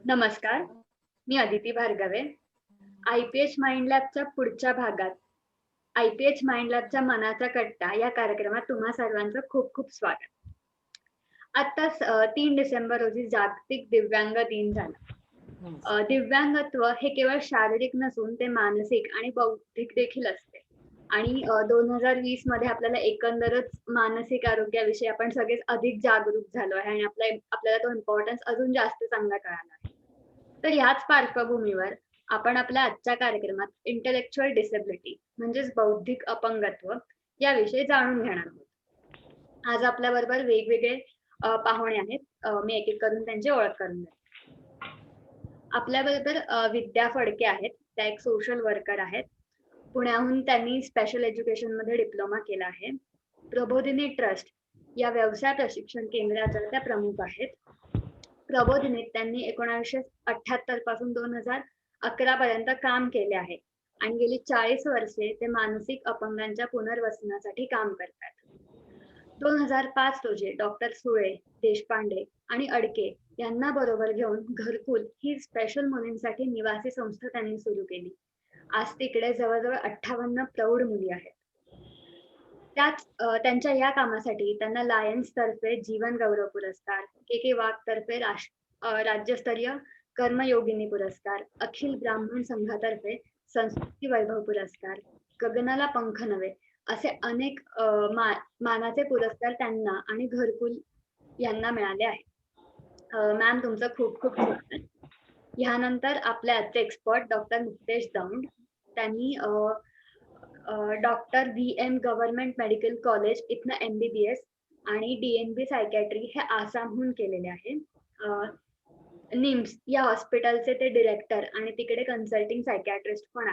नमस्कार, मी Aditi Bhargave. I-P-H mind लॅबच्या पुढच्या भागात आय-पी-एच माइंड लॅबच्या मनाचा कट्टा या कार्यक्रमात तुम्हा सर्वांचं खूप खूप स्वागत. आत्ताच 3 डिसेंबर रोजी जागतिक दिव्यांग दिन झाला. हं. दिव्यांगत्व हे केवळ शारीरिक नसून ते मानसिक आणि बौद्धिक देखील असते. आणि 2020 मध्ये आपल्याला एकंदरच मानसिक आरोग्याविषयी आपण सगळेच अधिक जागरूक झालो आहे आणि आपल्याला तो इम्पोर्टन्स अजून जास्त चांगला कळाला आहे. तर ह्याच पार्श्वभूमीवर आपण आपल्या आजच्या कार्यक्रमात इंटेलेक्चुअल डिसेबिलिटी म्हणजेच बौद्धिक अपंगत्व याविषयी जाणून घेणार आहोत. आज आपल्याबरोबर वेगवेगळे पाहुणे आहेत. मी एक-एक करून त्यांची ओळख करून देते. आपल्याबरोबर विद्या फडके आहेत. त्या एक सोशल वर्कर आहेत. पुण्याहून त्यांनी स्पेशल एज्युकेशनमध्ये डिप्लोमा केला आहे. प्रबोधिनी ट्रस्ट या व्यवसाय प्रशिक्षण केंद्राच्या त्या प्रमुख आहेत. प्रबोधिनीत त्यांनी 1978 पासून 2011 पर्यंत काम केले आहे आणि गेली 40 वर्षे ते मानसिक अपंगांच्या पुनर्वसनासाठी काम करतात. 2005 रोजी डॉक्टर सुळे, देशपांडे आणि अडके यांना बरोबर घेऊन घरकुल ही स्पेशल मुलींसाठी निवासी संस्था त्यांनी सुरू केली. आज तिकडे जवळ-जवळ 58 प्रौढ मुली आहेत. त्यांच्या या कामासाठी त्यांना लायन्स तर्फे जीवन गौरव पुरस्कार, के वाघ तर्फे राज्यस्तरीय कर्मयोगिनी पुरस्कार, अखिल ब्राह्मण संघातर्फे संस्कृती वैभव पुरस्कार, गगनाला पंख नवे असे अनेक मानाचे पुरस्कार त्यांना आणि घरकुल यांना मिळाले आहेत. मॅम तुमचं खूप खूप स्वागत. ह्यानंतर आपले आजचे एक्सपर्ट डॉक्टर मुक्तेश दौंड. त्यांनी doctor VM. Government medical college इथनं MBBS आणि DNB सायकॅट्री हे आसामहून केलेले आहे. निम्स या हॉस्पिटलचे ते डिरेक्टर आणि तिकडे कन्सल्टिंग सायकॅट्रिस्ट पण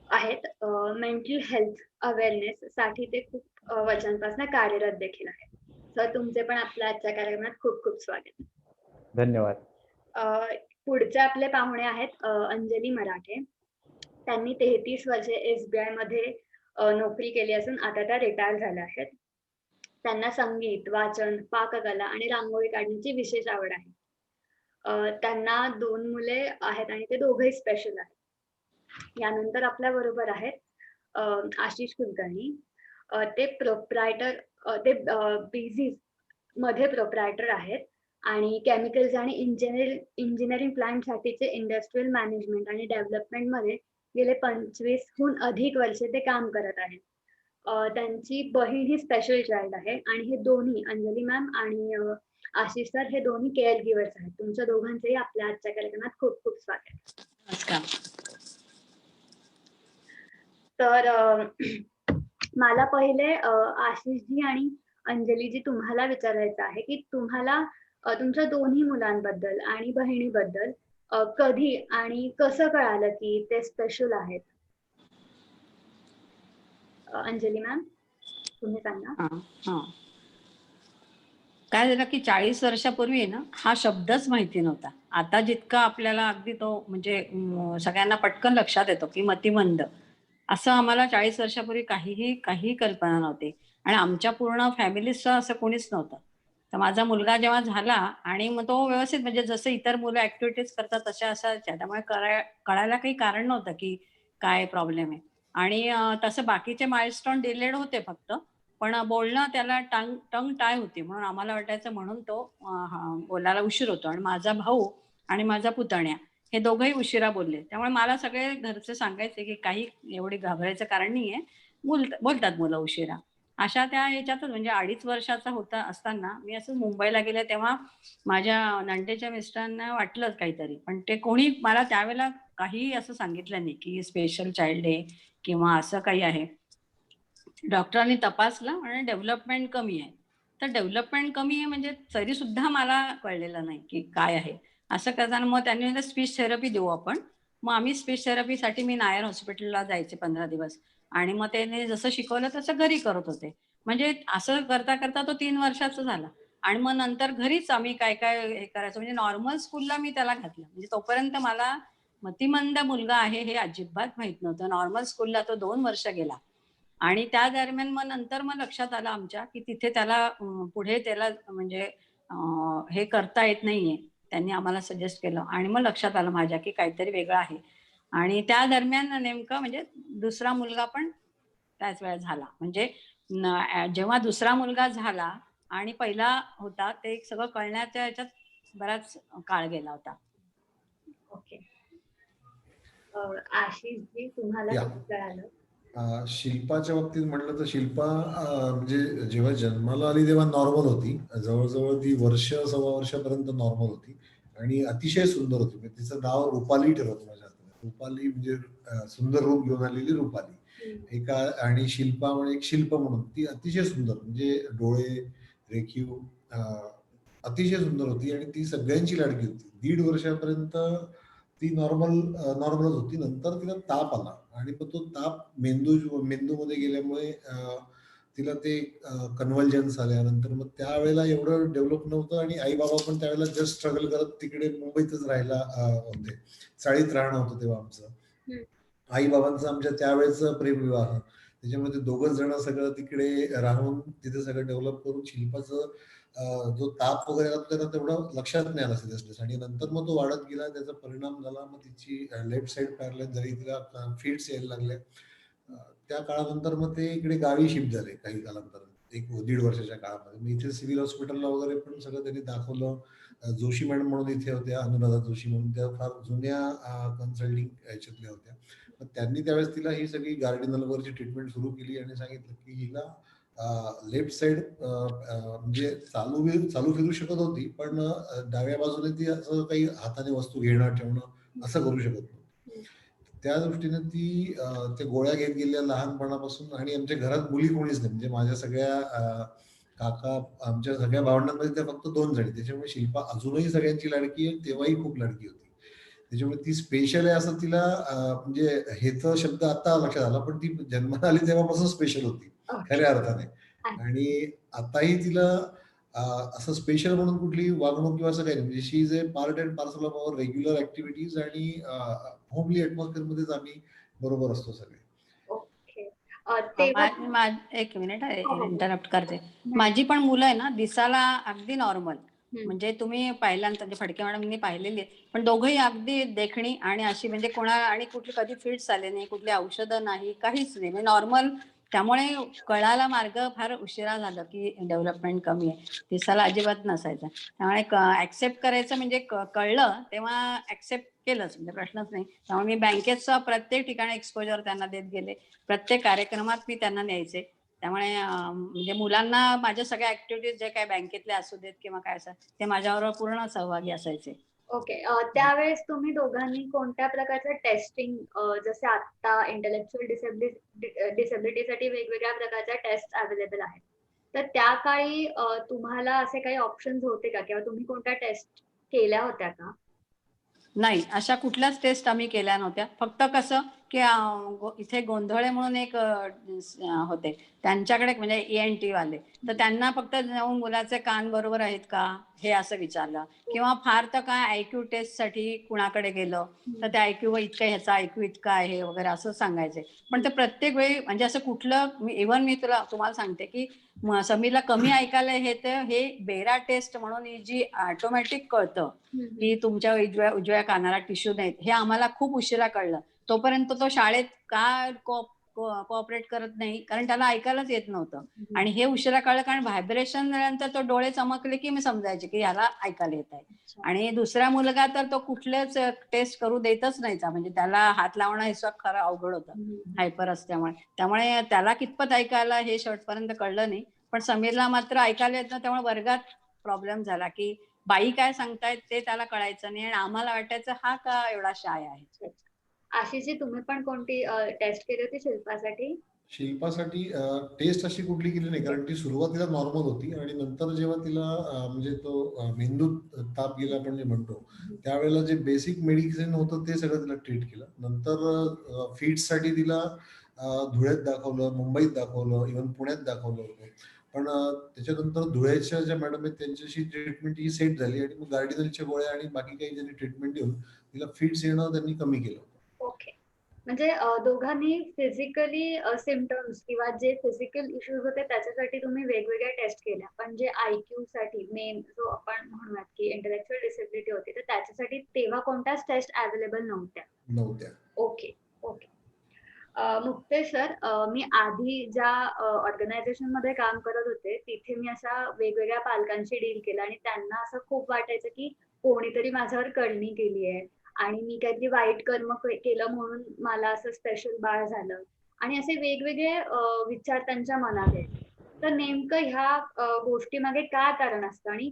आहेत. मेंटल हेल्थ अवेअरनेस साठी ते खूप वर्षांपासून कार्यरत देखील आहेत. सर तुमचे पण आपल्या आजच्या कार्यक्रमात खूप खूप स्वागत. धन्यवाद. पुढचे आपले पाहुणे आहेत अंजली मराठे. त्यांनी 33 वर्षे SBI मध्ये नोकरी केली असून आता त्या रिटायर झाल्या आहेत. त्यांना संगीत, वाचन, पाककला आणि रांगोळी काढण्याची विशेष आवड आहे. त्यांना 2 मुले आहेत आणि ते दोघेही स्पेशल आहेत. यानंतर आपल्या बरोबर आहेत आशिष कुलकर्णी. ते बिझीज मध्ये प्रोप्रायटर आहेत आणि केमिकल्स आणि इंजिनिअरिंग प्लांट साठीचे इंडस्ट्रियल मॅनेजमेंट आणि डेव्हलपमेंट मध्ये गेले 25 हून अधिक वर्षे ते काम करत आहेत. त्यांची बहीण ही स्पेशल चाइल्ड आहे आणि हे दोन्ही अंजली मॅम आणि आशिष सर हे दोन्ही केअर गिव्हर्स आहेत. तुमच्या दोघांचेही आपल्या आजच्या कार्यक्रमात खूप खूप स्वागत. तर मला पहिले आशिषजी आणि अंजलीजी तुम्हाला विचारायचं आहे की तुम्हाला तुमच्या दोन्ही मुलांबद्दल आणि बहिणीबद्दल कधी आणि कसं कळालं की ते स्पेशल आहेत? अंजली मॅम तुम्ही सांगा. काय झालं की 40 वर्षापूर्वी आहे ना, हा शब्दच माहिती नव्हता. आता जितका आपल्याला अगदी तो म्हणजे सगळ्यांना पटकन लक्षात येतो की मतिमंद, असं आम्हाला 40 वर्षापूर्वी काही कल्पना नव्हती आणि आमच्या पूर्ण फॅमिलीचं असं कोणीच नव्हतं. तर माझा मुलगा जेव्हा झाला आणि मग तो व्यवस्थित म्हणजे जसं इतर मुलं ऍक्टिव्हिटीज करतात तशा असायच्या, त्यामुळे कळायला काही कारण नव्हतं की काय प्रॉब्लेम आहे. आणि तसं बाकीचे माइलस्टोन डिलेड होते फक्त, पण बोलणं त्याला टंग टाय होती म्हणून आम्हाला वाटायचं म्हणून तो बोलायला उशीर होतो. आणि माझा भाऊ आणि माझा पुतण्या हे दोघंही उशिरा बोलले. त्यामुळे मला सगळे घरचे सांगायचे की काही एवढी घाबरायचं कारण नाहीये, बोलतात मुलं उशिरा. अशा त्या ह्याच्यातच म्हणजे 2.5 वर्षाचा होता असताना मी असं मुंबईला गेले, तेव्हा माझ्या नंदेच्या मिस्टरांना वाटलंच काहीतरी, पण ते कोणी मला त्यावेळेला काही असं सांगितलं नाही की स्पेशल चाइल्ड आहे किंवा असं काही आहे. डॉक्टरांनी तपासलं आणि डेव्हलपमेंट कमी आहे. तर डेव्हलपमेंट कमी आहे म्हणजे तरी सुद्धा मला कळलेलं नाही की काय आहे. असं करताना मग त्यांनी म्हटलं स्पीच थेरपी देऊ आपण. मग आम्ही स्पीच थेरपीसाठी मी नायर हॉस्पिटलला जायचे 15 दिवस आणि मग त्याने जसं शिकवलं तसं घरी करत होते. म्हणजे असं करता करता तो 3 वर्षाचा झाला आणि मग नंतर घरीच आम्ही काय काय हे करायचं. म्हणजे नॉर्मल स्कूलला मी त्याला घातलं. म्हणजे तोपर्यंत मला मतिमंद मुलगा आहे हे अजिबात माहित नव्हतं. नॉर्मल स्कूलला तो 2 वर्ष गेला आणि त्या दरम्यान मग नंतर मग लक्षात आलं आमच्या की तिथे त्याला पुढे त्याला म्हणजे हे करता येत नाहीये. त्यांनी आम्हाला सजेस्ट केलं आणि मग लक्षात आलं माझ्या की काहीतरी वेगळं आहे. आणि त्या दरम्यान नेमकं म्हणजे दुसरा मुलगा पण त्याच वेळेस झाला. म्हणजे जेव्हा दुसरा मुलगा झाला आणि पहिला होता ते सगळं कळण्याच्या ह्याच्यात बराच काळ गेला होता. ओके. आशिष जी तुम्हाला या कसं कळालं? शिल्पाच्या बाबतीत म्हटलं तर शिल्पा म्हणजे जेव्हा जन्माला आली तेव्हा नॉर्मल होती. जवळजवळ ती वर्ष सव्वा वर्षापर्यंत नॉर्मल होती आणि अतिशय सुंदर होती. म्हणजे तिचं नाव रुपाली ठरवतं माझ्या हातात. रुपाली म्हणजे सुंदर रूप घेऊन आलेली रुपाली. एका आणि शिल्पा म्हणजे एक शिल्प म्हणून ती अतिशय सुंदर म्हणजे डोळे रेखीव अतिशय सुंदर होती आणि ती सगळ्यांची लाडकी होती. 1.5 वर्षापर्यंत ती नॉर्मलच होती. नंतर तिला ताप आला आणि मग तो ताप मेंदूमध्ये गेल्यामुळे तिला ते कन्व्हल्जन्स आल्यानंतर मग त्यावेळेला एवढं डेव्हलप नव्हतं आणि आई बाबा पण त्यावेळेला जस्ट स्ट्रगल करत तिकडे मुंबईतच राहायला होते. चाळीत राहणं होतं तेव्हा आमचं. आई बाबांचं आमच्या त्यावेळेचं प्रेमविवाह त्याच्यामुळे ते दोघंच जण सगळं तिकडे राहून तिथे सगळं डेव्हलप करून शिल्पाचं जो ताप वगैरे आला त्याला तेवढं लक्षात नाही आला सिरियसनेस आणि नंतर मग तो वाढत गेला. त्याचा परिणाम झाला. मग तिची लेफ्ट साइड पॅरलाइज झाली. तिला फिट्स यायला लागले. त्या काळानंतर मग ते इकडे गावी शिफ्ट झाले काही कालानंतर 1-1.5 वर्षाच्या काळामध्ये. मग इथे सिव्हिल हॉस्पिटलला वगैरे पण सगळं त्यांनी दाखवलं. जोशी मॅडम म्हणून इथे होत्या, अनुराधा जोशी म्हणून त्या फार जुन्या कन्सल्टिंग ह्याच्यातल्या होत्या. मग त्यांनी त्यावेळेस तिला ही सगळी गार्डिनल वरची ट्रीटमेंट सुरू केली आणि सांगितलं की हिला लेफ्ट साइड म्हणजे चालू फिरू शकत होती पण डाव्या बाजूने ती असं काही हाताने वस्तू घेणं ठेवणं असं करू शकत नव्हती. त्या दृष्टीने ती त्या गोळ्या घेत गेल्या लहानपणापासून आणि आमच्या घरात मुली कोणीच नाही म्हणजे माझ्या सगळ्या काका आमच्या सगळ्या भावंडांमध्ये त्या फक्त 2 जणी. त्याच्यामुळे शिल्पा अजूनही सगळ्यांची लाडकी आहे. तेव्हाही खूप लाडकी होती. त्याच्यामुळे ती स्पेशल आहे असं तिला म्हणजे हेचा शब्द आता लक्षात आला पण ती जन्माला आली तेव्हापासून स्पेशल होती खऱ्या अर्थाने. आणि आताही तिला असं स्पेशल म्हणून कुठली वागणूक किंवा असं काही नाही. म्हणजे she is a part and parcel of our regular activities आणि होमली ऍटमॉस्फिअर मध्येच आम्ही बरोबर असतो सगळे. ओके. तेव्हा एक मिनिट हो, हो. इंटरप्ट करते. माझी पण मुलं आहे ना दिसायला अगदी नॉर्मल म्हणजे तुम्ही पहिल्यांदा फडके मॅडमनी पाहिलेली आहेत. पण दोघंही अगदी देखणी आणि अशी म्हणजे आणि कुठली कधी फिट्स आले नाही, कुठली औषधं नाही, काहीच नाही. म्हणजे नॉर्मल. त्यामुळे कळायला मार्ग फार उशिरा झाला की डेव्हलपमेंट कमी आहे. दिसायला अजिबात नसायचा. त्यामुळे ऍक्सेप्ट करायचं म्हणजे कळलं तेव्हा ऍक्सेप्ट केलंच म्हणजे प्रश्नच नाही. त्यामुळे मी बँकेचं प्रत्येक ठिकाणी एक्सपोजर त्यांना देत गेले. प्रत्येक कार्यक्रमात मी त्यांना न्यायचे. त्यामुळे म्हणजे मुलांना माझ्या सगळ्या ऍक्टिव्हिटीज जे काही बँकेतले असू देत किंवा काय असं ते माझ्याबरोबर पूर्ण सहभागी असायचे. ओके. त्यावेळेस तुम्ही दोघांनी कोणत्या प्रकारचं टेस्टिंग जसे आता इंटेलेक्च्युअल डिसेबिलिटीसाठी वेगवेगळ्या प्रकारच्या टेस्ट अवेलेबल आहेत. तर त्या काळी तुम्हाला असे काही ऑप्शन्स होते का किंवा तुम्ही कोणत्या टेस्ट केल्या होत्या का? नाही, अशा कुठल्याच टेस्ट आम्ही केल्या नव्हत्या. फक्त कसं की इथे गोंधळे म्हणून एक होते. त्यांच्याकडे म्हणजे ENT वाले. तर त्यांना फक्त जाऊन मुलाचे कान बरोबर आहेत का हे असं विचारलं किंवा फार तर काय IQ टेस्टसाठी कुणाकडे गेलं तर त्या IQ इतका ह्याचा IQ इतका आहे वगैरे असं सांगायचे. पण ते प्रत्येक वेळी म्हणजे असं कुठलं इव्हन मी तुम्हाला सांगते की समीरला कमी ऐकायला हे बेरा टेस्ट म्हणून जी ऑटोमॅटिक कळतं की तुमच्या उजव्या कानाला टिश्यू नाहीत हे आम्हाला खूप उशिरा कळलं. तोपर्यंत तो शाळेत का कोऑपरेट करत नाही कारण त्याला ऐकायलाच येत नव्हतं. आणि हे उशिरा कळलं कारण व्हायब्रेशन नंतर तो डोळे चमकले की मी समजायचे की याला ऐकायला येत आहे. आणि दुसरा मुलगा तर तो कुठलेच टेस्ट करू देतच नाही म्हणजे त्याला हात लावणं हे खरं अवघड होतं हायपर असल्यामुळे. त्यामुळे त्याला कितपत ऐकायला हे शेवटपर्यंत कळलं नाही. पण समीरला मात्र ऐकायला येत ना त्यामुळे वर्गात प्रॉब्लेम झाला की बाई काय सांगतायत ते त्याला कळायचं नाही आणि आम्हाला वाटायचं हा का एवढा शाय आहे. आशिषजी तुम्ही पण कोणती टेस्ट केली होती शिल्पासाठी? शिल्पासाठी टेस्ट अशी कुठली केली नाही कारण ती सुरुवातीला नॉर्मल होती आणि नंतर जेव्हा तिला म्हणजे तो मेंदूत ताप गेला आपण जे म्हणतो त्यावेळेला जे बेसिक मेडिसिन होतं ते सगळं तिला ट्रीट केलं. नंतर फिट्ससाठी तिला धुळ्यात दाखवलं, मुंबईत दाखवलं, इव्हन पुण्यात दाखवलं होतं. पण त्याच्यानंतर धुळ्याच्या ज्या मॅडम आहेत त्यांच्याशी ट्रीटमेंट ही सेट झाली आणि मग गार्डिनलच्या गोळ्या आणि बाकी काही ज्यांनी ट्रीटमेंट देऊन तिला फिट्स येणं त्यांनी कमी केलं. ओके. म्हणजे दोघांनी फिजिकली सिम्पटम्स किंवा जे फिजिकल इश्यूज होते त्याच्यासाठी तुम्ही वेगवेगळ्या टेस्ट केल्या, पण जे IQ साठी मेन जो आपण म्हणूयात की इंटेलेक्च्युअल डिसेबिलिटी होती, तर त्याच्यासाठी तेव्हा कोणत्याच टेस्ट अवेलेबल नव्हत्या. नव्हत्या. Okay, okay. मुक्तेश सर, मी आधी ज्या ऑर्गनायझेशन मध्ये काम करत होते, तिथे मी अशा वेगवेगळ्या पालकांशी डील केलं आणि त्यांना असं खूप वाटायचं की कोणीतरी माझ्यावर करणी केली आहे आणि मी काहीतरी वाईट कर्म केलं म्हणून मला असं स्पेशल बाळ झालं आणि असे वेगवेगळे विचार त्यांच्या मनात आहेत. तर नेमकं ह्या गोष्टी मागे काय कारण असतं आणि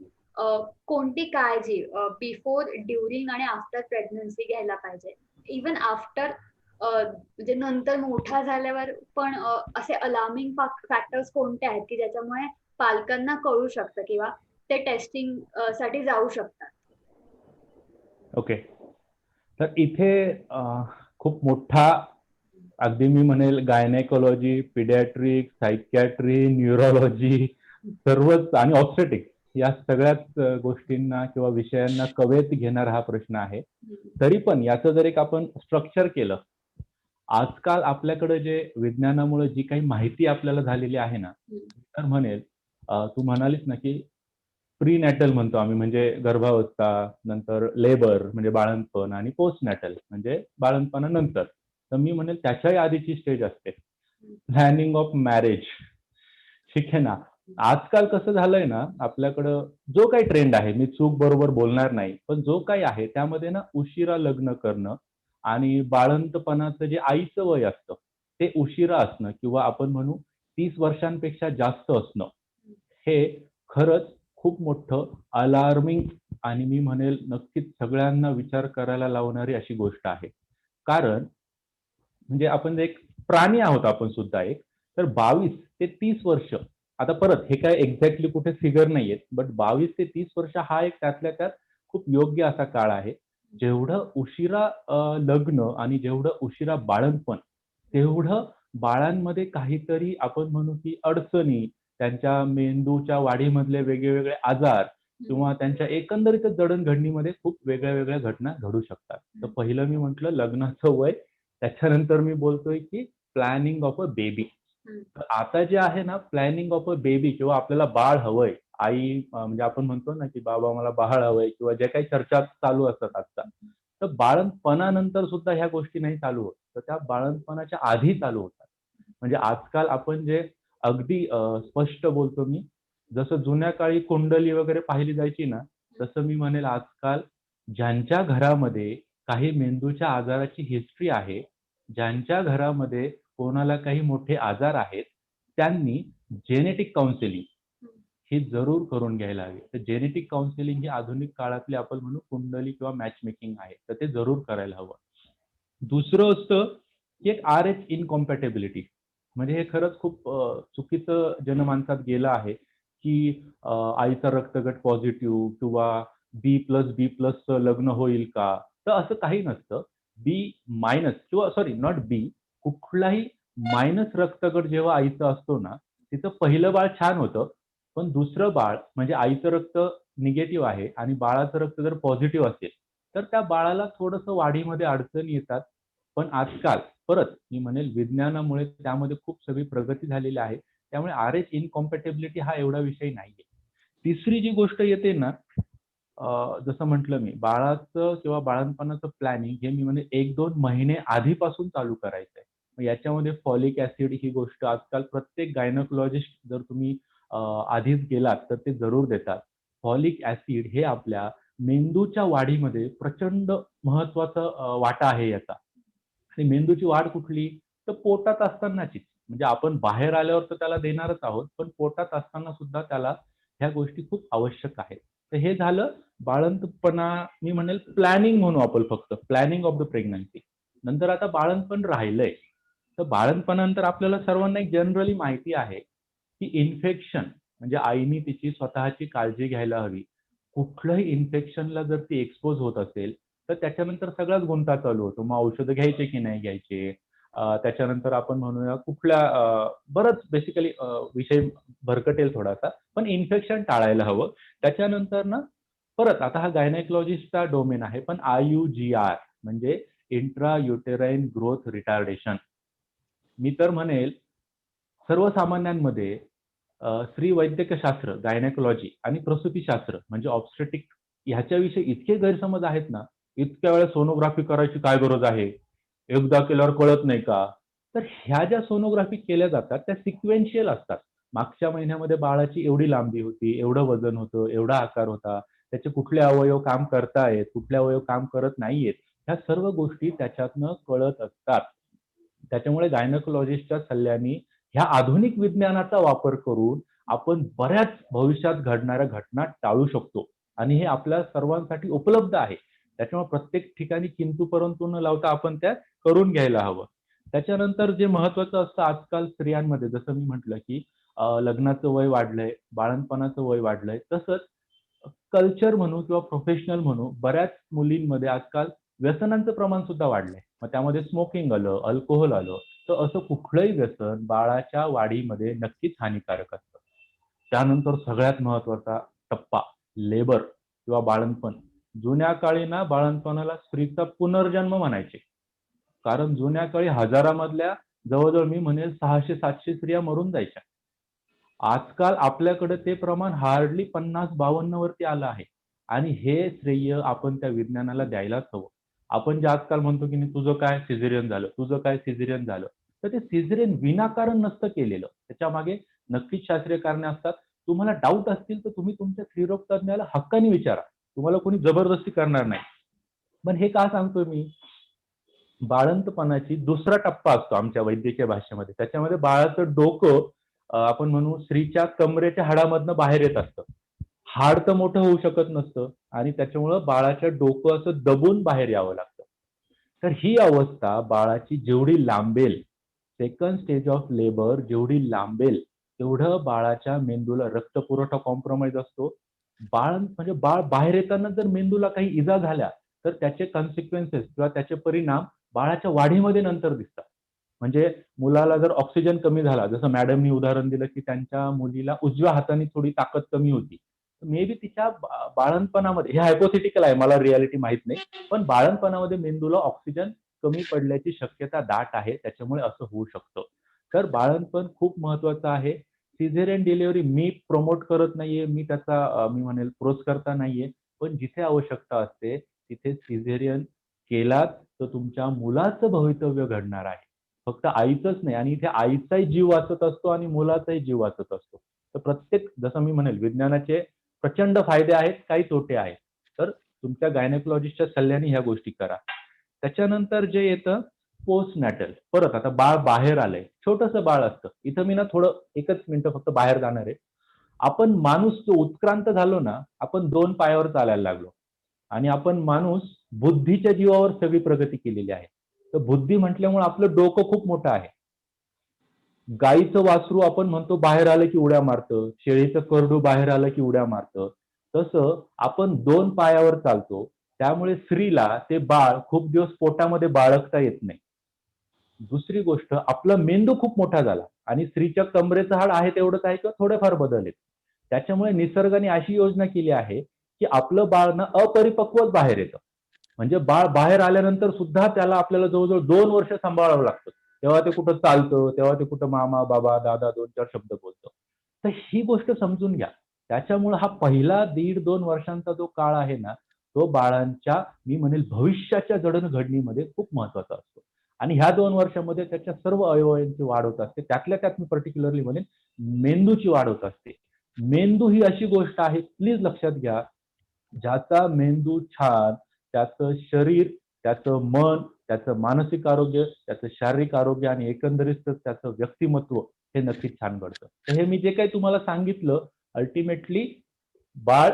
कोणती काळजी बिफोर, ड्युरिंग आणि आफ्टर प्रेग्नन्सी घ्यायला पाहिजे? इवन आफ्टर म्हणजे नंतर मोठा झाल्यावर पण असे अलार्मिंग फॅक्टर्स कोणते आहेत की ज्याच्यामुळे पालकांना कळू शकतं किंवा ते टेस्टिंग साठी जाऊ शकतात? ओके. तर इथे खूप मोठा, अगदी मी म्हणेल गायनेकोलॉजी, पिडियाट्रिक, सायकियाट्री, न्यूरोलॉजी सर्वच आणि ऑब्स्टेटिक्स या सगळ्याच गोष्टींना किंवा विषयांना कवेत घेणारा हा प्रश्न आहे. तरी पण याचं जर एक आपण स्ट्रक्चर केलं, आजकाल आपल्याकडे जे विज्ञानामुळे जी काही माहिती आपल्याला झालेली आहे ना, तर म्हणेल तू म्हणालीस ना की प्री नॅटल म्हणतो आम्ही, म्हणजे गर्भावस्था, नंतर लेबर म्हणजे बाळंतपण आणि पोस्ट नॅटल म्हणजे बाळंतपणानंतर. तर मी म्हणेल त्याच्याही आधीची स्टेज असते, प्लॅनिंग ऑफ मॅरेज. ठीक आहे ना. आजकाल कसं झालंय ना, आपल्याकडं जो काही ट्रेंड आहे, मी चूक बरोबर बोलणार नाही, पण जो काही आहे त्यामध्ये ना उशिरा लग्न करणं आणि बाळंतपणाचं जे आईचं वय असतं ते उशिरा असणं किंवा आपण म्हणू 30 वर्षांपेक्षा जास्त असणं, हे खरंच खूप मोठं अलार्मिंग आणि मी म्हणेल नक्कीच सगळ्यांना विचार करायला लावणारी अशी गोष्ट आहे. कारण म्हणजे आपण एक प्राणी आहोत आपण सुद्धा एक. तर 22 ते 30 वर्ष, आता परत हे काय एक्झॅक्टली कुठे फिगर नाहीयेत, बट 22 ते 30 वर्ष हा एक त्यातल्या त्यात खूप योग्य असा काळ आहे. जेवढं उशिरा लग्न आणि जेवढं उशिरा बाळंतपण, तेवढं बाळांमध्ये काहीतरी आपण म्हणू की अडचणी, त्यांच्या मेंदूच्या वाढीमधले वेगवेगळे आजार किंवा त्यांच्या एकंदरीतच जडणघडणीमध्ये खूप वेगळ्या वेगळ्या घटना घडू शकतात. तर पहिलं मी म्हटलं लग्नाचं वय, त्याच्यानंतर मी बोलतोय की प्लॅनिंग ऑफ अ बेबी. तर आता जे आहे ना, प्लॅनिंग ऑफ अ बेबी किंवा आपल्याला बाळ हवंय, आई म्हणजे आपण म्हणतो ना की बाबा मला बाळ हवंय किंवा ज्या काही चर्चा चालू असतात आजकाल, तर बाळंतपणानंतर सुद्धा ह्या गोष्टी नाही चालू होत, तर त्या बाळंतपणाच्या आधी चालू होतात. म्हणजे आजकाल आपण जे अगदी स्पष्ट बोलतो मी, जसं जुन्या काळी कुंडली वगैरे पाहिली जायची ना, तसं मी म्हणेल आजकाल ज्यांच्या घरामध्ये काही मेंदूच्या आजाराची हिस्ट्री आहे, ज्यांच्या घरामध्ये कोणाला काही मोठे आजार आहेत, त्यांनी जेनेटिक काउन्सिलिंग ही जरूर करून घ्यायला हवी. तर जेनेटिक काउन्सिलिंग ही आधुनिक काळातली आपण म्हणू कुंडली किंवा मॅच मेकिंग आहे. तर ते जरूर करायला हवं. दुसरं असतं की एक RH इनकॉम्पॅटिबिलिटी. म्हणजे हे खरंच खूप चुकीचं जनमानसात गेलं आहे, की आईचा रक्तगट पॉझिटिव्ह किंवा B+B+चं लग्न होईल का? तर असं काही नसतं. B- किंवा सॉरी नॉट बी, कुठलाही मायनस रक्तगट जेव्हा आईचा असतो ना, तिचं पहिलं बाळ छान होतं, पण दुसरं बाळ म्हणजे आईचं रक्त निगेटिव्ह आहे आणि बाळाचं रक्त जर पॉझिटिव्ह असेल, तर त्या बाळाला थोडंसं वाढीमध्ये अडचणी येतात. पण आजकाल परत मी म्हणेल विज्ञानामुळे त्यामध्ये खूप सगळी प्रगती झालेली आहे. त्यामुळे RH इनकॉम्पॅटिबिलिटी हा एवढा विषय नाहीये. तिसरी जी गोष्ट येते ना, जसं म्हटलं मी, बाळाचं किंवा बाळंतपणाचं प्लॅनिंग हे मी म्हणेन 1-2 महिने आधीपासून चालू करायचं आहे. मग याच्यामध्ये फॉलिक ॲसिड ही गोष्ट आजकाल प्रत्येक गायनेकोलॉजिस्ट जर तुम्ही आधीच गेलात तर ते जरूर देतात. फॉलिक ॲसिड हे आपल्या मेंदूच्या वाढीमध्ये प्रचंड महत्त्वाचा वाटा आहे याचा. आणि मेंदूची वाढ कुठली? तर पोटात असतानाचीच. म्हणजे आपण बाहेर आल्यावर तर त्याला देणारच आहोत, पण पोटात असताना सुद्धा त्याला ह्या गोष्टी खूप आवश्यक आहेत. तर हे झालं बाळंतपणा, मी म्हणेल प्लॅनिंग म्हणू आपण फक्त, प्लॅनिंग ऑफ द प्रेग्नन्सी. नंतर आता बाळंतपण राहिलंय. तर बाळंतपणानंतर आपल्याला सर्वांना एक जनरली माहिती आहे, की इन्फेक्शन म्हणजे आईनी तिची स्वतःची काळजी घ्यायला हवी. कुठल्याही इन्फेक्शनला जर ती एक्सपोज होत असेल, तर त्याच्यानंतर सगळाच गुंता चालू होतो. मग औषधं घ्यायचे की नाही घ्यायचे? त्याच्यानंतर आपण म्हणूया कुठल्या बरंच बेसिकली विषय भरकटेल थोडासा, पण इन्फेक्शन टाळायला हवं. त्याच्यानंतर ना परत आता हा गायनेकोलॉजिस्टचा डोमेन आहे, पण IUGR म्हणजे इंट्रायुटेराइन ग्रोथ रिटार्डेशन. मी तर म्हणेल सर्वसामान्यांमध्ये स्त्री वैद्यकशास्त्र, गायनेकोलॉजी आणि प्रसूतीशास्त्र म्हणजे ऑब्स्टेटिक ह्याच्याविषयी इतके गैरसमज आहेत ना, इतक्या वेळा सोनोग्राफी करायची काय गरज आहे? एकदा केल्यावर कळत नाही का? तर ह्या ज्या सोनोग्राफी केल्या जातात त्या सिक्वेन्शियल असतात. मागच्या महिन्यामध्ये बाळाची एवढी लांबी होती, एवढं वजन होतं, एवढा आकार होता, त्याचे कुठले अवयव काम करतायत, कुठले अवयव काम करत नाहीयेत, ह्या सर्व गोष्टी त्याच्यातनं कळत असतात. त्याच्यामुळे गायनेकोलॉजिस्टच्या सल्ल्याने ह्या आधुनिक विज्ञानाचा वापर करून आपण बऱ्याच भविष्यात घडणाऱ्या घटना टाळू शकतो आणि हे आपल्या सर्वांसाठी उपलब्ध आहे. त्याच्यामुळे प्रत्येक ठिकाणी किंतु परंतु न लावता आपण त्या करून घ्यायला हवं. त्याच्यानंतर जे महत्वाचं असतं आजकाल स्त्रियांमध्ये, जसं मी म्हटलं की लग्नाचं वय वाढलंय, बाळंतपणाचं वय वाढलंय, तसंच कल्चर म्हणू किंवा प्रोफेशनल म्हणू, बऱ्याच मुलींमध्ये आजकाल व्यसनांचं प्रमाण सुद्धा वाढलंय. मग त्यामध्ये स्मोकिंग आलं, अल्कोहोल आलं, तर असं कुठलंही व्यसन बाळाच्या वाढीमध्ये नक्कीच हानिकारक असतं. त्यानंतर सगळ्यात महत्वाचा टप्पा लेबर किंवा बाळंतपण. जुन्या काळी ना बाळंतपणाला स्त्रीचा पुनर्जन्म म्हणायचे. कारण जुन्या काळी हजारामधल्या जवळजवळ मी म्हणेल 600-700 स्त्रिया मरून जायच्या. आजकाल आपल्याकडे ते प्रमाण हार्डली 50-52 वरती आलं आहे आणि हे श्रेय आपण त्या विज्ञानाला द्यायलाच हवं. आपण जे आजकाल म्हणतो की नाही, तुझं काय सिझेरियन झालं, तुझं काय सिझेरियन झालं, तर ते सिझेरियन विनाकारण नसतं केलेलं. त्याच्या मागे नक्कीच शास्त्रीय कारणे असतात. तुम्हाला डाऊट असतील तर तुम्ही तुमच्या स्त्रीरोग तज्ञाला हक्काने विचारा. तुम्हाला कोणी जबरदस्ती करणार नाही. पण हे का सांगतोय मी? बाळंतपणाची दुसरा टप्पा असतो आमच्या वैद्यकीय भाषेमध्ये. त्याच्यामध्ये बाळाचं डोकं आपण म्हणू स्त्रीच्या कमरेच्या हाडामधनं बाहेर येत असतं. हाड तर मोठं होऊ शकत नसतं आणि त्याच्यामुळं बाळाचं डोकं असं दबून बाहेर यावं लागतं. तर ही अवस्था बाळाची जेवढी लांबेल, सेकंड स्टेज ऑफ लेबर जेवढी लांबेल, तेवढं बाळाच्या मेंदूला रक्तपुरवठा कॉम्प्रोमाइज असतो. म्हणजे बाळ बाहेर येताना जर मेंदूला काही इजा झाल्या, तर त्याचे कॉन्सिक्वेन्सेस किंवा त्याचे परिणाम बाळाच्या वाढीमध्ये नंतर दिसतात. म्हणजे मुलाला जर ऑक्सिजन कमी झाला, जसं मॅडमनी उदाहरण दिलं की त्यांच्या मुलीला उजव्या हाताने थोडी ताकद कमी होती. मे बी तिच्या बाळंतपणामध्ये, हे हायपोथेटिकल आहे, मला रियालिटी माहित नाही, पण बाळंतपणामध्ये मेंदूला ऑक्सिजन कमी पडल्याची शक्यता दाट आहे. त्याच्यामुळे असं होऊ शकतं. तर बाळंतपण खूप महत्वाचं आहे. सिझेरियन डिलिव्हरी मी प्रमोट करत नाहीये, मी त्याचा मी म्हणेल प्रोस करता नाहीये, पण जिथे आवश्यकता असते तिथे सिझेरियन केलात तर तुमच्या मुलाचं भवितव्य घडणार आहे. फक्त आईचंच नाही, आणि इथे आईचाही जीव वाचत असतो आणि मुलाचाही जीव वाचत असतो. तर प्रत्येक, जसं मी म्हणेल, विज्ञानाचे प्रचंड फायदे आहेत, काही तोटे आहेत. तर तुमच्या गायनेकोलॉजिस्टच्या सल्ल्याने ह्या गोष्टी करा. त्याच्यानंतर जे येतं पोस्ट नॅटल. परत आता बाळ बाहेर आलंय, छोटंसं बाळ असतं. इथं मी ना थोडं एकच मिनिटं फक्त बाहेर जाणार आहे. आपण माणूस जो उत्क्रांत झालो ना, आपण 2 पायावर चालायला लागलो आणि आपण माणूस बुद्धीच्या जीवावर सगळी प्रगती केलेली आहे. तर बुद्धी म्हटल्यामुळे आपलं डोकं खूप मोठं आहे. गाईचं वासरू आपण म्हणतो बाहेर आलं की उड्या मारतं, शेळीचं करडू बाहेर आलं की उड्या मारतं. तसं आपण 2 पायावर चालतो. त्यामुळे स्त्रीला ते बाळ खूप दिवस पोटामध्ये बाळगता येत नाही. दुसरी गोष्ट, आपला मेंदू खूप मोठा झाला आणि स्त्रीच्या कमरेचं हाड आहे तेवढंच आहे किंवा थोडेफार बदल आहेत. त्याच्यामुळे निसर्गाने अशी योजना केली आहे की आपलं बाळ ना अपरिपक्वच बाहेर येतं. म्हणजे बाळ बाहेर आल्यानंतर सुद्धा त्याला आपल्याला जवळजवळ 2 वर्ष सांभाळावं लागतं. तेव्हा ते कुठं चालतं, तेव्हा ते कुठं मामा, बाबा, दादा 2-4 शब्द बोलतं. तर ही गोष्ट समजून घ्या. त्याच्यामुळे हा पहिला 1.5-2 वर्षांचा जो काळ आहे ना, तो बाळांच्या, मी म्हणेल, भविष्याच्या जडणघडणीमध्ये खूप महत्वाचा असतो. आणि ह्या 2 वर्षामध्ये त्याच्या सर्व अवयवांची वाढ होत असते. त्यातल्या त्यात मी पर्टिक्युलरली म्हणेन मेंदूची वाढ होत असते. मेंदू ही अशी गोष्ट आहे, प्लीज लक्षात घ्या, ज्याचा मेंदू छान, त्याचं शरीर, त्याचं मन, त्याचं मानसिक आरोग्य, त्याचं शारीरिक आरोग्य आणि एकंदरीत त्याचं व्यक्तिमत्व हे नक्कीच छान घडतं. तर हे मी जे काही तुम्हाला सांगितलं, अल्टिमेटली बाळ,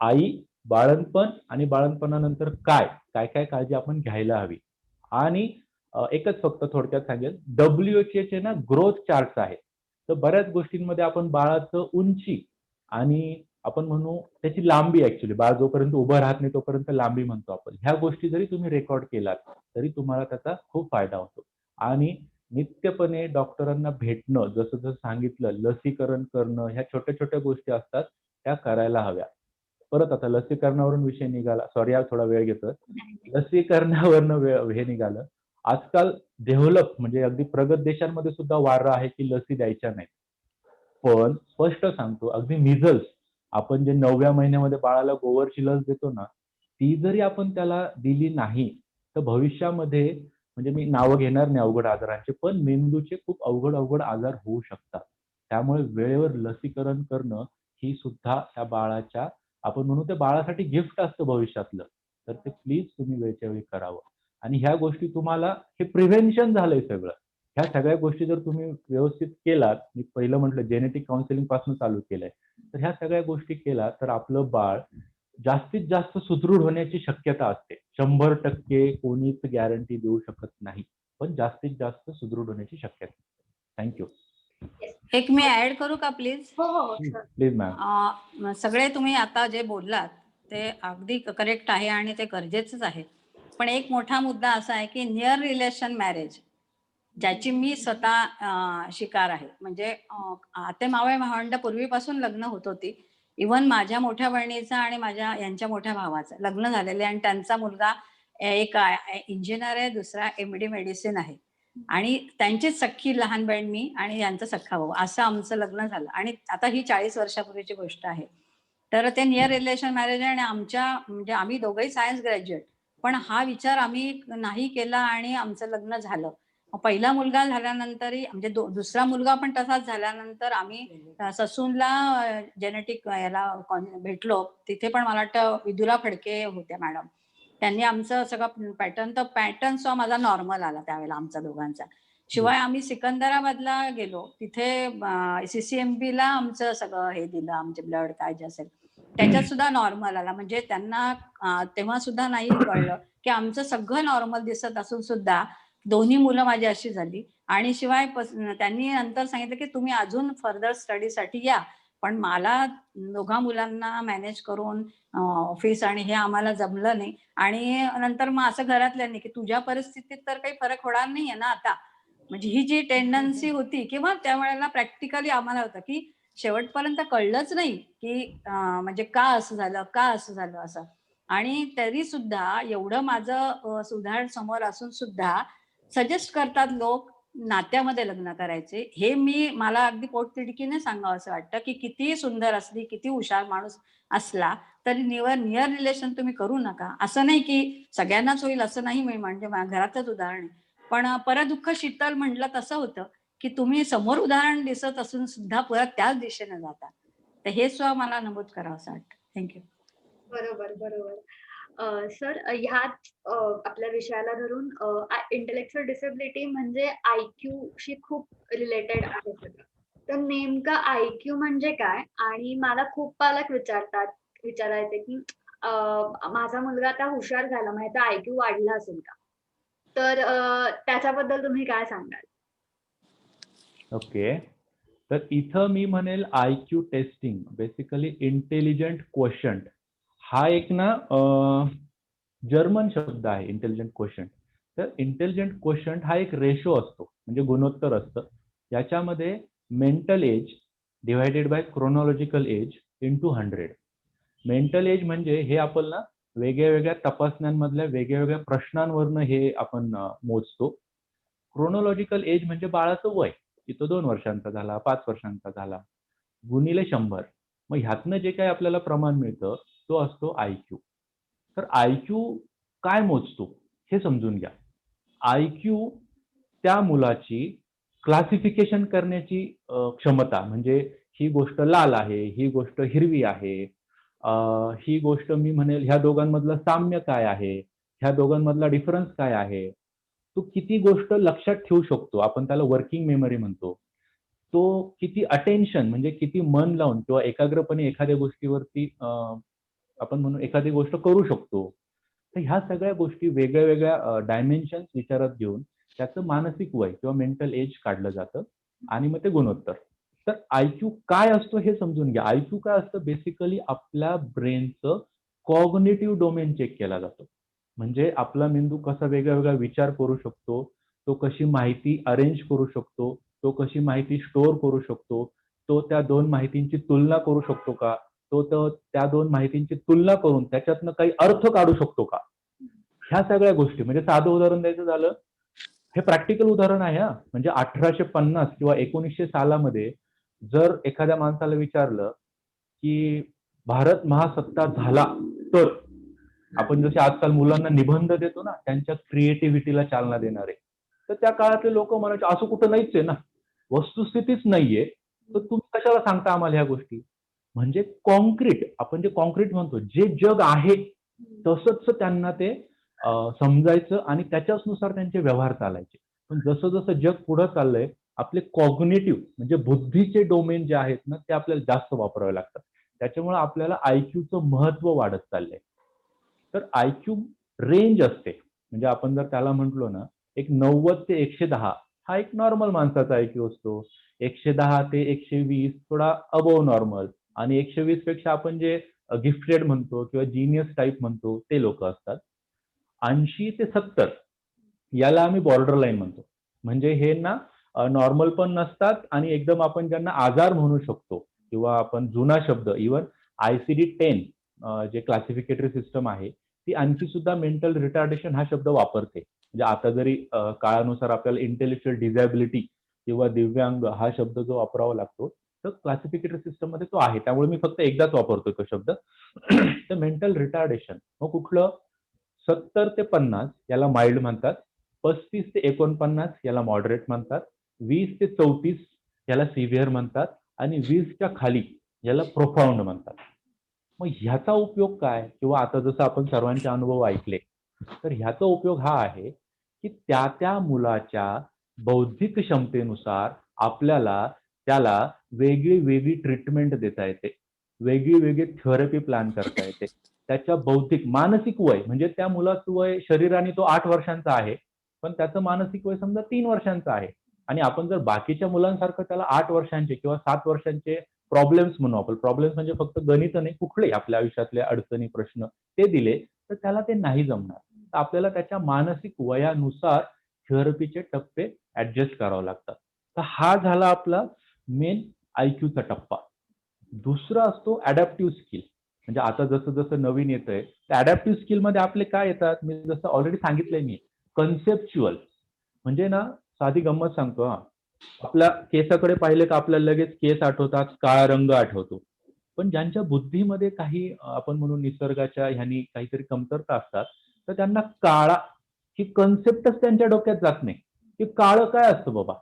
आई, बाळंतपण आणि बाळंतपणानंतर काय काय काय काळजी आपण घ्यायला हवी. आणि एकच फक्त थोडक्यात सांगेल, WHO चे ना ग्रोथ चार्ट्स आहेत. तर बऱ्याच गोष्टींमध्ये आपण बाळाचं उंची आणि आपण म्हणू त्याची लांबी, ऍक्च्युली बाळ जोपर्यंत उभं राहत नाही तोपर्यंत लांबी म्हणतो आपण, ह्या गोष्टी जरी तुम्ही रेकॉर्ड केलात तरी तुम्हाला त्याचा खूप फायदा होतो. आणि नित्यपणे डॉक्टरांना भेटणं, जसं जसं सांगितलं, लसीकरण करणं, ह्या छोट्या छोट्या गोष्टी असतात त्या करायला हव्या. परत आता लसीकरणावरून विषय निघाला, सॉरी थोडा वेळ घेतोय. लसीकरणावरनं हे निघालं. आजकाल डेव्हलप म्हणजे अगदी प्रगत देशांमध्ये सुद्धा वारं आहे की लसी द्यायच्या नाहीत. पण स्पष्ट सांगतो, अगदी मिझल्स आपण जे 9व्या महिन्यामध्ये बाळाला गोवरची लस देतो ना, ती जरी आपण त्याला दिली नाही, तर भविष्यामध्ये म्हणजे मी नावं घेणार नाही अवघड आजारांचे, पण मेंदूचे खूप अवघड आजार होऊ शकतात. त्यामुळे वेळेवर लसीकरण करणं ही सुद्धा त्या बाळाच्या आपण म्हणू त्या बाळासाठी गिफ्ट असतं भविष्यातलं. तर ते प्लीज तुम्ही वेळच्या वेळी करावं. आणि ह्या गोष्टी तुम्हाला हे प्रिव्हेन्शन झालंय सगळं. ह्या सगळ्या गोष्टी जर तुम्ही व्यवस्थित केलात, मी पहिलं म्हटलं जेनेटिक काउन्सिलिंग पासून चालू केलंय. तर ह्या सगळ्या गोष्टी केला तर आपलं बाळ जास्तीत जास्त सुदृढ होण्याची शक्यता असते. 100% कोणीच गॅरंटी देऊ शकत नाही. पण जास्तीत जास्त सुदृढ होण्याची शक्यता. थँक्यू. एक मी ऍड करू का प्लीज? हो हो sir. Please ma'am. सगळे तुम्ही आता जे बोललात ते अगदी करेक्ट आहे आणि ते गरजेचंच आहे. पण एक मोठा मुद्दा असा आहे की नियर रिलेशन मॅरेज, ज्याची मी स्वतः शिकार आहे. म्हणजे आते मावळे भावंड पूर्वीपासून लग्न होत होती. इव्हन माझ्या मोठ्या बहिणीचा आणि माझ्या यांच्या मोठ्या भावाचं लग्न झालेले आणि त्यांचा मुलगा एक इंजिनियर आहे, दुसरा MD मेडिसिन आहे. आणि त्यांचीच सख्खी लहान बहीण मी आणि यांचा सख्खा भाऊ, असं आमचं लग्न झालं. आणि आता ही 40 वर्षापूर्वीची गोष्ट आहे. तर ते नियर रिलेशन मॅरेज आहे आणि आमच्या म्हणजे आम्ही दोघंही सायन्स ग्रॅज्युएट, पण हा विचार आम्ही नाही केला आणि आमचं लग्न झालं. पहिला मुलगा झाल्यानंतरही म्हणजे दुसरा मुलगा पण तसाच झाल्यानंतर आम्ही ससूनला जेनेटिक याला भेटलो. तिथे पण मला वाटतं विदुला फडके होत्या मॅडम. त्यांनी आमचं सगळं पॅटर्न सो माझा नॉर्मल आला त्यावेळेला आमचा दोघांचा. शिवाय आम्ही सिकंदराबादला गेलो, तिथे CCMB ला आमचं सगळं हे दिलं, आमचे ब्लड काय जे असेल त्याच्यात सुद्धा नॉर्मल आला. म्हणजे त्यांना तेव्हा सुद्धा नाही कळलं की आमचं सगळं नॉर्मल दिसत असून सुद्धा दोन्ही मुलं माझी अशी झाली. आणि शिवाय त्यांनी नंतर सांगितलं की तुम्ही अजून फर्दर स्टडीसाठी या, पण मला दोघा मुलांना मॅनेज करून ऑफिस आणि हे आम्हाला जमलं नाही. आणि नंतर मग असं घरातल्यांनी की तुझ्या परिस्थितीत तर काही फरक होणार नाहीये ना आता. म्हणजे ही जी टेंडन्सी होती किंवा त्यावेळेला प्रॅक्टिकली आम्हाला होतं की शेवटपर्यंत कळलंच नाही की म्हणजे का असं झालं असं. आणि तरी सुद्धा एवढं माझं सुधार समोर असून सुद्धा सजेस्ट करतात लोक नात्यामध्ये लग्न करायचे. हे मला अगदी पोटतिडकीने सांगावं असं वाटतं की किती सुंदर असली, किती हुशार माणूस असला तरी नियर रिलेशन तुम्ही करू नका. असं नाही की सगळ्यांनाच होईल असं नाही, मी म्हणजे घरातच उदाहरण आहे. पण परदुःख शीतल म्हटलं तसं होतं की तुम्ही समोर उदाहरण दिसत असून सुद्धा परत त्याच दिशेने जाता. तर हे सुद्धा मला नमूद करावं असं वाटतं. थँक्यू. बरोबर. सर ह्याच आपल्या विषयाला धरून इंटेलेक्च्युअल डिसेबिलिटी म्हणजे IQ शी खूप रिलेटेड आहे सगळं. तर नेमकं IQ म्हणजे काय? आणि मला खूप पालक विचारायचे की माझा मुलगा आता हुशार झाला, मग याचा IQ वाढला असेल का? तर त्याच्याबद्दल तुम्ही काय सांगाल? ओके. तर इथं मी म्हणेल IQ testing basically intelligent quotient हा एक ना जर्मन शब्द आहे इंटेलिजंट क्वोशंट. तर इंटेलिजंट क्वोशंट हा एक रेशो असतो म्हणजे गुणोत्तर असतं. याच्यामध्ये mental age divided by chronological age into 100. Mental age म्हणजे हे आपण ना वेगळ्या तपासण्यांमधल्या वेगळ्या प्रश्नांवरनं हे आपण मोजतो. क्रोनॉलॉजिकल एज म्हणजे बाळाचं वय, की तो 2 वर्षांचा झाला, 5 वर्षांचा झाला, गुणिले 100. मग ह्यातनं जे काही आपल्याला प्रमाण मिळतं तो असतो IQ. तर IQ काय मोजतो हे समजून घ्या. IQ त्या मुलाची क्लासिफिकेशन करण्याची क्षमता म्हणजे ही गोष्ट लाल आहे, ही गोष्ट हिरवी आहे, ही गोष्ट मी म्हणेल ह्या दोघांमधलं साम्य काय आहे, ह्या दोघांमधला डिफरन्स काय आहे, तो किती गोष्ट लक्षात ठेवू शकतो, आपण त्याला वर्किंग मेमरी म्हणतो. तो किती अटेन्शन म्हणजे किती मन लावून किंवा एकाग्रपणे एखाद्या गोष्टीवरती आपण म्हणू एखादी गोष्ट करू शकतो. तर ह्या सगळ्या गोष्टी वेगळ्या डायमेन्शन्स विचारात घेऊन त्याचं मानसिक वय किंवा मेंटल एज काढलं जातं आणि मग ते गुणोत्तर. तर IQ काय असतो हे समजून घ्या. IQ काय असतं बेसिकली आपल्या ब्रेनचं कॉग्निटिव्ह डोमेन चेक केला जातो. म्हणजे आपला मेंदू कसा वेगळा विचार करू शकतो, तो कशी माहिती अरेंज करू शकतो, तो कशी माहिती स्टोअर करू शकतो, तो त्या 2 माहितींची तुलना करू शकतो का, तो त्या दोन माहितींची तुलना करून त्याच्यातनं काही अर्थ काढू शकतो का, ह्या सगळ्या गोष्टी. म्हणजे साधं उदाहरण द्यायचं झालं, हे प्रॅक्टिकल उदाहरण आहे हा. म्हणजे 1850 किंवा 1900 सालामध्ये जर एखाद्या माणसाला विचारलं की भारत महासत्ता झाला तर, आपण जसे आजकाल मुलांना निबंध देतो ना, त्यांच्या क्रिएटिव्हिटीला चालना देणारे, तर त्या काळातले लोक म्हणायचे असं कुठं नाहीच आहे ना, वस्तुस्थितीच नाहीये, तर तुम्ही कशाला सांगता आम्हाला ह्या गोष्टी. म्हणजे कॉन्क्रीट, आपण जे कॉन्क्रीट म्हणतो, जे जग आहे तसंच त्यांना ते समजायचं आणि त्याच्यानुसार त्यांचे व्यवहार चालायचे. पण जसं जसं जग पुढे चाललंय, आपले कॉग्निटिव्ह म्हणजे बुद्धीचे डोमेन जे आहेत ना, ते आपल्याला जास्त वापरावे लागतात. त्याच्यामुळे आपल्याला आयक्यूचं महत्व वाढत चाललंय. तर आयक्यू रेंज असते, म्हणजे आपण जर त्याला म्हटलो ना, एक 90 ते 110 हा एक नॉर्मल माणसाचा आयक्यू असतो. 110 ते 120 थोडा अबोव नॉर्मल, आणि 120 पेक्षा आपण जे गिफ्टेड म्हणतो किंवा जीनियस टाईप म्हणतो ते लोक असतात. 80 ते 70 याला आम्ही बॉर्डर लाईन म्हणतो. म्हणजे हे ना नॉर्मल पण नसतात आणि एकदम आपण ज्यांना आजार म्हणू शकतो, किंवा आपण जुना शब्द इव्हन ICD-10 जे क्लासिफिकेटरी सिस्टम आहे, ती आणखी सुद्धा मेंटल रिटार्डेशन हा शब्द वापरते. म्हणजे आता जरी काळानुसार आपल्याला इंटेलेक्च्युअल डिझॅबिलिटी किंवा दिव्यांग हा शब्द जो वापरावा लागतो, तर क्लासिफिकेटरी सिस्टम मध्ये तो आहे. त्यामुळे मी फक्त एकदाच वापरतोय तो शब्द. तर मेंटल रिटार्डेशन मग कुठलं, 70 ते 50 याला माइल्ड म्हणतात, 35 ते 49 याला मॉडरेट म्हणतात, 20 ते 34 याला सिव्हिअर म्हणतात, आणि 20च्या खाली याला प्रोफाउंड म्हणतात. मग ह्याचा उपयोग काय, किंवा आता जसं आपण सर्वांचे अनुभव ऐकले, तर ह्याचा उपयोग हा आहे की त्या त्या मुलाच्या बौद्धिक क्षमतेनुसार आपल्याला त्याला वेगळी वेगळी ट्रीटमेंट देता येते, वेगळी वेगळी थेरपी प्लॅन करता येते. त्याच्या बौद्धिक मानसिक वय, म्हणजे त्या मुलाचं वय शरीराने तो 8 वर्षांचा आहे, पण त्याचं मानसिक वय समजा 3 वर्षांचं आहे, आणि आपण जर बाकीच्या मुलांसारखं त्याला 8 वर्षांचे किंवा 7 वर्षांचे प्रॉब्लेम्स म्हणू आपण, प्रॉब्लेम्स म्हणजे फक्त गणित नाही, कुठलेही आपल्या आयुष्यातले अडचणी प्रश्न ते दिले, तर त्याला ते नाही जमणार. तर आपल्याला त्याच्या मानसिक वयानुसार थेरपीचे टप्पे ऍडजस्ट करावे लागतात. तर हा झाला आपला मेन आयक्यूचा टप्पा. दुसरा असतो अडॅप्टिव्ह स्किल. म्हणजे आता जसं जसं नवीन येतंय, तर अडॅप्टिव्ह स्किल मध्ये आपले काय येतात, मी जसं ऑलरेडी सांगितलंय, मी कन्सेप्च्युअल. म्हणजे ना, साधी गंमत सांगतो हा, आपल्या केसाकडे पाहिले का आपल्याला लगेच केस आठवतात, काळा रंग आठवतो. पण ज्यांच्या बुद्धीमध्ये काही आपण म्हणून निसर्गाच्या ह्यानी काहीतरी कमतरता असतात, तर त्यांना काळा ही कन्सेप्टच त्यांच्या डोक्यात जात नाही की काळं काय असतं बाबा.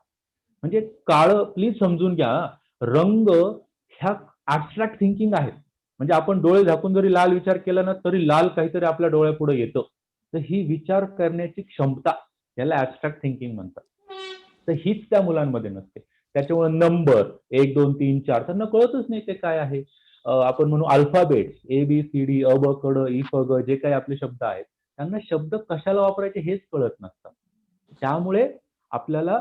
म्हणजे काळं प्लीज समजून घ्या, रंग ह्या ऍबस्ट्रॅक्ट थिंकिंग आहेत. म्हणजे आपण डोळे झाकून जरी लाल विचार केला ना, तरी लाल काहीतरी आपल्या डोळ्यापुढे येतं. तर ही विचार करण्याची क्षमता, याला ऍबस्ट्रॅक्ट थिंकिंग म्हणतात. तर हीच त्या मुलांमध्ये नसते. त्याच्यामुळे नंबर 1 2 3 4 त्यांना कळतच नाही ते काय आहे. आपण म्हणू अल्फाबेट ABCD अ ब क ड इ फ ग, जे काही आपले शब्द आहेत, त्यांना शब्द कशाला वापरायचे हेच कळत नसतं. त्यामुळे आपल्याला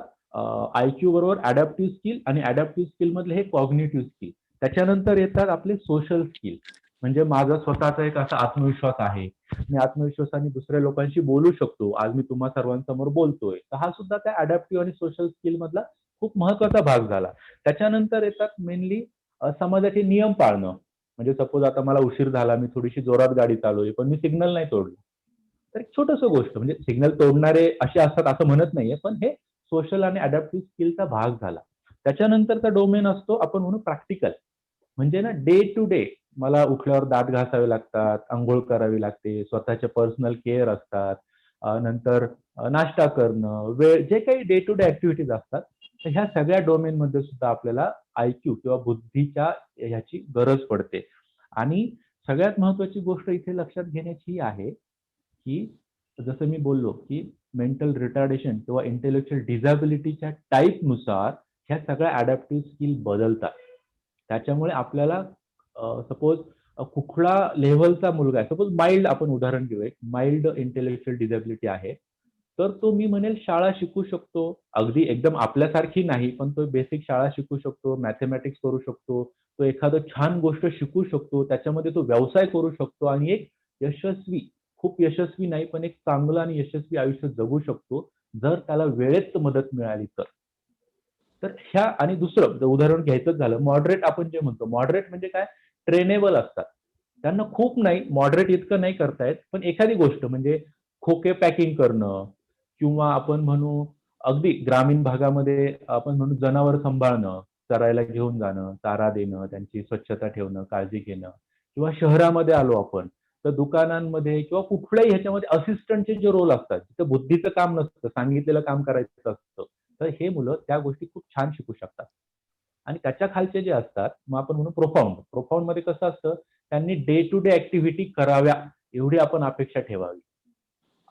आयक्यू बरोबर अडॅप्टिव्ह स्किल, आणि अडॅप्टिव्ह स्किल मधले हे कॉग्निटिव्ह स्किल. त्याच्यानंतर येतात आपले सोशल स्किल. म्हणजे माझा स्वतःचा एक असा आत्मविश्वास आहे, मी आत्मविश्वासाने दुसऱ्या लोकांशी बोलू शकतो, आज मी तुम्हा सर्वांसमोर बोलतोय, तर हा सुद्धा त्या अडॅप्टिव्ह आणि सोशल स्किल मधला खूप महत्वाचा भाग झाला. त्याच्यानंतर येतात मेनली समाजाचे नियम पाळणं. म्हणजे सपोज आता मला उशीर झाला, मी थोडीशी जोरात गाडी चालवली, पण मी सिग्नल नाही तोडलं, तर एक छोटस गोष्ट, म्हणजे सिग्नल तोडणारे असे असतात असं म्हणत नाहीये, पण हे सोशल आणि अडॅप्टिव्ह स्किलचा भाग झाला. त्याच्यानंतरचा डोमेन असतो आपण म्हणू प्रॅक्टिकल. म्हणजे ना, डे टू डे मला उठल्यावर दात घासावे लागतात, अंघोळ करावी लागते, स्वतःचे पर्सनल केअर असतात, नंतर नाश्ता करणं, वेळ, जे काही डे टू डे ऍक्टिव्हिटीज असतात, तर ह्या सगळ्या डोमेन मध्ये सुद्धा आपल्याला आयक्यू किंवा बुद्धीच्या ह्याची गरज पडते. आणि सगळ्यात महत्वाची गोष्ट इथे लक्षात घेण्याची ही आहे की जसं मी बोललो की मेंटल रिटार्डेशन किंवा इंटेलेक्च्युअल डिझॅबिलिटीच्या टाईपनुसार ह्या सगळ्या अडॅप्टिव्ह स्किल बदलतात. त्याच्यामुळे आपल्याला सपोज कुठला लेव्हलचा मुलगा आहे, सपोज माइल्ड आपण उदाहरण घेऊ, एक माइल्ड इंटेलेक्च्युअल डिझॅबिलिटी आहे, तर तो मी म्हणेल शाळा शिकू शकतो, अगदी एकदम आपल्यासारखी नाही, पण तो बेसिक शाळा शिकू शकतो, मॅथमॅटिक्स करू शकतो, तो एखादं छान गोष्ट शिकू शकतो, त्याच्यामध्ये तो व्यवसाय करू शकतो, आणि एक यशस्वी, खूप यशस्वी नाही पण एक चांगलं आणि यशस्वी आयुष्य जगू शकतो, जर त्याला वेळेत मदत मिळाली तर. तर ह्या, आणि दुसरं उदाहरण घ्यायचं झालं मॉडरेट, आपण जे म्हणतो मॉडरेट म्हणजे काय, ट्रेनेबल असतात. त्यांना खूप नाही, मॉडरेट इतकं नाही करता येत, पण एखादी गोष्ट म्हणजे खोके पॅकिंग करणं किंवा आपण म्हणू अगदी ग्रामीण भागामध्ये आपण म्हणू जनावर सांभाळणं, चरायला घेऊन जाणं, चारा देणं, त्यांची स्वच्छता ठेवणं, काळजी घेणं किंवा शहरामध्ये आलो आपण तर दुकानांमध्ये किंवा कुठल्याही ह्याच्यामध्ये असिस्टंटचे जे रोल असतात, तिथं बुद्धीचं काम नसतं, सांगितलेलं काम करायचं असतं. तर हे मुलं त्या गोष्टी खूप छान शिकू शकतात. आणि त्याच्या खालचे जे असतात, मग आपण म्हणू प्रोफाउंड. प्रोफाउंडमध्ये कसं असतं, त्यांनी डे टू डे ॲक्टिव्हिटी कराव्या एवढी आपण अपेक्षा ठेवावी.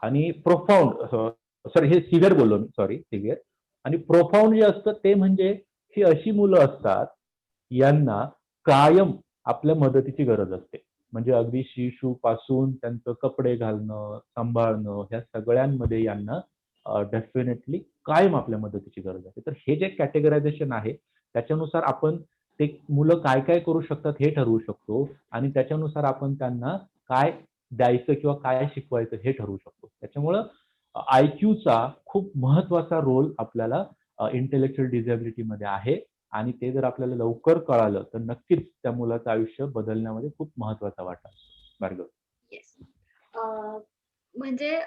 आणि प्रोफाउंड सॉरी हे सिव्हिअर बोललो मी, सॉरी सिव्हिअर. आणि प्रोफाउंड जे असतं ते म्हणजे ही अशी मुलं असतात, यांना कायम आपल्या मदतीची गरज असते. म्हणजे अगदी शिशुपासून त्यांचं कपडे घालणं, सांभाळणं ह्या सगळ्यांमध्ये यांना डेफिनेटली कायम आपल्या मदतीची गरज असते. तर हे जे कॅटेगरायझेशन आहे, त्याच्यानुसार आपण ते मुलं काय काय करू शकतात हे ठरवू शकतो आणि त्याच्यानुसार आपण त्यांना काय द्यायचं किंवा काय शिकवायचं हे ठरवू शकतो. त्याच्यामुळं आयक्यूचा खूप महत्वाचा रोल आपल्याला इंटेलेक्च्युअल डिसॅबिलिटीमध्ये आहे आणि ते जर आपल्याला लवकर कळालं तर नक्कीच त्या मुलाचं आयुष्य बदलण्यामध्ये खूप महत्वाचा वाटा असतो. भार्गव. येस. म्हणजे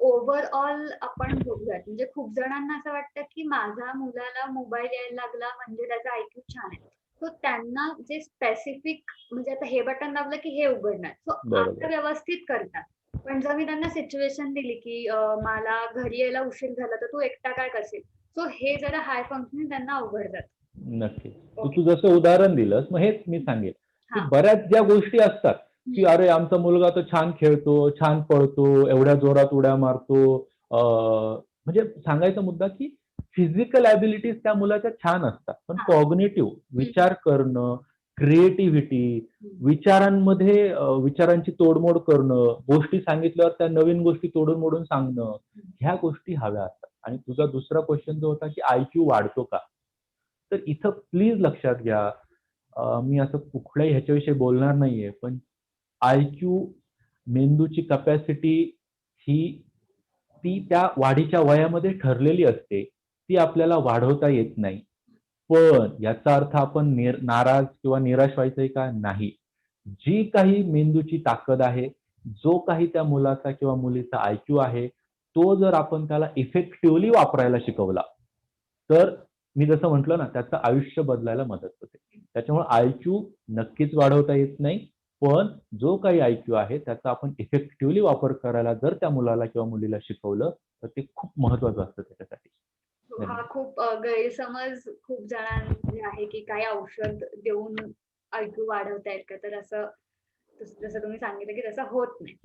ओव्हरऑल आपण बघूयात, म्हणजे खूप जणांना असं वाटतं की माझ्या मुलाला मोबाईल यायला लागला म्हणजे त्याचा आयक्यू छान आहे. सो त्यांना जे स्पेसिफिक म्हणजे आता हे बटन दाबलं की हे उघडणार, सो बरोबर. आता व्यवस्थित करतात. पण जर मी त्यांना सिच्युएशन दिली की मला घरी यायला उशीर झाला तर तू एकटा काय करशील, सो हे जरा हाय फंक्शनिंग त्यांना अवघड जात. नक्कीच. तू जसं उदाहरण दिलंस, मग हेच मी सांगेन, की हा. बऱ्याच ज्या गोष्टी असतात, की अरे आमचा मुलगा तर छान खेळतो, छान पळतो, एवढ्या जोरात उड्या मारतो. म्हणजे सांगायचा मुद्दा, की फिजिकल ॲबिलिटीज त्या मुलाच्या छान असतात. पण हा. कॉग्निटिव्ह विचार करणं, क्रिएटिव्हिटी, विचारांमध्ये विचारांची तोडमोड करणं, गोष्टी सांगितल्यावर त्या नवीन गोष्टी तोडून-मोडून सांगणं, ह्या गोष्टी हव्या असतात. आणि तुझा दुसरा क्वेश्चन जो होता, की आयक्यू वाढतो का? तर इथं प्लीज लक्षात घ्या, मी असं कुठल्याही ह्याच्याविषयी बोलणार नाहीये, पण आयक्यू मेंदूची कपॅसिटी ही ती त्या वाढीच्या वयामध्ये ठरलेली असते. ती आपल्याला वाढवता येत नाही. पण याचा अर्थ आपण नाराज किंवा निराश व्हायचंय का? नाही. जी काही मेंदूची ताकद आहे, जो काही त्या मुलाचा किंवा मुलीचा आयक्यू आहे, तो जर आपण त्याला इफेक्टिव्हली वापरायला शिकवला, तर मी जसं म्हटलं ना, त्याचं आयुष्य बदलायला मदत होते. त्याच्यामुळे आयक्यू नक्कीच वाढवता येत नाही. पण जो काही आयक्यू आहे त्याचा आपण इफेक्टिव्हली वापर करायला जर त्या मुलाला किंवा मुलीला शिकवलं, तर ते खूप महत्वाचं असतं त्याच्यासाठी. हा धन्यवाद. खूप गैरसमज खूप जणांमध्ये आहे की काही औषध देऊन आयक्यू वाढवता येईल का, तर असं जसं तुम्ही सांगितलं की तसं होत नाही.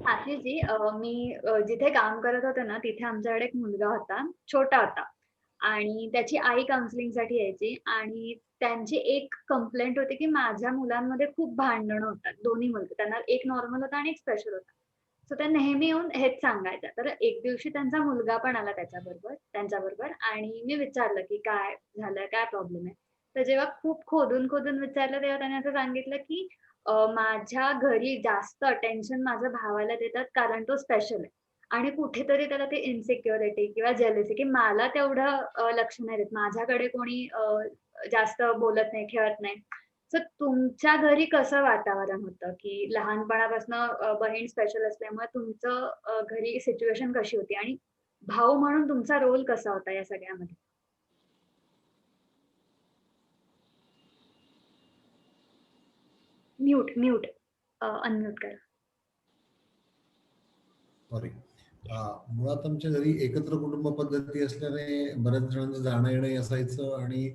आशिषजी, मी जिथे काम करत होते ना तिथे आमच्याकडे एक मुलगा होता, छोटा होता आणि त्याची आई काउन्सिलिंगसाठी यायची आणि त्यांची एक कंप्लेंट होती की माझ्या मुलांमध्ये खूप भांडणं होतात. दोन्ही मुलं, त्यांना एक नॉर्मल होता आणि एक स्पेशल होता. सो त्या नेहमी येऊन हेच सांगायच्या. तर एक दिवशी त्यांचा मुलगा पण आला त्यांच्याबरोबर आणि मी विचारलं की काय झालं, काय प्रॉब्लेम आहे. तर जेव्हा खूप खोदून विचारलं तेव्हा त्याने असं सांगितलं की माझ्या घरी जास्त अटेन्शन माझ्या भावाला देतात कारण तो स्पेशल आहे आणि कुठेतरी त्याला ते इन्सिक्युरिटी किंवा जेलसी की मला तेवढं लक्ष नाही देत. माझ्याकडे कोणी जास्त बोलत नाही, खेळत नाही. सो तुमच्या घरी कसं वातावरण होतं, की लहानपणापासून बहीण स्पेशल असल्यामुळे तुमचं घरी सिच्युएशन कशी होती आणि भाऊ म्हणून तुमचा रोल कसा होता या सगळ्यामध्ये? म्यूट अनम्यूट करा. सॉरी. मुळात आमच्या घरी एकत्र कुटुंब पद्धती असल्याने बऱ्याच जणांचं जाणं येणं असायचं आणि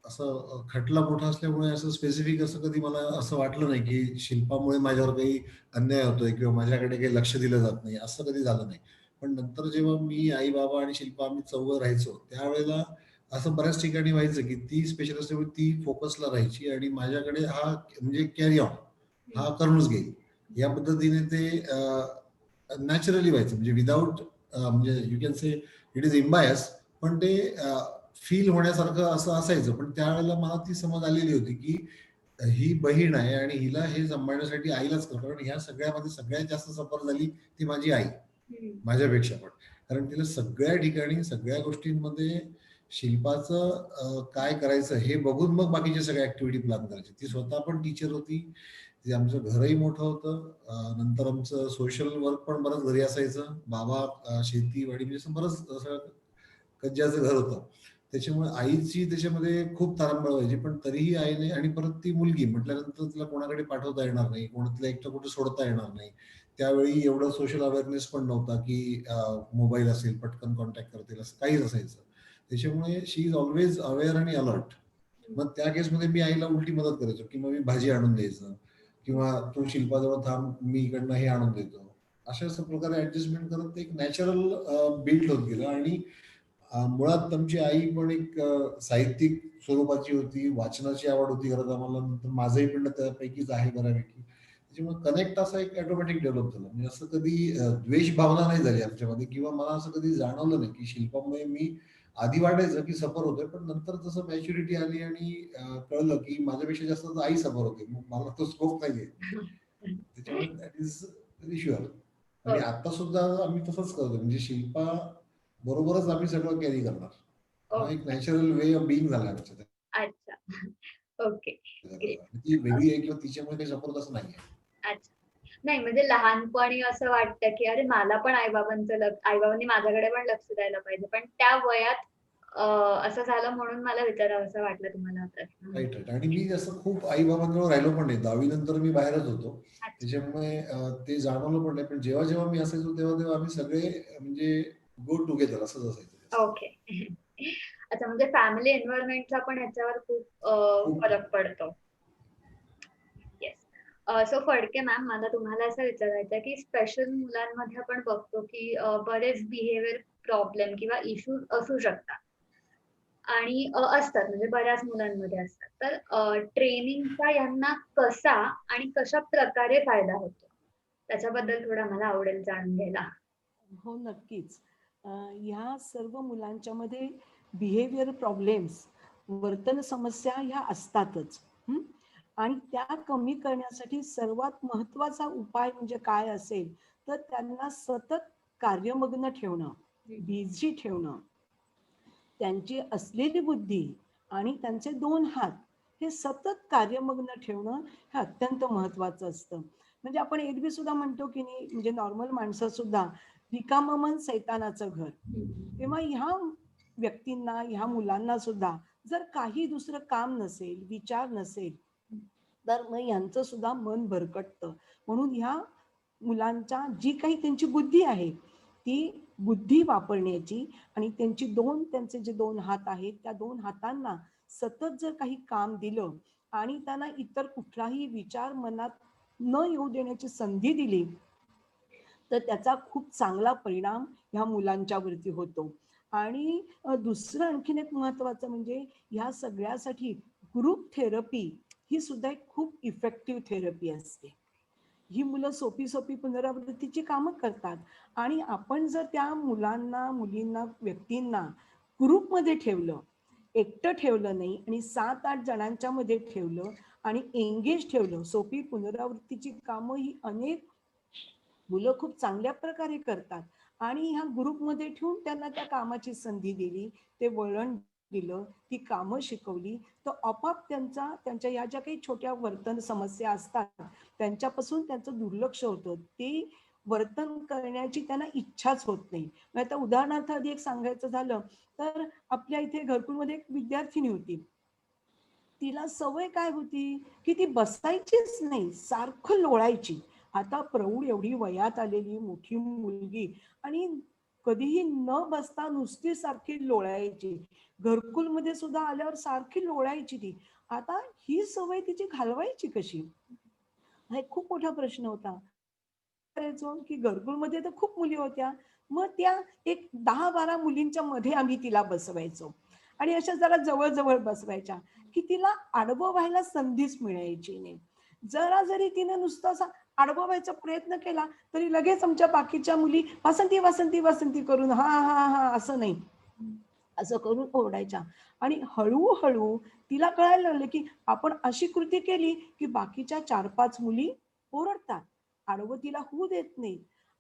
असं खटला मोठा असल्यामुळे असं स्पेसिफिक असं कधी मला असं वाटलं नाही की शिल्पामुळे माझ्यावर काही अन्याय होतोय किंवा माझ्याकडे काही लक्ष दिलं जात नाही, असं कधी झालं नाही. पण नंतर जेव्हा मी, आई बाबा आणि शिल्पा आम्ही चौघं राहायचो त्यावेळेला असं बऱ्याच ठिकाणी व्हायचं की ती स्पेशल असल्यामुळे ती फोकसला राहायची आणि माझ्याकडे हा म्हणजे कॅरी ऑन, हा करूनच घेईल या पद्धतीने ते नॅचरली व्हायचं. म्हणजे विदाऊट म्हणजे you can say it is unbiased, पण ते फील होण्यासारखं असं असायचं. पण त्यावेळेला मला ती समज आलेली होती की ही बहीण आहे आणि हिला हे सांभाळण्यासाठी आईलाच करतो, कारण ह्या सगळ्यामध्ये सगळ्यात जास्त सफर झाली ती माझी आई, माझ्यापेक्षा पण. कारण तिला सगळ्या ठिकाणी सगळ्या गोष्टींमध्ये शिल्पाचं काय करायचं हे बघून मग बाकीच्या सगळ्या ऍक्टिव्हिटी प्लॅन करायची. ती स्वतः पण टीचर होती, ते आमचं घरही मोठं होतं. नंतर आमचं सोशल वर्क पण बरंच घरी असायचं. बाबा शेतीवाडी म्हणजे असं बरंच असं कज्जाचं घर होतं. त्याच्यामुळे आईची त्याच्यामध्ये खूप तारांबळ व्हायची, पण तरीही आईने, आणि परत ती मुलगी म्हटल्यानंतर तिला कोणाकडे पाठवता येणार नाही, तिला एकटं कुठे सोडता येणार नाही. त्यावेळी एवढं सोशल अवेअरनेस पण नव्हता की मोबाईल असेल पटकन कॉन्टॅक्ट करतील असं काहीच असायचं. त्याच्यामुळे शी इज ऑलवेज अवेअर आणि अलर्ट. मग त्या केसमध्ये मी आईला उलटी मदत करायचो, की मग मी भाजी आणून द्यायचं, किंवा तू शिल्पाजवळ थांब, मी इकडनं हे आणून देतो. अशा प्रकारे ऍडजस्टमेंट करत ते एक नॅचरल बिल्ड होत गेलं. आणि मुळात आमची आई पण एक साहित्यिक स्वरूपाची होती, वाचनाची आवड होती घरात आम्हाला. नंतर माझंही पण त्यापैकीच आहे बऱ्यापैकी. त्याच्यामुळे कनेक्ट असा एक ऑटोमॅटिक डेव्हलप झाला. म्हणजे असं कधी द्वेष भावना नाही झाली आमच्यामध्ये, किंवा मला असं कधी जाणवलं नाही की शिल्पामुळे मी, आधी वाटायचं की सफर होतोय, पण नंतर जसं मॅच्युरिटी आली आणि कळलं की माझ्यापेक्षा जास्त तर आई सफर होते, मग मला तो स्कोप नाहीये. त्याच्यामुळे दॅट इज व्हेरी शुअर. आणि आता सुद्धा आम्ही तसंच करतो, म्हणजे शिल्पा बरोबरच आम्ही सगळं कॅरी करणार. हा एक नॅचरल वे ऑफ बिईंग झाला आमच्या. अच्छा. ओके. ग्रेट. ती वेगळी आहे किंवा तिच्यामुळे काही सपोर्ट असं नाहीये. अच्छा. नाही म्हणजे लहानपणी असं वाटतं की अरे मला पण आईबाबांनी माझ्याकडे पण लक्ष द्यायला पाहिजे, पण त्या वयात असं झालं म्हणून मला विचारावंसं वाटलं तुम्हाला हा प्रश्न. Right right. आणि मी असं खूप आई बाबांजवळ राहिलो पण नाही. 10वी नंतर मी बाहेरच होतो. अच्छा. त्याच्यामुळे ते जाणवलं पण नाही. पण जेव्हा जेव्हा मी असायचो तेव्हा तेव्हा आम्ही सगळे म्हणजे गो टुगेदर असंच असायचं. ओके. अच्छा, म्हणजे फॅमिली एन्व्हायरमेंटचा पण ह्याच्यावर खूप खूप फरक पडतो. येस. सो फडके मॅम, मला तुम्हाला असं विचारायचं आहे की स्पेशल मुलांमध्ये आपण बघतो की बरेच बिहेवियर प्रॉब्लेम किंवा इश्यूज असू शकतात आणि असतात, म्हणजे बऱ्याच मुलांमध्ये असतात. तर ट्रेनिंगचा यांना कसा आणि कशा प्रकारे फायदा होतो, त्याच्याबद्दल थोडं मला आवडेल जाणून घ्यायला. हो, नक्कीच. ह्या सर्व मुलांच्यामध्ये बिहेवियर प्रॉब्लेम्स, वर्तन समस्या ह्या असतातच. आणि त्या कमी करण्यासाठी सर्वात महत्त्वाचा उपाय म्हणजे काय असेल, तर त्यांना सतत कार्यमग्न ठेवणं, बिझी ठेवणं. त्यांची असलेली बुद्धी आणि त्यांचे 2 हात हे सतत कार्यमग्न ठेवणं हे अत्यंत महत्त्वाचं असतं. म्हणजे आपण एरवी सुद्धा म्हणतो की नाही, म्हणजे नॉर्मल माणसं सुद्धा रिकामं मन सैतानाचं घर. तेव्हा ह्या व्यक्तींना, ह्या मुलांना सुद्धा जर काही दुसरं काम नसेल, विचार नसेल, तर मग यांचं सुद्धा मन भरकटतं. म्हणून ह्या मुलांच्या जी काही त्यांची बुद्धी आहे, ती बुद्धी वापरण्याची आणि त्यांचे जे 2 हात आहेत, त्या 2 हातांना सतत जर काही काम दिलं आणि त्यांना इतर कुठलाही विचार मनात न येऊ देण्याची संधी दिली, तर त्याचा खूप चांगला परिणाम ह्या मुलांच्यावरती होतो. आणि दुसरं आणखीन एक महत्त्वाचं म्हणजे ह्या सगळ्यासाठी ग्रुप थेरपी ही सुद्धा एक खूप इफेक्टिव्ह थेरपी असते. ही मुलं सोपी पुनरावृत्तीची कामं करतात आणि आपण जर त्या मुलांना, मुलींना, व्यक्तींना ग्रुपमध्ये ठेवलं, एकटं ठेवलं नाही आणि 7-8 जणांच्या मध्ये ठेवलं आणि एंगेज ठेवलं, सोपी पुनरावृत्तीची कामं ही अनेक मुलं खूप चांगल्या प्रकारे करतात. आणि ह्या ग्रुपमध्ये ठेवून त्यांना त्या कामाची संधी दिली, ते वळण दिलं, ती कामं शिकवली, तर आपोआप त्यांच्या या ज्या काही छोट्या वर्तन समस्या असतात त्यांच्यापासून त्यांचं दुर्लक्ष होतं. ते वर्तन करण्याची त्यांना इच्छाच होत नाही. मग आता उदाहरणार्थ आधी एक सांगायचं झालं, तर आपल्या इथे घरकुलमध्ये एक विद्यार्थिनी होती. तिला सवय काय होती की ती बसायचीच नाही, सारखं लोळायची. आता प्रौढ एवढी वयात आलेली मोठी मुलगी आणि कधीही न बसता नुसती सारखी लोळायची. घरकुलमध्ये सुद्धा आल्यावर सारखी लोळायची ती. आता ही सवय तिची घालवायची कशी, हा एक खूप मोठा प्रश्न होता. करायचो की घरकुलमध्ये तर खूप मुली होत्या, मग त्या एक 10-12 मुलींच्या मध्ये आम्ही तिला बसवायचो आणि अशा जरा जवळ बसवायच्या की तिला आडवं व्हायला संधीच मिळायची नाही. जरी तिने नुसतं असा आडवं व्हायचा प्रयत्न केला तरी लगेच आमच्या बाकीच्या मुली वासंती वासंती वासंती करून हा हा हा असं नाही, असं करून ओरडायच्या. आणि हळूहळू तिला कळायला लागलं की आपण अशी कृती केली की बाकीच्या 4-5 मुली ओरडतात, आडवं तिला होऊ देत नाही.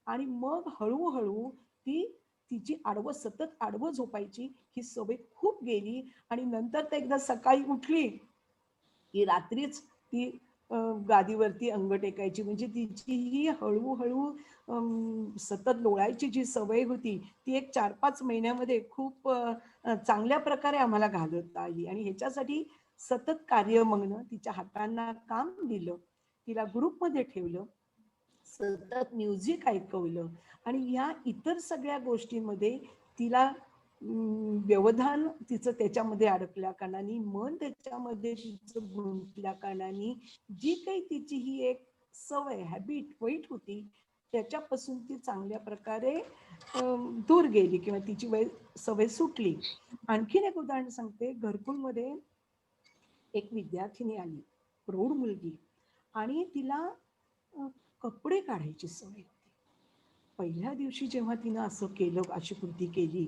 आणि मग हळूहळू ती तिची सतत आडवं झोपायची ही सवय खूप गेली. आणि नंतर तर एकदा सकाळी उठली की रात्रीच ती गादीवरती अंग टेकायची. म्हणजे तिची ही हळूहळू सतत लोळायची जी सवय होती ती एक 4-5 महिन्यामध्ये खूप चांगल्या प्रकारे आम्हाला घालवता आली. आणि ह्याच्यासाठी सतत कार्यमग्न, तिच्या हातांना काम दिलं, तिला ग्रुपमध्ये ठेवलं, सतत म्युझिक ऐकवलं आणि या इतर सगळ्या गोष्टींमध्ये तिला व्यवधान तिचं त्याच्यामध्ये अडकल्या कारणाने, मन त्याच्यामध्ये तिचं गुंतल्या कारणाने जी काही तिची ही एक सवय हॅबिट वाईट होती त्याच्यापासून ती चांगल्या प्रकारे दूर गेली किंवा तिची सवय सुटली. आणखीन एक उदाहरण सांगते. घरकुलमध्ये एक विद्यार्थिनी आली, प्रौढ मुलगी, आणि तिला कपडे काढायची सवय होती. पहिल्या दिवशी जेव्हा तिनं असं केलं, अशी कृती केली,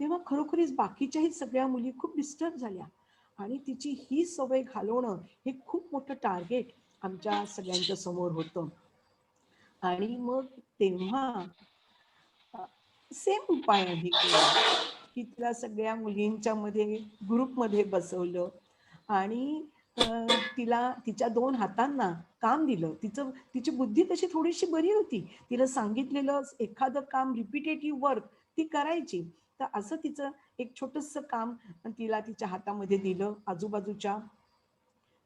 तेव्हा खरोखरीच बाकीच्याही सगळ्या मुली खूप डिस्टर्ब झाल्या. आणि तिची ही सवय घालवणं हे खूप मोठं टार्गेट आमच्या सगळ्यांच्या समोर होतं. आणि मग तेव्हा सेम उपाय आम्ही केला की तिला सगळ्या मुलींच्या मध्ये ग्रुपमध्ये बसवलं आणि तिला तिच्या 2 हातांना काम दिलं. तिची बुद्धी तशी थोडीशी बरी होती. तिला सांगितलेलं एखादं काम रिपिटेटिव्ह वर्क ती करायची. तर असं तिचं एक छोटंसं काम तिला तिच्या हातामध्ये दिलं. आजूबाजूच्या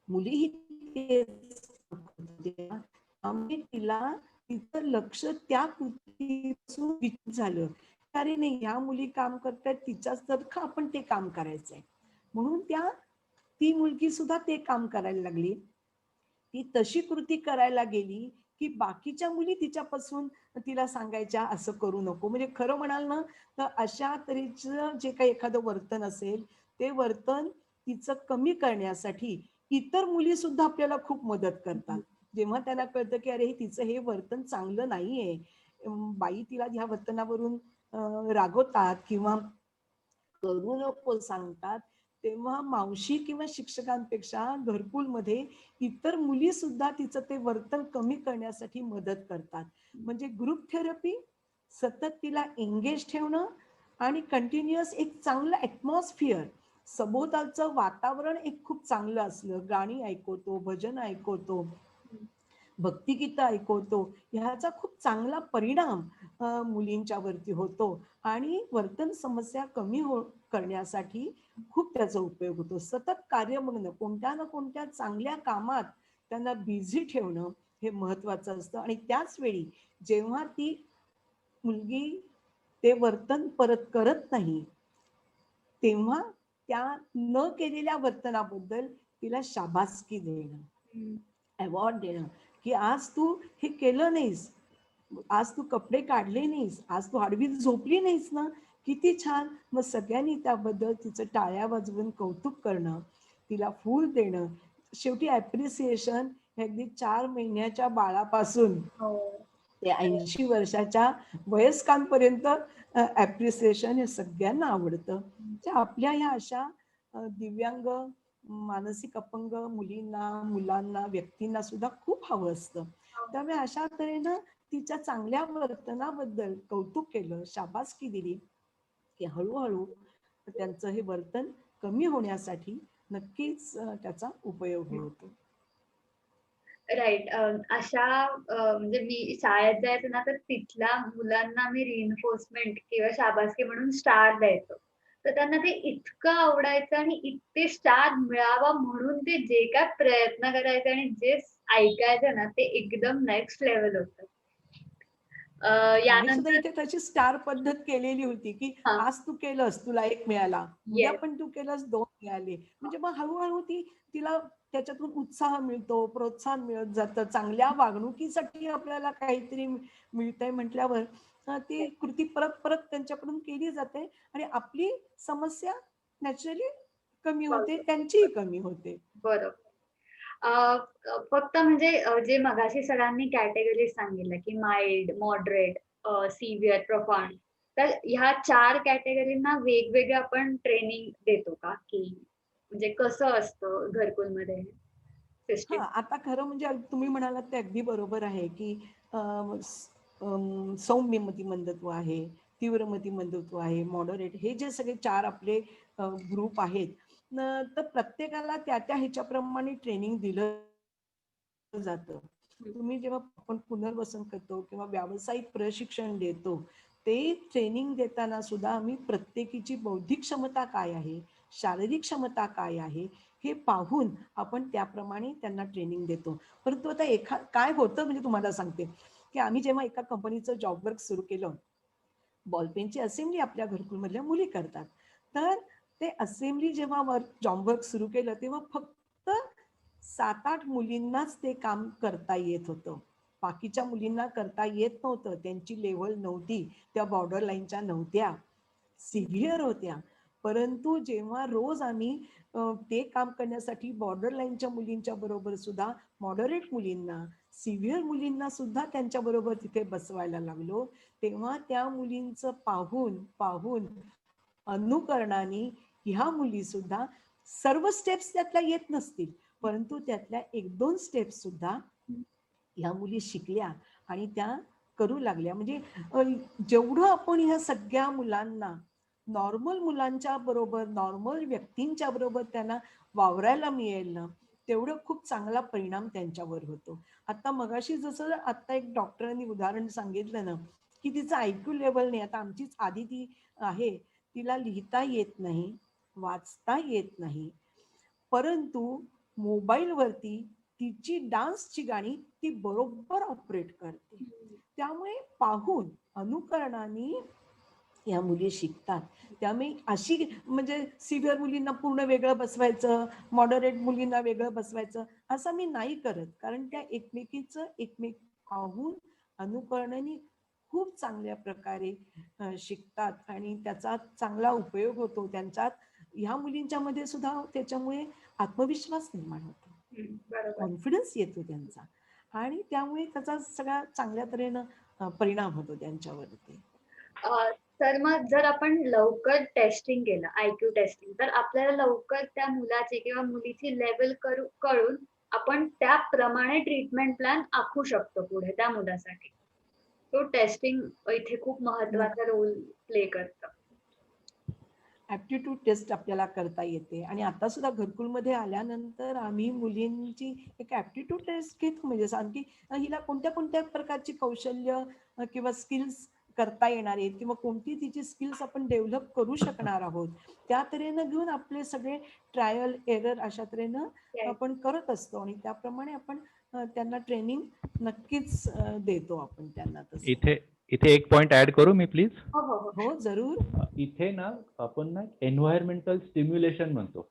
मुलीही तिला तिचं लक्ष त्या कृतीपासून विचलित झालं. अरे नाही, ह्या मुली काम करतायत, तिच्यासारखं आपण ते काम करायचंय. म्हणून ती मुलगी सुद्धा ते काम करायला लागली. ती तशी कृती करायला गेली की बाकीच्या मुली तिच्यापासून तिला सांगायच्या असं करू नको. म्हणजे खरं म्हणाल ना तर अशा तऱ्हेचं जे काही एखादं वर्तन असेल ते वर्तन तिचं कमी करण्यासाठी इतर मुली सुद्धा आपल्याला खूप मदत करतात. जेव्हा त्यांना कळतं की अरे तिचं हे वर्तन चांगलं नाहीये, बाई तिला ह्या वर्तनावरून रागवतात किंवा करू नको सांगतात, तेव्हा मावशी किंवा शिक्षकांपेक्षा घरकुलमध्ये इतर मुली सुद्धा तिचं ते वर्तन कमी करण्यासाठी मदत करतात. म्हणजे ग्रुप थेरपी, सतत तिला एंगेज ठेवणं आणि कंटिन्युअस एक चांगलं ॲटमॉस्फिअर, सभोवतालचं वातावरण एक खूप चांगलं असलं, गाणी ऐकवतो, भजन ऐकवतो, भक्तिगीतं ऐकवतो, ह्याचा खूप चांगला परिणाम मुलींच्या वरती होतो आणि वर्तन समस्या कमी करण्यासाठी खूप त्याचा उपयोग होतो. सतत कार्यमग्न, कोणत्या ना कोणत्या चांगल्या कामात त्यांना बिझी ठेवणं हे महत्वाचं असतं. आणि त्याच वेळी जेव्हा ती मुलगी ते वर्तन परत करत नाही तेव्हा त्या न केलेल्या वर्तनाबद्दल तिला शाबासकी देणं, अवॉर्ड देणं की आज तू हे केलं नाहीस, आज तू कपडे काढले नाहीस, आज तू आडवी झोपली नाहीस ना, किती छान. मग सगळ्यांनी त्याबद्दल तिचं टाळ्या वाजवून कौतुक करणं, तिला फूल देणं. शेवटी ॲप्रिसिएशन अगदी 4 महिन्याच्या बाळापासून ते 80 वर्षाच्या वयस्कांपर्यंत ॲप्रिसिएशन हे सगळ्यांना आवडतं. आपल्या ह्या अशा दिव्यांग, मानसिक अपंग मुलींना, मुलांना, व्यक्तींना सुद्धा खूप हवं असतं. त्यामुळे अशा तऱ्हेनं तिच्या चांगल्या वर्तनाबद्दल कौतुक केलं, शाबासकी दिली की हळूहळू त्यांचं हे वर्तन कमी होण्यासाठी नक्कीच त्याचा उपयोग होतो. राईट. अशा म्हणजे मी शाळेत जायचं ना तर तिथल्या मुलांना मी रिइन्फोर्समेंट किंवा शाबासकी म्हणून स्टार द्यायचो. तर त्यांना ते इतकं आवडायचं आणि इतके स्टार मिळावा म्हणून ते जे काय प्रयत्न करायचे आणि जे ऐकायचं ना ते एकदम नेक्स्ट लेव्हल होतं. आम्ही सुद्धा यानंतर इथे तशी स्टार पद्धत केलेली होती की हां. आज तू केलंस तुला 1 मिळाला, उद्या येस. पण तू केलंस 2 मिळाले. म्हणजे मग हळूहळू तिला त्याच्यातून उत्साह मिळतो, प्रोत्साहन मिळत जातं. चांगल्या वागणुकीसाठी आपल्याला काहीतरी मिळतंय म्हटल्यावर ती कृती परत परत त्यांच्याकडून केली जाते आणि आपली समस्या नॅचरली कमी होते, त्यांचीही कमी होते. बरोबर. अ, फक्त म्हणजे जे मगाशी सरांनी कॅटेगरीज सांगितल्या, की माइल्ड, मॉडरेट, सिव्हिअर, प्रोफाउंड. तर ह्या 4 कॅटेगरीजना वेगवेगळं आपण ट्रेनिंग देतो का? की म्हणजे कसं असतं घरकुलमध्ये हां, सिस्टम? आता खरं म्हणजे तुम्ही म्हणालात ते अगदी बरोबर आहे, की सौम्य मतिमंदत्व आहे, तीव्र मतिमंदत्व आहे, मॉडरेट, हे जे सगळे 4 आपले ग्रुप आहेत, तर प्रत्येकाला त्या ह्याच्याप्रमाणे ट्रेनिंग दिलं जातं. तुम्ही जेव्हा आपण पुनर्वसन करतो किंवा व्यावसायिक प्रशिक्षण देतो, ते ट्रेनिंग देताना सुद्धा आम्ही प्रत्येकीची बौद्धिक क्षमता काय आहे, शारीरिक क्षमता काय आहे, हे पाहून आपण त्याप्रमाणे त्यांना ट्रेनिंग देतो. परंतु आता काय होतं म्हणजे तुम्हाला सांगते, की आम्ही जेव्हा एका कंपनीचं जॉब वर्क सुरू केलं, बॉलपेनची असेंब्ली आपल्या घरकुलमधल्या मुली करतात. तर ते असेंब्ली जेव्हा जॉब वर्क सुरू केलं, तेव्हा फक्त 7-8 मुलींनाच ते काम करता येत होतं. बाकीच्या मुलींना करता येत नव्हतं. त्यांची लेव्हल नव्हती, त्या बॉर्डर लाईनच्या नव्हत्या, सिव्हिअर होत्या. परंतु जेव्हा रोज आम्ही ते काम करण्यासाठी बॉर्डर लाईनच्या मुलींच्या बरोबर सुद्धा मॉडरेट मुलींना, सिव्हिअर मुलींना सुद्धा त्यांच्या बरोबर तिथे बसवायला लागलो, तेव्हा त्या मुलींचं पाहून अनुकरणाने ह्या मुली सुद्धा, सर्व स्टेप्स त्यातल्या येत नसतील, परंतु त्यातल्या 1-2 स्टेप्स सुद्धा ह्या मुली शिकल्या आणि त्या करू लागल्या. म्हणजे जेवढं आपण ह्या सगळ्या मुलांना नॉर्मल मुलांच्या बरोबर, नॉर्मल व्यक्तींच्या बरोबर त्यांना वावरायला मिळेल ना, तेवढं खूप चांगला परिणाम त्यांच्यावर होतो. आता मगाशी जसं आता एक डॉक्टरांनी उदाहरण सांगितलं ना, की तिचं IQ लेवल नाही. आता आमचीच आदिती आहे, तिला लिहिता येत नाही, वाचता येत नाही, परंतु मोबाईलवरती तिची डान्सची गाणी ती बरोबर ऑपरेट करते. त्यामुळे पाहून, अनुकरणाने या मुली शिकतात. त्यामुळे अशी म्हणजे सिव्हिअर मुलींना पूर्ण वेगळं बसवायचं, मॉडरेट मुलींना वेगळं बसवायचं, असं मी नाही करत. कारण त्या एकमेक पाहून, अनुकरणाने खूप चांगल्या प्रकारे शिकतात आणि त्याचा चांगला उपयोग होतो त्यांच्यात. ह्या मुलींच्या मध्ये सुद्धा त्याच्यामुळे आत्मविश्वास निर्माण होतो, बरोबर. कॉन्फिडन्स येतो त्यांचा, आणि त्यामुळे त्याचा सगळा चांगल्या तऱ्हेनं परिणाम होतो त्यांच्यावरती. तर मग जर आपण लवकर टेस्टिंग केलं, IQ टेस्टिंग, तर आपल्याला लवकर त्या मुलाची किंवा मुलीची लेवल कळून आपण त्याप्रमाणे ट्रीटमेंट प्लॅन आखू शकतो पुढे त्या मुलासाठी. तो टेस्टिंग इथे खूप महत्वाचा रोल प्ले करतं. ऍप्टिट्यूड टेस्ट आपल्याला करता येते, आणि आता सुद्धा घरकुलमध्ये आल्यानंतर आम्ही मुलींची एक ऍप्टिट्यूड टेस्ट घेतो. म्हणजे आणखी हिला कोणत्या कोणत्या प्रकारची कौशल्य किंवा स्किल्स करता येणार आहेत, किंवा कोणती तिची स्किल्स आपण डेव्हलप करू शकणार आहोत, त्या तऱ्हेनं घेऊन आपले सगळे ट्रायल एरर अशा तऱ्हेनं आपण करत असतो, आणि त्याप्रमाणे आपण त्यांना ट्रेनिंग नक्कीच देतो आपण त्यांना. तसं इथे एक पॉइंट ऍड करू मी प्लीज. हो हो हो. हो, जरूर. इथे ना आपण ना एन्व्हायरमेंटल स्टिम्युलेशन म्हणतो.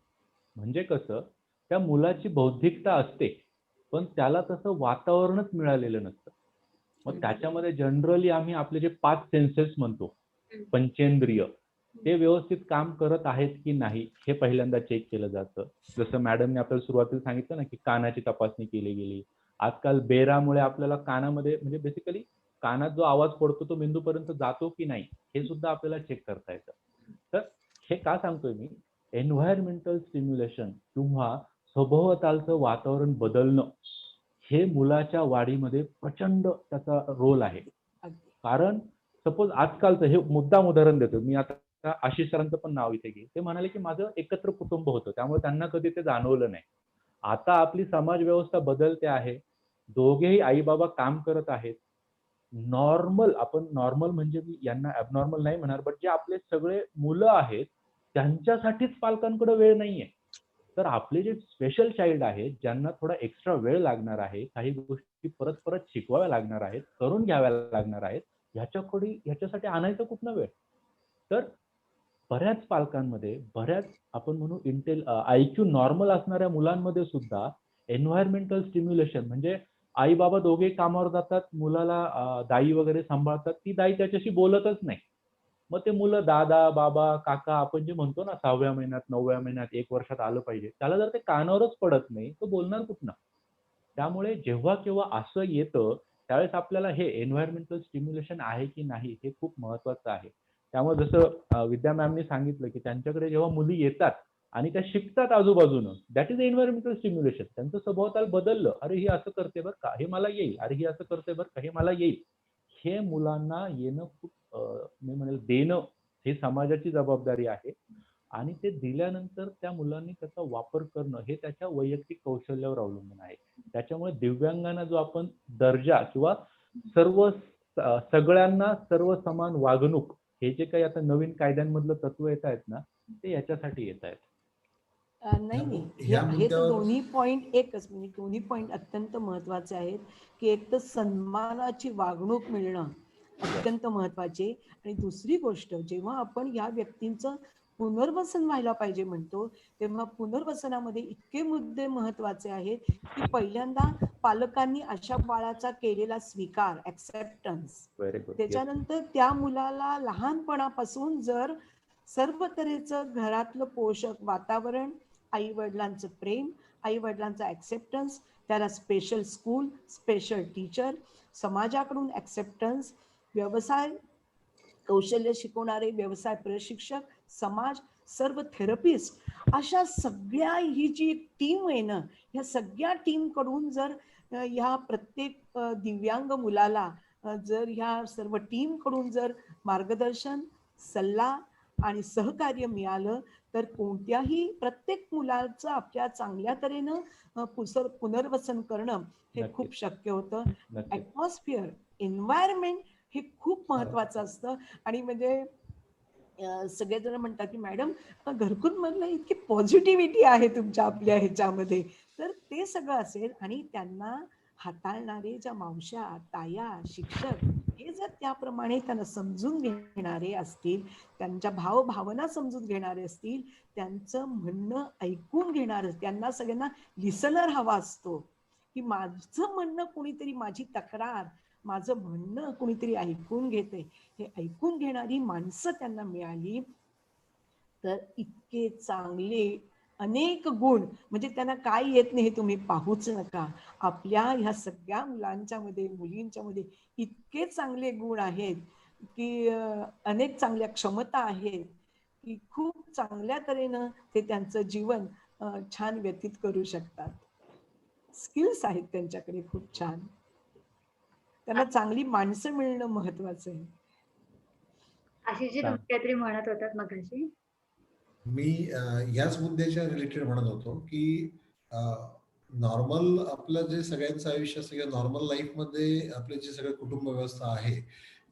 म्हणजे कसं, त्या मुलाची बौद्धिकता असते, पण त्याला तसं वातावरणच मिळालेलं नसतं. मग त्याच्यामध्ये जनरली आम्ही आपले जे 5 सेन्सेस म्हणतो, पंचेंद्रिय, ते व्यवस्थित काम करत आहेत की नाही हे पहिल्यांदा चेक केलं जातं. जसं मॅडमने आपल्याला सुरुवातीला सांगितलं ना, की कानाची तपासणी केली गेली. आजकाल बेरामुळे आपल्याला कानामध्ये म्हणजे बेसिकली कानात जो आवाज पडतो तो मेंदूपर्यंत जातो की नाही हे सुद्धा आपल्याला चेक करता येतं. तर हे का सांगतोय मी, एन्व्हायरमेंटल स्टिम्युलेशन किंवा सभोवतालचं वातावरण बदलणं हे मुलाच्या वाढीमध्ये प्रचंड त्याचा रोल आहे. कारण सपोज आजकालचं हे मुद्दाम उदाहरण देतो मी, आता आशिष सरांचं पण नाव इथे घे. ते म्हणाले की माझं एकत्र कुटुंब होतं, त्यामुळे त्यांना कधी ते जाणवलं नाही. आता आपली समाज व्यवस्था बदलते आहे, दोघेही आई बाबा काम करत आहेत. नॉर्मल, आपण नॉर्मल म्हणजे मी यांना ॲबनॉर्मल नाही म्हणणार, बट जे आपले सगळे मुलं आहेत त्यांच्यासाठीच पालकांकडे वेळ नाहीये. तर आपले जे स्पेशल चाइल्ड आहेत, ज्यांना थोडा एक्स्ट्रा वेळ लागणार आहे, काही गोष्टी परत परत शिकवाव्या लागणार आहेत, करून घ्याव्या लागणार आहेत, ह्याच्यासाठी आणायचं कुठनं वेळ. तर बऱ्याच पालकांमध्ये, बऱ्याच आपण म्हणू IQ नॉर्मल असणाऱ्या मुलांमध्ये सुद्धा एन्व्हायरमेंटल स्टिम्युलेशन म्हणजे आई बाबा दोघे कामावर जातात, मुलाला दाई वगैरे सांभाळतात, ती दाई त्याच्याशी बोलतच नाही. मग ते मुलं दादा, बाबा, काका आपण जे म्हणतो ना 6व्या महिन्यात, 9व्या महिन्यात, 1 वर्षात आलं पाहिजे, त्याला जर ते कानावरच पडत नाही, तो बोलणार कुठनं? त्यामुळे जेव्हा केव्हा असं येतं त्यावेळेस आपल्याला हे एन्व्हायरमेंटल स्टिम्युलेशन आहे की नाही हे खूप महत्वाचं आहे. त्यामुळे जसं विद्या मॅमनी सांगितलं की त्यांच्याकडे जेव्हा मुली येतात आणि त्या शिकतात आजूबाजूनं, दॅट इज एन्व्हायरमेंटल स्टिम्युलेशन. त्यांचं सभोवताल बदललं, अरे ही असं करते बरं का, हे मला येईल, अरे ही असं करते बरं का, हे मला येईल. हे मुलांना येणं खूप मी म्हणेल देणं ही समाजाची जबाबदारी आहे आणि ते दिल्यानंतर त्या मुलांनी त्याचा वापर करणं हे त्याच्या वैयक्तिक कौशल्यावर अवलंबून आहे. त्याच्यामुळे दिव्यांगांना जो आपण दर्जा किंवा सगळ्यांना सर्व समान वागणूक हे जे काही आता नवीन कायद्यांमधलं तत्व येत आहेत ना, ते याच्यासाठी येत आहेत. नाही नाही, हे या आहेत मुद्द्यावर दोन्ही पॉइंट एकच, म्हणजे दोन्ही पॉइंट अत्यंत महत्वाचे आहेत. की एक तर सन्मानाची वागणूक मिळणं अत्यंत महत्वाचे, आणि दुसरी गोष्ट जेव्हा आपण या व्यक्तींचं पुनर्वसन व्हायला पाहिजे म्हणतो, तेव्हा पुनर्वसनामध्ये इतके मुद्दे महत्वाचे आहेत की पहिल्यांदा पालकांनी अशा बाळाचा केलेला स्वीकार, ऍक्सेप्टन्स, व्हेरी गुड. त्याच्यानंतर त्या मुलाला लहानपणापासून जर सर्व तऱ्हेचं घरातलं पोषक वातावरण, आई वडिलांचं प्रेम, आई वडिलांचा ऍक्सेप्टन्स, त्याला स्पेशल स्कूल, स्पेशल टीचर, समाजाकडून ऍक्सेप्टन्स, व्यवसाय कौशल्य शिकवणारे व्यवसाय प्रशिक्षक, समाज, सर्व थेरपिस्ट, अशा सगळ्या ही जी टीम आहे ना, ह्या सगळ्या टीम कडून जर ह्या प्रत्येक दिव्यांग मुलाला जर ह्या सर्व टीम कडून जर मार्गदर्शन, सल्ला आणि सहकार्य मिळालं तर कोणत्याही प्रत्येक मुलाचं आपल्या चांगल्या तऱ्हेनं पुनर्वसन करणं हे नक्कीच. खूप शक्य होतं. नक्कीच. ॲटमॉस्फिअर, एन्व्हायरमेंट हे खूप महत्वाचं असतं. आणि म्हणजे सगळेजण म्हणतात की मॅडम घरकुल मधलं इतकी पॉझिटिव्हिटी आहे तुमच्या आपल्या ह्याच्यामध्ये, तर ते सगळं असेल आणि त्यांना हाताळणारे ज्या मावश्या, ताया, शिक्षक हे जर त्याप्रमाणे त्यांना समजून घेणारे असतील, त्यांच्या भावभावना समजून घेणारे असतील, त्यांचं म्हणणं ऐकून घेणार, त्यांना सगळ्यांना लिसनर हवा असतो की माझं म्हणणं कुणीतरी, माझी तक्रार, माझं म्हणणं कुणीतरी ऐकून घेते, हे ऐकून घेणारी माणसं त्यांना मिळाली तर इतके चांगले अनेक गुण, म्हणजे त्यांना काय येत नाही हे तुम्ही पाहूच नका. आपल्या ह्या सगळ्या मुलांच्या मध्ये, मुलींच्या मध्ये इतके चांगले गुण आहेत की अनेक चांगल्या क्षमता आहेत की खूप चांगल्या तऱ्हेनं ते त्यांचं जीवन छान व्यतीत करू शकतात. स्किल्स आहेत त्यांच्याकडे खूप छान. त्यांना चांगली माणसं मिळणं महत्वाचं आहे. आशिषजी सांग. तुम्ही काहीतरी म्हणत होतात मगाशी. मी याच मुद्द्याच्या रिलेटेड म्हणत होतो की नॉर्मल आपलं जे सगळ्यांचं आयुष्य असतं किंवा नॉर्मल लाईफमध्ये आपले जे सगळे कुटुंब व्यवस्था आहे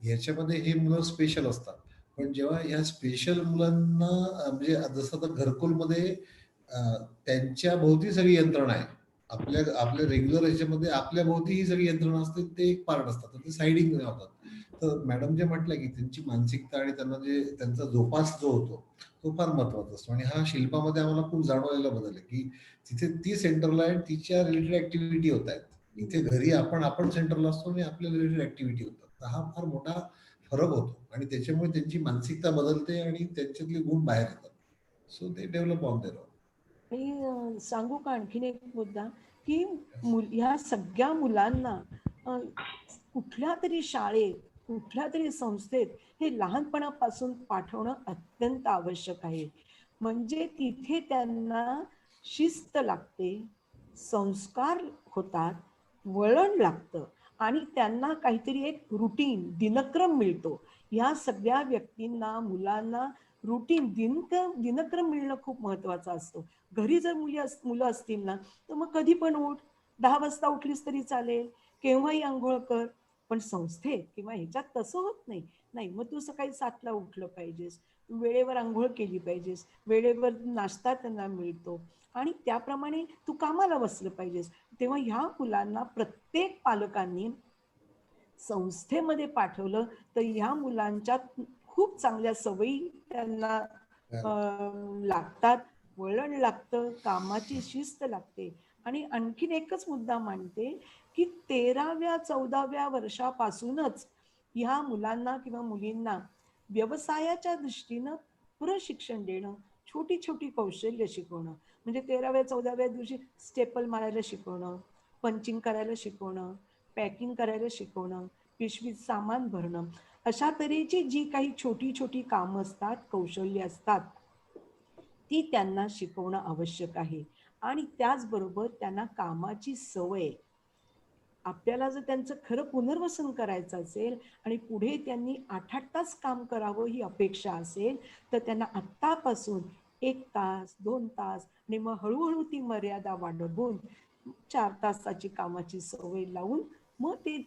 याच्यामध्ये हे मुलं स्पेशल असतात. पण जेव्हा ह्या स्पेशल मुलांना म्हणजे जसं आता घरकुलमध्ये त्यांच्या भोवती सगळी यंत्रणा आहे. आपल्या रेग्युलर ह्याच्यामध्ये आपल्या भोवती ही सगळी यंत्रणा असते, ते एक पार्ट असतात, ते साइडिंग होतात. तर मॅडम जे म्हटलं की त्यांची मानसिकता आणि त्यांना जे त्यांचा जोपास जो होतो तो फार महत्वाचा असतो. आणि हा शिल्पामध्ये आम्हाला खूप जाणवलेला बदल आहे की तिथे ती सेंटरला आहे, तिच्या रिलेटेड ऍक्टिव्हिटी होत आहेत. इथे घरी आपण सेंटरला असतो आणि आपल्या रिलेटेड ऍक्टिव्हिटी होतात. तर हा फार मोठा फरक होतो आणि त्याच्यामुळे त्यांची मानसिकता बदलते आणि त्यांच्यातले गुण बाहेर येतात. So they develop on there. मी सांगू का आणखीन एक मुद्दा की ह्या सगळ्या मुलांना कुठल्या तरी शाळेत, कुठल्या तरी संस्थेत हे लहानपणापासून पाठवणं अत्यंत आवश्यक आहे. म्हणजे तिथे त्यांना शिस्त लागते, संस्कार होतात, वळण लागतं आणि त्यांना काहीतरी एक रुटीन, दिनक्रम मिळतो. या सगळ्या व्यक्तींना, मुलांना रुटीन, दिनक्रम मिळणं खूप महत्वाचं असतो. घरी जर मुलं असतील ना तर मग कधी पण उठ, 10 वाजता उठलीस तरी चालेल, केव्हाही आंघोळ कर. पण संस्थेत किंवा ह्याच्यात तसं होत नाही. नाही, मग तू सकाळी 7ला उठलं पाहिजेस, तू वेळेवर आंघोळ केली पाहिजेस, वेळेवर नाश्ता त्यांना मिळतो आणि त्याप्रमाणे तू कामाला बसलं पाहिजेस. तेव्हा ह्या मुलांना प्रत्येक पालकांनी संस्थेमध्ये पाठवलं तर ह्या मुलांच्या खूप चांगल्या सवयी त्यांना लागतात, वळण लागतं, कामाची शिस्त लागते. आणि आणखीन एकच मुद्दा मांडते की 13व्या 14व्या वर्षापासूनच ह्या मुलांना किंवा मुलींना व्यवसायाच्या दृष्टीनं प्रशिक्षण देणं, छोटी छोटी कौशल्य शिकवणं, म्हणजे 13व्या 14व्या दिवशी स्टेपल मारायला शिकवणं, पंचिंग करायला शिकवणं, पॅकिंग करायला शिकवणं, पिशवीत सामान भरणं, अशा तऱ्हेची जी काही छोटी छोटी कामं असतात, कौशल्य असतात, ती त्यांना शिकवणं आवश्यक आहे. आणि त्याचबरोबर त्यांना कामाची सवय, आपल्याला जर त्यांचं खरं पुनर्वसन करायचं असेल आणि पुढे त्यांनी 8-8 तास काम करावं ही अपेक्षा असेल, तर त्यांना आत्तापासून 1 तास, 2 तास आणि मग हळूहळू ती मर्यादा वाढवून 4 तासाची कामाची सवय लावून मग ते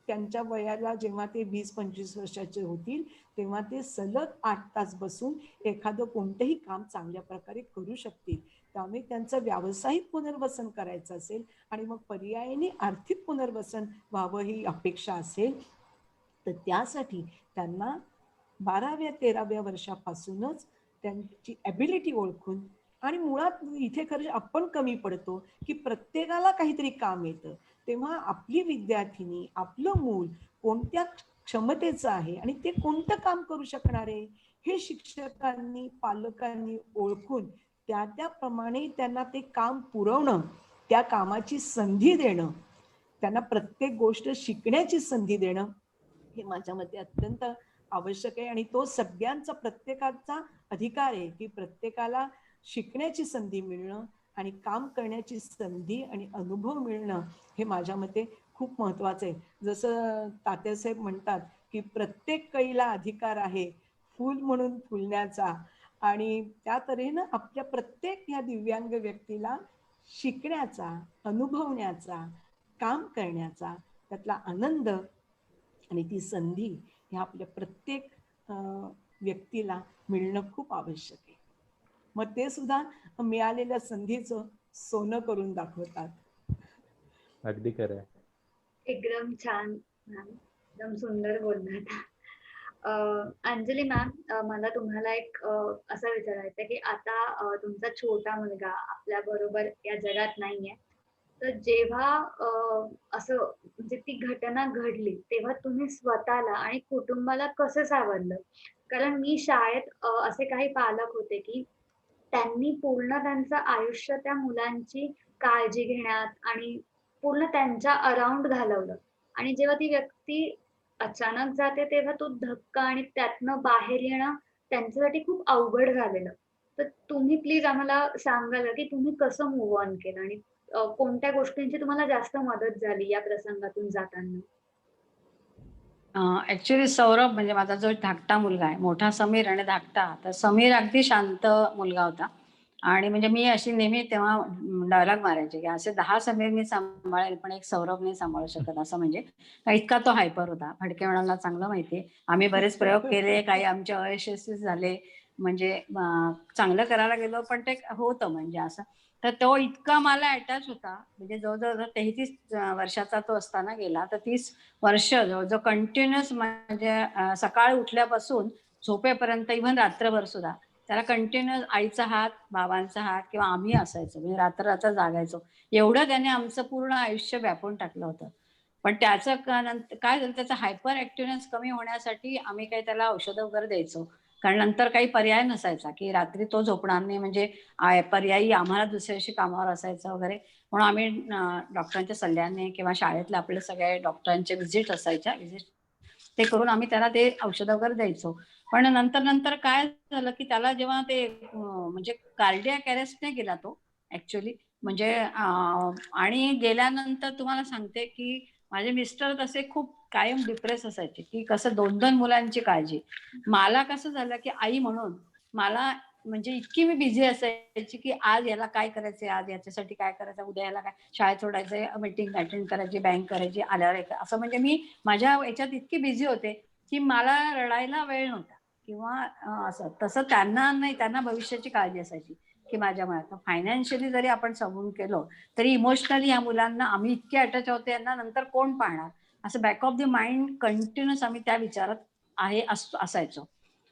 त्यांच्या वयाला जेव्हा ते 20-25 वर्षाचे होतील तेव्हा ते सलग 8 तास बसून एखादं कोणतंही काम चांगल्या प्रकारे करू शकतील. त्यामुळे त्यांचं व्यावसायिक पुनर्वसन करायचं असेल आणि मग पर्यायाने आर्थिक पुनर्वसन व्हावं ही अपेक्षा असेल, तर त्यासाठी त्यांना 12व्या-13व्या वर्षापासूनच त्यांची ॲबिलिटी ओळखून आणि मुळात इथे खरं आपण कमी पडतो की प्रत्येकाला काहीतरी काम येतं. तेव्हा आपली विद्यार्थिनी, आपलं मूल कोणत्या क्षमतेचं आहे आणि ते कोणतं काम करू शकणार आहे, हे शिक्षकांनी, पालकांनी ओळखून त्याप्रमाणे त्यांना ते काम पुरवणं, त्या कामाची संधी देणं, त्यांना प्रत्येक गोष्ट शिकण्याची संधी देणं, हे माझ्या मते अत्यंत आवश्यक आहे. आणि तो सगळ्यांचा, प्रत्येकाचा अधिकार आहे की प्रत्येकाला शिकण्याची संधी मिळणं आणि काम करण्याची संधी आणि अनुभव मिळणं हे माझ्या मते खूप महत्वाचं आहे. जसं तात्यासाहेब म्हणतात की प्रत्येक कळीला अधिकार आहे फूल म्हणून फुलण्याचा, आणि त्या तऱ्हेनं आपल्या प्रत्येक ह्या दिव्यांग व्यक्तीला शिकण्याचा, अनुभवण्याचा, काम करण्याचा, त्यातला आनंद आणि ती संधी ह्या आपल्या प्रत्येक व्यक्तीला मिळणं खूप आवश्यक आहे. मग ते सुद्धा मिळालेल्या संधीचं सोनं करून दाखवतात. अगदी खरं आहे. एकदम छान मॅम, एकदम सुंदर बोललात. अंजली मॅम, मला तुम्हाला एक असं विचारायचं की आता तुमचा छोटा मुलगा आपल्या बरोबर या जगात नाहीये, तर जेव्हा असं म्हणजे ती घटना घडली तेव्हा तुम्ही स्वतःला आणि कुटुंबाला कसं सावरलं? कारण मी शाळेत असे काही पालक होते की त्यांनी पूर्ण त्यांचं आयुष्य त्या मुलांची काळजी घेण्यात आणि पूर्ण त्यांच्या अराउंड घालवलं, आणि जेव्हा ती व्यक्ती अचानक जाते तेव्हा तो धक्का आणि त्यातनं बाहेर येणं त्यांच्यासाठी खूप अवघड झालेलं. तर तुम्ही प्लीज आम्हाला सांगाल का की तुम्ही कसं मूव्ह ऑन केलं आणि कोणत्या गोष्टींची तुम्हाला जास्त मदत झाली या प्रसंगातून जाताना? ऍक्च्युली सौरभ म्हणजे माझा जो धाकटा मुलगा आहे, मोठा समीर आणि धाकटा, तर समीर अगदी शांत मुलगा होता. आणि म्हणजे मी अशी नेहमी तेव्हा डायलॉग मारायचे की असे 10 समीर मी सांभाळेल पण एक सौरभ नाही सांभाळू शकत, असं म्हणजे इतका तो हायपर होता. फडके मॅडमला चांगलं माहितीये, आम्ही बरेच प्रयोग केले, काही आमचे अयशस्वी झाले, म्हणजे चांगलं करायला गेलो पण ते होतं म्हणजे असं. तर तो इतका मला अटॅच होता, म्हणजे जवळजवळ 33 वर्षाचा तो असताना गेला, तर 30 वर्ष जवळजवळ कंटिन्युअस, म्हणजे सकाळी उठल्यापासून झोपेपर्यंत, इव्हन रात्रभर सुद्धा त्याला कंटिन्युअस आईचा हात, बाबांचा हात किंवा आम्ही असायचो, म्हणजे रात्र जागायचो. एवढं त्याने आमचं पूर्ण आयुष्य व्यापून टाकलं होतं. पण त्याचं काय झालं, त्याचा हायपर ऍक्टिव्हनेस कमी होण्यासाठी आम्ही काही त्याला औषधं वगैरे द्यायचो, कारण नंतर काही पर्याय नसायचा की रात्री तो झोपणार नाही, म्हणजे पर्यायी आम्हाला दुसऱ्या दिवशी कामावर असायचं वगैरे. म्हणून आम्ही डॉक्टरांच्या सल्ल्याने किंवा शाळेतले आपले सगळे डॉक्टरांचे व्हिजिट असायच्या, ते करून आम्ही त्याला ते औषधं वगैरे द्यायचो. पण नंतर काय झालं की त्याला जेव्हा ते म्हणजे कार्डियाक अरेस्टने गेला तो ऍक्च्युली, म्हणजे आणि गेल्यानंतर तुम्हाला सांगते की माझे मिस्टर तसे खूप कायम डिप्रेस असायचे की कसं 2-2 मुलांची काळजी. मला कसं झालं की आई म्हणून मला, म्हणजे इतकी मी बिझी असायची की आज याला काय करायचंय, आज याच्यासाठी काय करायचं, उद्या याला काय शाळेत सोडायचंय, मीटिंग अटेंड करायची, बँक करायची, आल्यावर असं, म्हणजे मी माझ्या याच्यात इतकी बिझी होते की मला रडायला वेळ नव्हता किंवा असं. तसं त्यांना नाही, त्यांना भविष्याची काळजी असायची की माझ्या मनात फायनान्शियली जरी आपण समजून केलं तरी इमोशनली या मुलांना आम्ही इतके अटॅच होते, यांना नंतर कोण पाहणार, असं back of the mind continuous आम्ही त्या विचारात असायचो.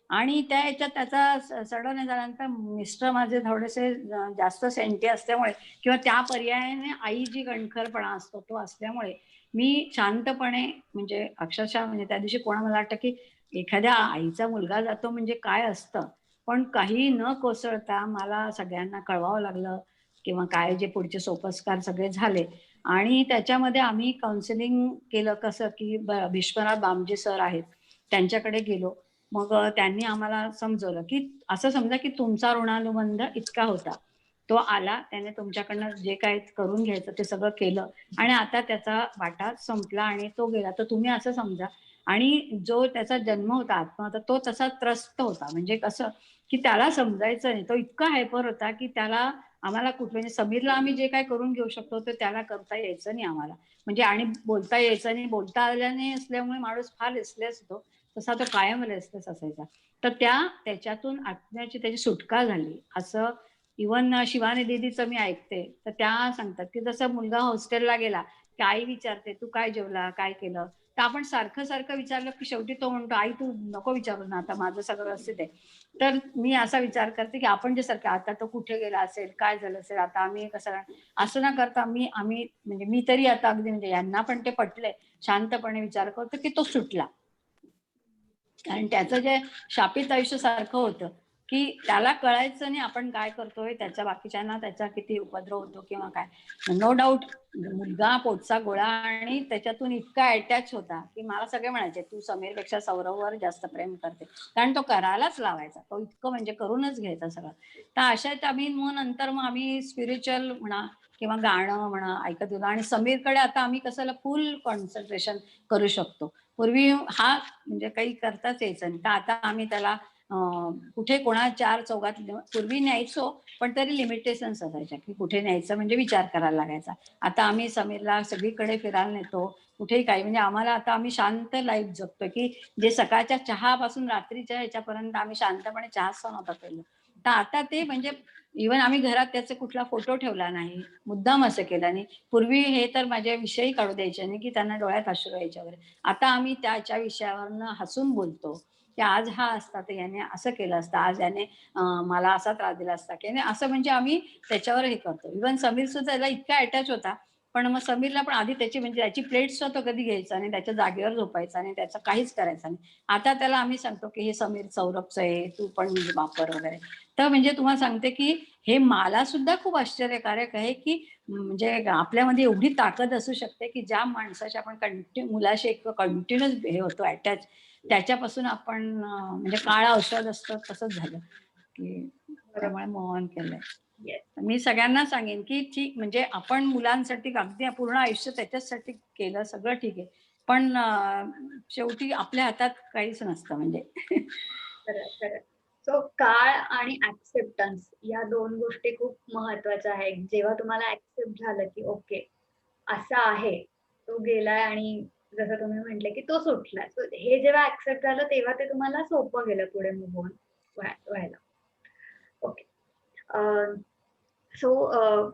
आणि त्या याच्यात त्याचा सडन झाल्यानंतर मिस्टर माझे थोडेसे जास्त सेंटी असल्यामुळे किंवा त्या पर्यायाने आई जी गणखरपणा असतो तो असल्यामुळे मी शांतपणे, म्हणजे अक्षरशः, म्हणजे त्या दिवशी मला वाटतं की एखाद्या आईचा मुलगा जातो म्हणजे काय असतं, पण काही न कोसळता मला सगळ्यांना कळवावं लागलं किंवा काय जे पुढचे सोपस्कार सगळे झाले. आणि त्याच्यामध्ये आम्ही काउन्सिलिंग केलं, कसं की भीष्मराव बामजे सर आहेत त्यांच्याकडे गेलो. मग त्यांनी आम्हाला समजवलं की असं समजा की तुमचा ऋणानुबंध इतका होता, तो आला, त्याने तुमच्याकडनं जे काय करून घ्यायचं ते सगळं केलं आणि आता त्याचा वाटा संपला आणि तो गेला. तर तुम्ही असं समजा आणि जो त्याचा जन्म होता आत्मा होता तो तसा त्रस्त होता. म्हणजे कसं की त्याला समजायचं नाही, तो इतका हायपर होता की त्याला आम्हाला कुठे म्हणजे समीरला आम्ही जे काय करून घेऊ शकतो ते त्याला करता यायचं नाही आम्हाला. म्हणजे आणि बोलता यायचं नाही, बोलता आलं नाही असल्यामुळे माणूस फार रेस्टलेस होतो, तसा तो कायम रेस्टलेस असायचा. तर त्याच्यातून आत्म्याची त्याची सुटका झाली असं इव्हन शिवानी दीदीचं मी ऐकते, तर त्या सांगतात की जसं मुलगा हॉस्टेलला गेला की आई विचारते तू काय जेवला काय केलं, तर आपण सारखं सारखं विचारलं की शेवटी तो म्हणतो आई तू नको विचारू ना, आता माझं सगळं व्यवस्थित आहे. तर मी असा विचार करते की आपण जे सारखं आता तो कुठे गेला असेल काय झालं असेल आता आम्ही कसं असं न करता आम्ही म्हणजे मी तरी आता अगदी म्हणजे यांना पण ते पटलंय, शांतपणे विचार करतो की तो सुटला. कारण त्याचं जे शापित आयुष्य सारखं होतं की त्याला कळायचं नाही आपण काय करतोय, त्याच्या बाकीच्यांना त्याचा किती उपद्रव होतो किंवा काय. नो डाऊट मुलगा पोटचा गोळा आणि त्याच्यातून इतका अटॅच होता की मला सगळे म्हणायचे तू समीरपेक्षा सौरववर जास्त प्रेम करते, कारण तो करायलाच लावायचा, तो इतकं म्हणजे करूनच घ्यायचा सगळं. तर अशात आम्ही मग नंतर मग आम्ही स्पिरिच्युअल म्हणा किंवा गाणं म्हणा ऐकत होतो आणि समीरकडे आता आम्ही कसं फुल कॉन्सन्ट्रेशन करू शकतो. पूर्वी हा म्हणजे काही करताच यायचं नाही, तर आता आम्ही त्याला कुठे कोणा चार चौघात पूर्वी न्यायचो पण तरी लिमिटेशन्स असायच्या की कुठे न्यायचं म्हणजे विचार करायला लागायचा. आता आम्ही समीरला सगळीकडे फिरायला नेतो, कुठेही काही म्हणजे आम्हाला आता आम्ही शांत लाईफ जगतो की जे सकाळच्या चहापासून रात्रीच्या ह्याच्यापर्यंत आम्ही शांतपणे चहाच नव्हता पेलो. तर आता ते म्हणजे इव्हन आम्ही घरात त्याचा कुठला फोटो ठेवला नाही, मुद्दाम असं केलं नाही. पूर्वी हे तर माझे विषयही काढू द्यायचे नाही की त्यांना डोळ्यात अश्रू यायचे वगैरे. आता आम्ही त्याच्या विषयावरनं हसून बोलतो की आज हा असता तर याने असं केलं असतं, आज याने मला असा त्रास दिला असता की असं म्हणजे आम्ही त्याच्यावर हे करतो. इव्हन समीर सुद्धा त्याला इतका अटॅच होता, पण मग समीरला पण आधी त्याची म्हणजे त्याची प्लेट सुद्धा तो कधी घ्यायचा नाही, त्याच्या जागेवर झोपायचा नाही, त्याचं काहीच करायचं नाही. आता त्याला आम्ही सांगतो की हे समीर सौरभचं आहे, तू पण वापर वगैरे. तर म्हणजे तुम्हाला सांगते की हे मला सुद्धा खूप आश्चर्यकारक आहे की म्हणजे आपल्यामध्ये एवढी ताकद असू शकते की ज्या माणसाच्या आपण मुलाशी एक कंटिन्युअस हे होतो अटॅच, त्याच्यापासून आपण म्हणजे काळं औषध असतं तसंच झालं की त्यामुळे मोहन केलंय. Yes. मी सगळ्यांना सांगेन की ठीक म्हणजे आपण मुलांसाठी अगदी पूर्ण आयुष्य त्याच्यासाठी केलं सगळं ठीक आहे, पण शेवटी आपल्या हातात काहीच नसतं म्हणजे. खरं खरं. सो काळ आणि ऍक्सेप्टन्स या दोन गोष्टी खूप महत्वाच्या आहेत. जेव्हा तुम्हाला ऍक्सेप्ट झालं की ओके असा आहे, तो गेलाय आणि जसं तुम्ही म्हटले की तो सुटलाय. सो हे जेव्हा ऍक्सेप्ट झालं तेव्हा ते तुम्हाला सोपं गेलं पुढे मूव्ह ऑन व्हायला. ओके. सो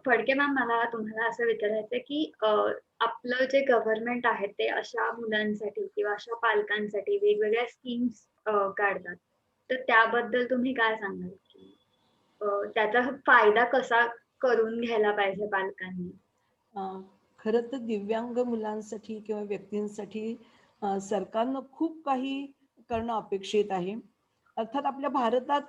फडके मॅम मला तुम्हाला असं विचारायचं की आपलं जे गव्हर्नमेंट आहे ते अशा मुलांसाठी किंवा अशा पालकांसाठी वेगवेगळ्या स्कीम्स काढतात. तर त्याबद्दल तुम्ही काय सांगाल की त्याचा फायदा कसा करून घ्यायला पाहिजे पालकांनी? खरं तर दिव्यांग मुलांसाठी किंवा व्यक्तींसाठी सरकारनं खूप काही करणं अपेक्षित आहे. अर्थात आपल्या भारतात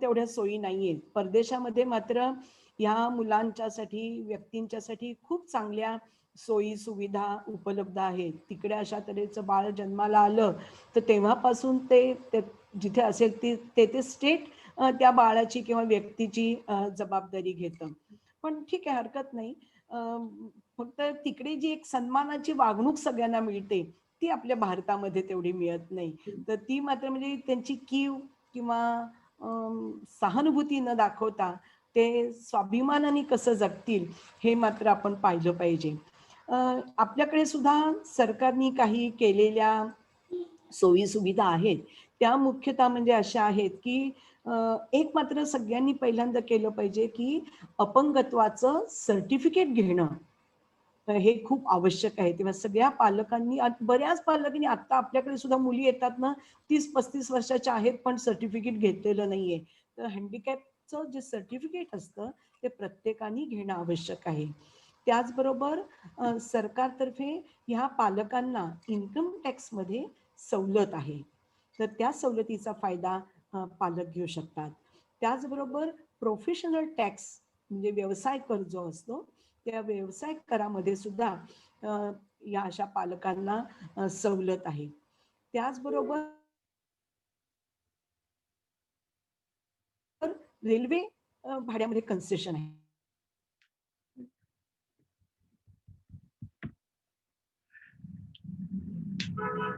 तेवढ्या सोयी नाहीयेत. परदेशामध्ये मात्र ह्या मुलांच्यासाठी, व्यक्तींच्यासाठी खूप चांगल्या सोयी सुविधा उपलब्ध आहेत. तिकडे अशा तऱ्हेचं बाळ जन्माला आलं, तर तेव्हापासून ते जिथे असेल ते स्टेट त्या बाळाची किंवा व्यक्तीची जबाबदारी घेतं. पण ठीक आहे, हरकत नाही. फक्त तिकडे जी एक सन्मानाची वागणूक सगळ्यांना मिळते, ती आपल्या भारतामध्ये तेवढी मिळत नाही. तर ती मात्र म्हणजे त्यांची कीव किंवा सहानुभूती न दाखवता ते स्वाभिमानाने कसं जगतील हे मात्र आपण पाहिलं पाहिजे. आपल्याकडे सुद्धा सरकारने काही केलेल्या सोयी सुविधा आहेत. त्या मुख्यतः म्हणजे अशा आहेत की एक मात्र सगळ्यांनी पहिल्यांदा केलं पाहिजे की अपंगत्वाचं सर्टिफिकेट घेणं हे खूप आवश्यक आहे. तेव्हा सगळ्या पालकांनी बऱ्याच पालकांनी आता आपल्याकडे सुद्धा मुली येतात ना 30-35 वर्षाच्या आहेत पण सर्टिफिकेट घेतलेलं नाहीये. तर हँडिकॅपचं जे सर्टिफिकेट असतं ते प्रत्येकाने घेणं आवश्यक आहे. त्याचबरोबर सरकारतर्फे ह्या पालकांना इन्कम टॅक्समध्ये सवलत आहे. तर त्या सवलतीचा फायदा पालक घेऊ शकतात. त्याचबरोबर प्रोफेशनल टॅक्स म्हणजे व्यवसाय कर जो असतो त्या व्यवसाय करामध्ये सुद्धा या अशा पालकांना सवलत आहे. त्याचबरोबर रेल्वे भाड्यामध्ये कन्सेशन आहे. आहे.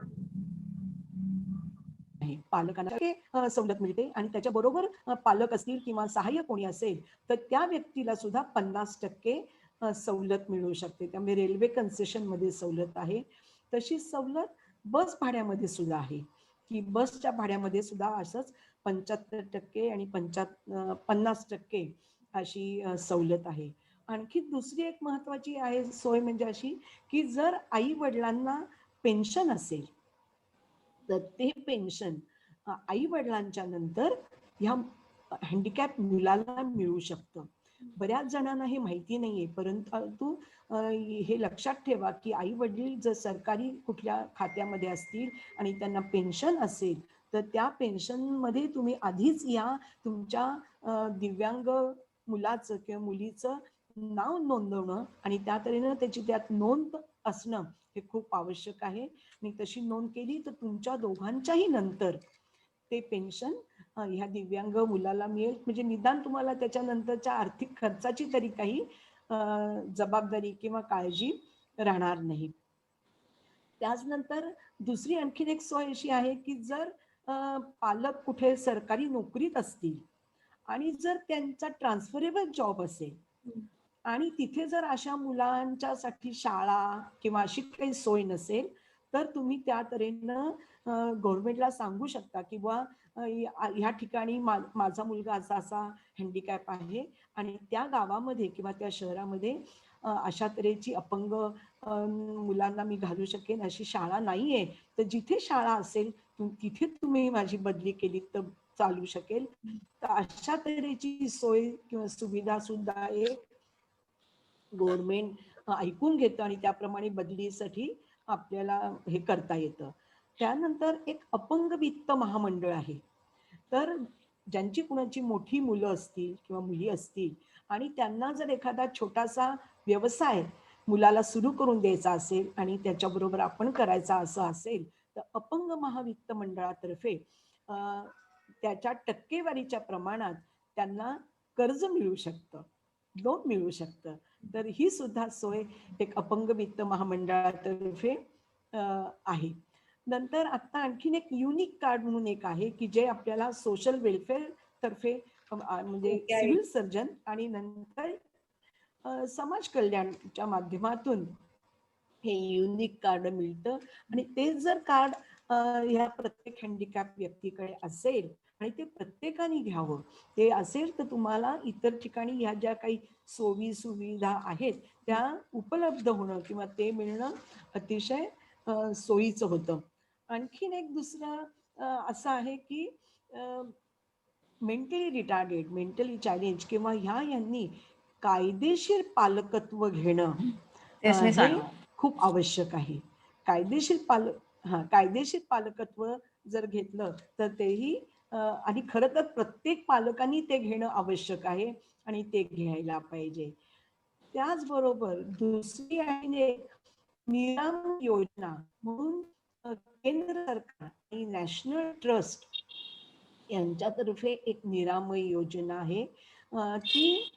पालकांना सवलत मिळते आणि त्याच्याबरोबर पालक असतील किंवा सहाय्य कोणी असेल तर त्या व्यक्तीला सुद्धा 50% सवलत मिळू शकते. त्यामुळे रेल्वे कन्सेशन मध्ये सवलत आहे. तशी सवलत बस भाड्यामध्ये सुद्धा आहे, की बसच्या भाड्यामध्ये सुद्धा असंच 75% आणि 50% अशी सवलत आहे. आणखी दुसरी एक महत्वाची आहे सोय म्हणजे अशी की जर आई वडिलांना पेन्शन असेल तर ते पेन्शन आई वडिलांच्या नंतर ह्या हँडिकॅप मुलाला मिळू शकतं. बऱ्याच जणांना हे माहिती नाहीये, परंतु हे लक्षात ठेवा की आई वडील जर सरकारी कुठल्या खात्यामध्ये असतील आणि त्यांना पेन्शन असेल तर त्या पेन्शन मध्ये तुम्ही आधीच या तुमच्या दिव्यांग मुलाचं किंवा मुलीचं नाव नोंदवणं आणि त्या तऱ्हेनं त्याची त्यात नोंद असणं हे खूप आवश्यक आहे. आणि तशी नोंद केली तर तुमच्या दोघांच्याही नंतर ते पेन्शन ह्या दिव्यांग मुलाला मिळेल. म्हणजे निदान तुम्हाला त्याच्यानंतरच्या आर्थिक खर्चाची तरी काही जबाबदारी किंवा काळजी राहणार नाही. त्याचनंतर दुसरी आणखीन एक सोय अशी आहे की जर पालक कुठे सरकारी नोकरीत असतील आणि जर त्यांचा ट्रान्सफरेबल जॉब असेल आणि तिथे जर अशा मुलांच्यासाठी शाळा किंवा अशी काही सोय नसेल तर तुम्ही त्या तऱ्हेनं गव्हर्नमेंटला सांगू शकता की बुवा ह्या ठिकाणी माझा मुलगा असा असा हँडिकॅप आहे आणि त्या गावामध्ये किंवा त्या शहरामध्ये अशा तऱ्हेची अपंग मुलांना मी घालू शकेन अशी शाळा नाहीये, तर जिथे शाळा असेल तिथे तुम्ही माझी बदली केली तर चालू शकेल. तर अशा तऱ्हेची सोय किंवा सुविधा सुद्धा एक गव्हर्नमेंट ऐकून घेतं आणि त्याप्रमाणे बदलीसाठी आपल्याला हे करता येतं. त्यानंतर एक अपंग वित्त महामंडळ आहे. तर ज्यांची कुणाची मोठी मुलं असतील किंवा मुली असतील आणि त्यांना जर एखादा छोटासा व्यवसाय मुलाला सुरू करून द्यायचा असेल आणि त्याच्याबरोबर आपण करायचा असं असेल तर अपंग महावित्त मंडळातर्फे त्याच्या टक्केवारीच्या प्रमाणात त्यांना कर्ज मिळू शकतं, लोन मिळू शकतं. तर ही सुद्धा सोय एक अपंग वित्त महामंडळातर्फे आहे. नंतर आता आणखीन एक युनिक कार्ड म्हणून एक आहे की जे आपल्याला सोशल वेलफेअर तर्फे म्हणजे सिव्हिल सर्जन आणि नंतर समाज कल्याणच्या माध्यमातून हे युनिक कार्ड मिळतं आणि ते जर कार्ड ह्या प्रत्येक हँडिकॅप व्यक्तीकडे असेल आणि ते प्रत्येकाने घ्यावं ते असेल तर तुम्हाला इतर ठिकाणी ह्या ज्या काही सोयी सुविधा आहेत त्या उपलब्ध होणं किंवा ते मिळणं अतिशय सोयीचं होतं. आणखीन एक दुसरं असं आहे की मेंटली रिटार्डेड, मेंटली चॅलेंज किंवा यांनी कायदेशीर पालकत्व घेणं हे खूप आवश्यक आहे. कायदेशीर पालकत्व जर घेतलं तर तेही आणि खरं तर प्रत्येक पालकांनी ते घेणं आवश्यक आहे आणि ते घ्यायला पाहिजे. त्याचबरोबर दुसरी आहे निरामय योजना म्हणून केंद्र सरकार आणि नॅशनल ट्रस्ट यांच्यातर्फे एक निरामय योजना आहे की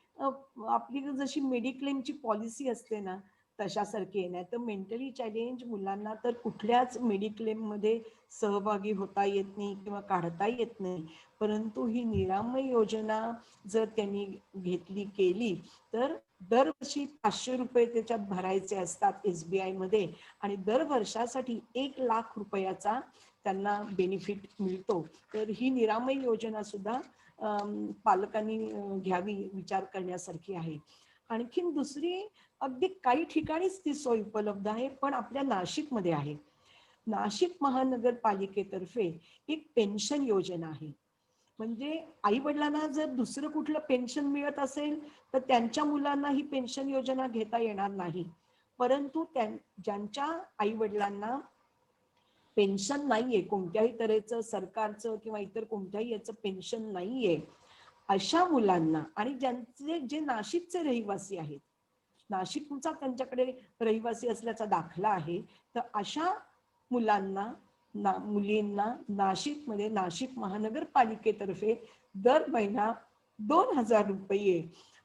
आपली जशी मेडिक्लेमची पॉलिसी असते ना तशासारखी आहे. नाही तर मेंटली चॅलेंज मुलांना तर कुठल्याच मेडिक्लेम मध्ये सहभागी होता येत नाही किंवा काढता येत नाही, परंतु ही निरामय योजना जर त्यांनी घेतली केली तर दरवर्षी 500 रुपये त्याच्यात भरायचे असतात SBI मध्ये आणि दर वर्षासाठी 1 लाख रुपयाचा त्यांना बेनिफिट मिळतो. तर ही निरामय योजना सुद्धा पालकांनी घ्यावी, विचार करण्यासारखी आहे. आणखीन दुसरी अगदी काही ठिकाणीच ती सोय उपलब्ध आहे पण आपल्या नाशिकमध्ये आहे. नाशिक महानगरपालिकेतर्फे एक पेन्शन योजना आहे. म्हणजे आई वडिलांना जर दुसरं कुठलं पेन्शन मिळत असेल तर त्यांच्या मुलांना ही पेन्शन योजना घेता येणार नाही, परंतु ज्यांच्या आई वडिलांना पेन्शन नाहीये, कोणत्याही तऱ्हेचं सरकारचं किंवा इतर कोणत्याही याचं पेन्शन नाहीये, अशा मुलांना आणि ज्यांचे जे नाशिकचे रहिवासी आहेत, नाशिकचा त्यांच्याकडे रहिवासी असल्याचा दाखला आहे, तर अशा मुलांना मुलींना नाशिकमध्ये नाशिक महानगरपालिकेतर्फे दर महिना 2000 रुपये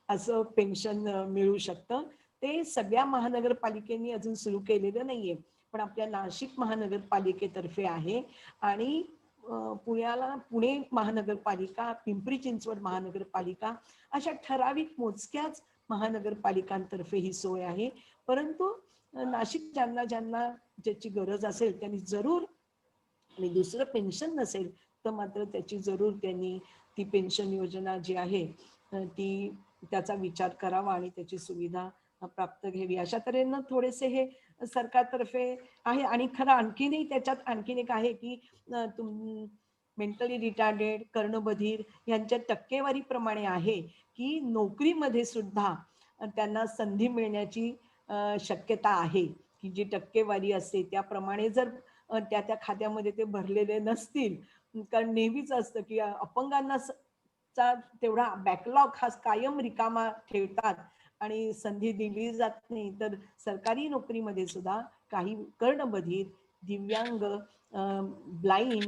असं पेन्शन मिळू शकतं. ते सगळ्या महानगरपालिकेने अजून सुरू केलेलं नाहीये, पण आपल्या नाशिक महानगरपालिकेतर्फे आहे. आणि पुणे महानगरपालिका, पिंपरी चिंचवड महानगरपालिका अशा ठराविक मोजक्याच महानगरपालिकांतर्फे ही सोय आहे. परंतु नाशिक ज्यांना ज्याची गरज असेल त्यांनी जरूर, आणि दुसरं पेन्शन नसेल तर मात्र त्याची जरूर त्यांनी ती पेन्शन योजना जी आहे ती त्याचा विचार करावा आणि त्याची सुविधा प्राप्त घ्यावी. अशा तऱ्हेनं थोडेसे हे सरकारतर्फे आहे. आणि खरं आणखीनही त्याच्यात आणखीन एक आहे की मेंटली रिटार्डेड, कर्णबधीर यांच्या टक्केवारीप्रमाणे आहे की नोकरीमध्ये सुद्धा त्यांना संधी मिळण्याची शक्यता आहे. की जी टक्केवारी असते त्याप्रमाणे जर त्या खात्यामध्ये ते भरलेले नसतील, कारण नेहमीच असतं की अपंगांना तेवढा बॅकलॉग हा कायम रिकामा ठेवतात आणि संधी दिली जात नाही. तर सरकारी नोकरीमध्ये सुद्धा काही कर्णबधीर, दिव्यांग, blind,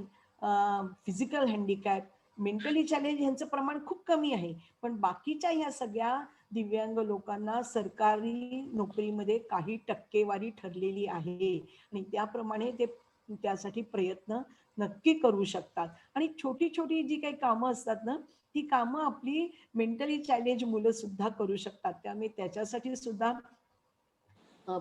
physical handicap, mentally challenge यांचं प्रमाण खूप कमी आहे. पण बाकीच्या ह्या सगळ्या दिव्यांग लोकांना सरकारी नोकरीमध्ये काही टक्केवारी ठरलेली आहे आणि त्याप्रमाणे ते त्यासाठी प्रयत्न नक्की करू शकतात. आणि छोटी छोटी जी काही कामं असतात ना, ती कामं आपली मेंटली चॅलेंज मुलं सुद्धा करू शकतात. त्यामुळे त्याच्यासाठी सुद्धा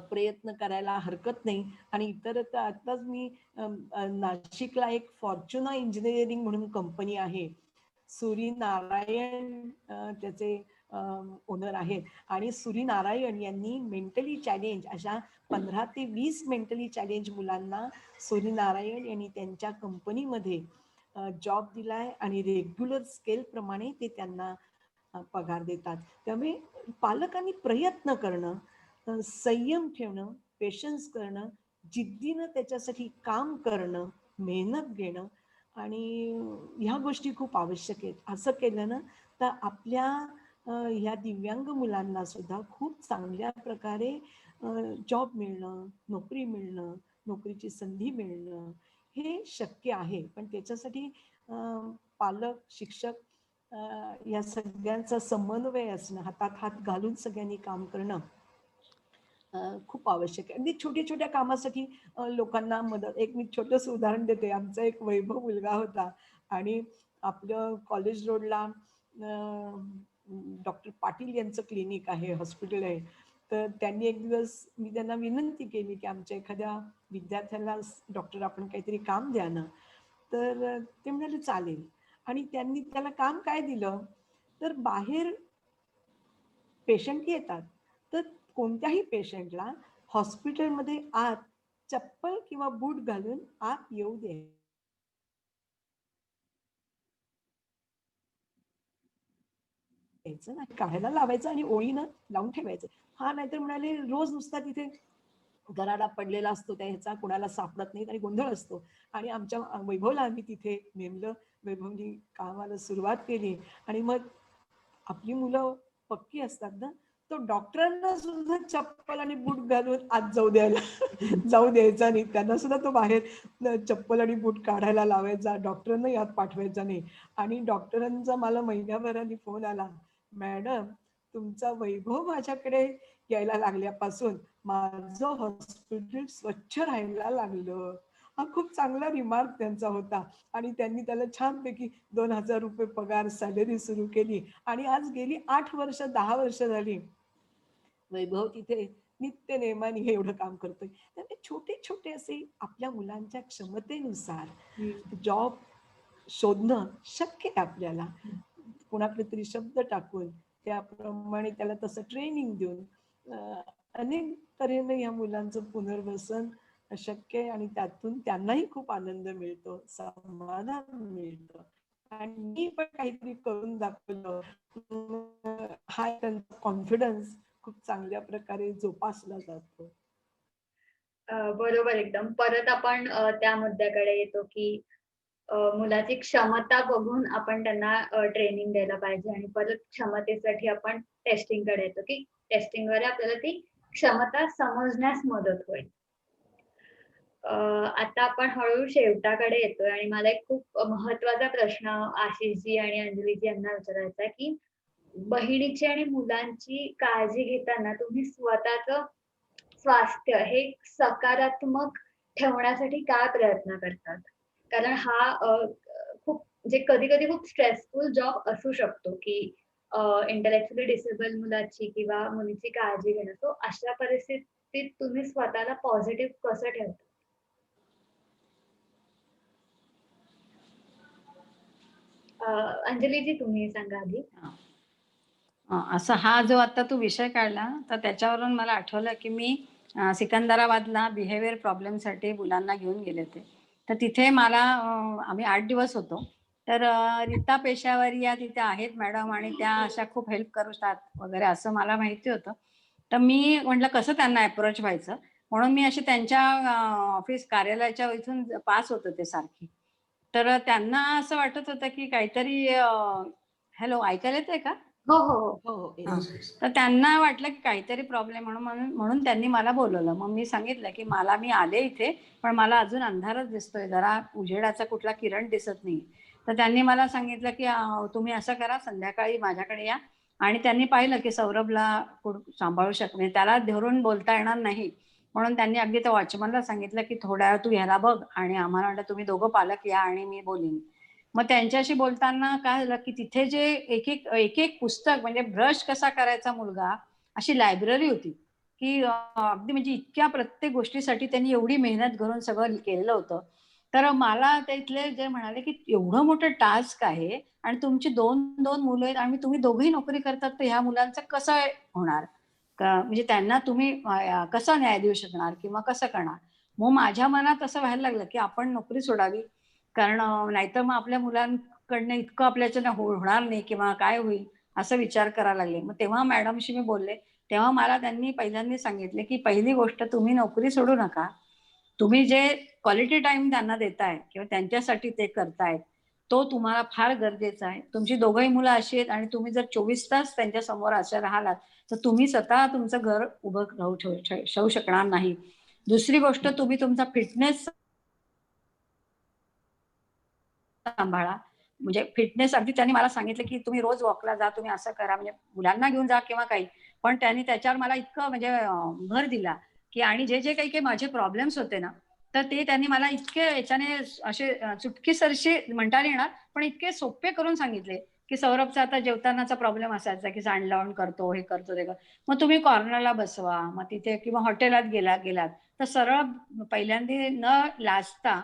प्रयत्न करायला हरकत नाही. आणि इतर आताच मी नाशिकला एक फॉर्च्युना इंजिनिअरिंग म्हणून कंपनी आहे, सूर्यनारायण त्याचे ओनर आहेत. आणि सूर्यनारायण यांनी मेंटली चॅलेंज अशा 15 ते 20 मेंटली चॅलेंज मुलांना सूर्यनारायण यांनी त्यांच्या कंपनीमध्ये जॉब दिलाय आणि रेग्युलर स्केल प्रमाणे ते त्यांना पगार देतात. त्यामुळे पालकांनी प्रयत्न करणं, संयम ठेवणं, पेशन्स करणं, जिद्दीनं त्याच्यासाठी काम करणं, मेहनत घेणं आणि ह्या गोष्टी खूप आवश्यक आहेत. असं केलं ना तर आपल्या ह्या दिव्यांग मुलांना सुद्धा खूप चांगल्या प्रकारे जॉब मिळणं, नोकरी मिळणं, नोकरीची संधी मिळणं हे शक्य आहे. पण त्याच्यासाठी पालक, शिक्षक या सगळ्यांचा समन्वय असणं, हातात हात घालून सगळ्यांनी काम करणं खूप आवश्यक आहे. अगदी छोट्या छोट्या कामासाठी लोकांना मदत. एक मी छोटंसं उदाहरण देते. आमचा एक वैभव मुलगा होता आणि आपलं कॉलेज रोडला डॉक्टर पाटील यांचं क्लिनिक आहे, हॉस्पिटल आहे. तर त्यांनी एक दिवस मी त्यांना विनंती केली की आमच्या एखाद्या विद्यार्थ्याला डॉक्टर आपण काहीतरी काम द्या ना. तर ते म्हणाले चालेल. आणि त्यांनी त्याला काम काय दिलं, तर बाहेर पेशंट येतात तर कोणत्याही पेशंटला हॉस्पिटलमध्ये आत चप्पल किंवा बूट घालून आत येऊ दे द्यायचं नाही, काढायला लावायचं आणि ओळीनं लावून ठेवायचं. हा नाहीतर म्हणाले रोज नुसता तिथे गराडा पडलेला असतो, त्या ह्याचा कुणाला सापडत नाही आणि गोंधळ असतो. आणि आमच्या वैभवला आम्ही तिथे नेमलं. वैभवनी कामाला सुरुवात केली आणि मग आपली मुलं पक्की असतात ना, तो डॉक्टरांना सुद्धा चप्पल आणि बूट घालून आत जाऊ द्यायचा नाही. त्यांना सुद्धा तो बाहेर चप्पल आणि बूट काढायला लावायचा, डॉक्टरांना यात पाठवायचा नाही. आणि डॉक्टरांचा मला महिन्याभराने फोन आला, मॅडम तुमचा वैभव माझ्याकडे यायला लागल्यापासून माझं हॉस्पिटल स्वच्छ राहायला लागलं. हा खूप चांगला रिमार्क त्यांचा होता. आणि त्यांनी त्याला छानपैकी 2000 रुपये पगार सॅलरी सुरू केली. आणि आज गेली 8 वर्ष 10 वर्ष झाली वैभव तिथे नित्य नेमाने हे एवढं काम करतोय. त्यामुळे छोटे छोटे असे आपल्या मुलांच्या क्षमतेनुसार जॉब शोधणं शक्य आहे आपल्याला. कुणाकडे तरी शब्द टाकून त्याप्रमाणे त्याला तसं ट्रेनिंग देऊन अनेक तऱ्हेने या मुलांचं पुनर्वसन शक्य आहे. आणि त्यातून त्यांनाही खूप आनंद मिळतो, समाधान मिळतं. आणि मी पण काहीतरी करून दाखवलं, हा त्यांचा कॉन्फिडन्स खूप चांगल्या प्रकारे जोपासला जातो. बरोबर एकदम. परत आपण त्या मुद्द्याकडे येतो की मुलाची क्षमता बघून आपण त्यांना ट्रेनिंग द्यायला पाहिजे आणि परत क्षमतेसाठी आपण टेस्टिंगकडे येतो की टेस्टिंगद्वारे आपल्याला ती क्षमता समजण्यास मदत होईल. आता आपण हळूहळू शेवटाकडे येतोय आणि मला एक खूप महत्त्वाचा प्रश्न आशिषजी आणि अंजलीजी यांना विचारायचा आहे की बहिणीची आणि मुलांची काळजी घेताना तुम्ही स्वतःचं स्वास्थ्य हे सकारात्मक ठेवण्यासाठी काय प्रयत्न करतात? कारण हा खूप म्हणजे कधी-कधी खूप स्ट्रेसफुल जॉब असू शकतो, की इंटेलेक्चुअली डिसेबल मुलाची किंवा मुलीची काळजी घेणं. सो अशा परिस्थितीत तुम्ही स्वतःला पॉझिटिव्ह कसं ठेवता? अंजलीजी तुम्ही सांगा आधी. असं हा जो आता तू विषय काढला तर त्याच्यावरून मला आठवलं की मी सिकंदराबादला बिहेवियर प्रॉब्लेमसाठी मुलांना घेऊन गेले होते. तर तिथे मला आम्ही 8 दिवस होतो. तर रीता पेशावरी या तिथे आहेत मॅडम आणि त्या अशा खूप हेल्प करतात वगैरे असं मला माहिती होतं. तर मी म्हटलं कसं त्यांना अप्रोच व्हायचं म्हणून मी अशी त्यांच्या ऑफिस कार्यालयाच्या इथून पास होत होते सारखी. तर त्यांना असं वाटत होतं की काहीतरी हॅलो ऐकायला येतंय का? हो, हो, हो. हो, हो. हां. Yes yes. तर त्यांना वाटलं की काहीतरी प्रॉब्लेम म्हणून म्हणून म्हणून त्यांनी मला बोलवलं. मग मी सांगितलं की मी आले इथे, पण मला अजून अंधारच दिसतोय. जरा उजेडाचा कुठला किरण दिसत नाही. तर त्यांनी मला सांगितलं की तुम्ही असं करा संध्याकाळी माझ्याकडे या आणि त्यांनी पाहिलं की सौरभला सांभाळू म्हणजे त्याला धरून बोलता येणार नाही. म्हणून त्यांनी अगदी त्या वॉचमनला सांगितलं की थोड्या वेळ तू ह्याला बघ आणि आम्हाला म्हटलं तुम्ही दोघं पालक या आणि मी बोलीन. मग त्यांच्याशी बोलताना काय झालं की तिथे जे एक पुस्तक म्हणजे ब्रश कसा करायचा मुलगा अशी लायब्ररी होती की अगदी म्हणजे इतक्या प्रत्येक गोष्टीसाठी त्यांनी एवढी मेहनत करून सगळं केलेलं होतं. तर मला तिथले जे म्हणाले की एवढं मोठं टास्क आहे आणि तुमची दोन मुलं आहेत आणि तुम्ही दोघंही नोकरी करतात तर ह्या मुलांचं कसं होणार म्हणजे त्यांना तुम्ही कसा न्याय देऊ शकणार किंवा कसं करणार. मग माझ्या मनात असं व्हायला लागलं की आपण नोकरी सोडावी कारण नाहीतर मग आपल्या मुलांकडनं इतकं आपल्याच्यानं होणार नाही किंवा काय होईल असं विचार करायला लागले. मग तेव्हा मॅडमशी मी बोलले. तेव्हा मला त्यांनी पहिल्यांदा सांगितले, की पहिली गोष्ट तुम्ही नोकरी सोडू नका. तुम्ही जे क्वालिटी टाईम त्यांना देताय किंवा त्यांच्यासाठी ते करताय, तो तुम्हाला फार गरजेचा आहे. तुमची दोघंही मुलं अशी आहेत आणि तुम्ही जर 24 तास त्यांच्या समोर असे राहिलात, तर तुम्ही स्वतः तुमचं घर उभं ठेवू शकणार नाही. दुसरी गोष्ट तुम्ही तुमचा फिटनेस सांभाळा. म्हणजे फिटनेस अगदी त्यांनी मला सांगितलं, की तुम्ही रोज वॉकला जा, तुम्ही असं करा. म्हणजे मुलांना घेऊन जा किंवा काही. पण त्यांनी त्याच्यावर मला इतकं म्हणजे भर दिला, की आणि जे काही माझे प्रॉब्लेम्स होते ना, तर ते त्यांनी मला इतके याच्याने असे चुटकीसरशी म्हणता नाही येणार, पण इतके सोपे करून सांगितले, की सौरभचा आता जेवतानाचा प्रॉब्लेम असायचा, की सांडलावण करतो, हे करतो, ते करतो. मग तुम्ही कॉर्नरला बसवा. मग तिथे किंवा हॉटेलात गेलात, तर सरळ पहिल्यांदा न लाजता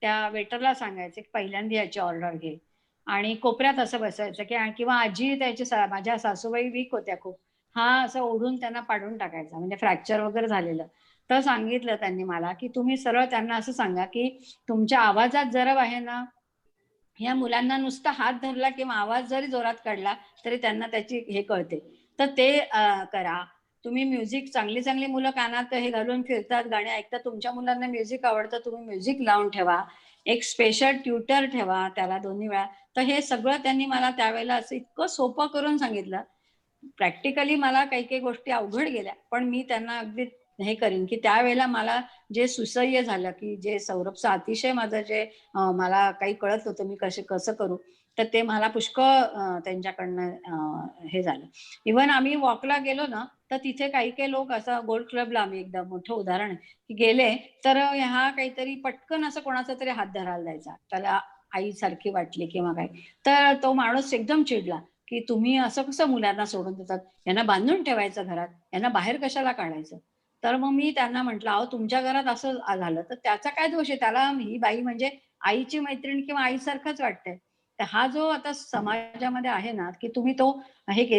त्या वेटरला सांगायचं की पहिल्यांदा याची ऑर्डर घे आणि कोपऱ्यात असं बसायचं की किंवा आजी त्याची माझ्या सासूबाई वीक होत्या खूप. हा असं ओढून त्यांना पाडून टाकायचा म्हणजे फ्रॅक्चर वगैरे झालेलं. तर सांगितलं त्यांनी मला की तुम्ही सरळ त्यांना असं सांगा की तुमच्या आवाजात जरा आहे ना ह्या मुलांना नुसता हात धरला किंवा आवाज जरी जोरात काढला तरी त्यांना त्याची हे कळते. तर ते करा. तुम्ही म्युझिक चांगली मुलं कानात हे घालून फिरतात, गाणी ऐकतात. तुमच्या मुलांना म्युझिक आवडतं, तुम्ही म्युझिक लावून ठेवा. एक स्पेशल ट्युटर ठेवा त्याला दोन्ही वेळा. तर हे सगळं त्यांनी मला त्यावेळेला असं इतकं सोपं करून सांगितलं. प्रॅक्टिकली मला काही गोष्टी अवघड गेल्या. पण मी त्यांना अगदी हे करीन, की त्यावेळेला मला जे सुसह्य झालं, की जे सौरभचं अतिशय माझं जे मला काही कळत होतं मी कसं करू, तर ते मला पुष्कळ त्यांच्याकडनं हे झालं. इव्हन आम्ही वॉकला गेलो ना, तर तिथे काही लोक असं गोल्ड क्लबला आम्ही एकदा मोठं उदाहरण आहे, की गेले तर हा काहीतरी पटकन असं कोणाचा तरी हात धरायला द्यायचा. त्याला आईसारखी वाटली किंवा काय. तर तो माणूस एकदम चिडला, की तुम्ही असं कसं मुलांना सोडून देतात? यांना बांधून ठेवायचं घरात, यांना बाहेर कशाला काढायचं? तर मग मी त्यांना म्हटलं, "अहो तुमच्या घरात असं झालं तर त्याचा काय दोष आहे? त्याला ही बाई म्हणजे आईची मैत्रीण किंवा आईसारखंच वाटतंय." तर हा जो आता समाजामध्ये आहे ना, की तुम्ही तो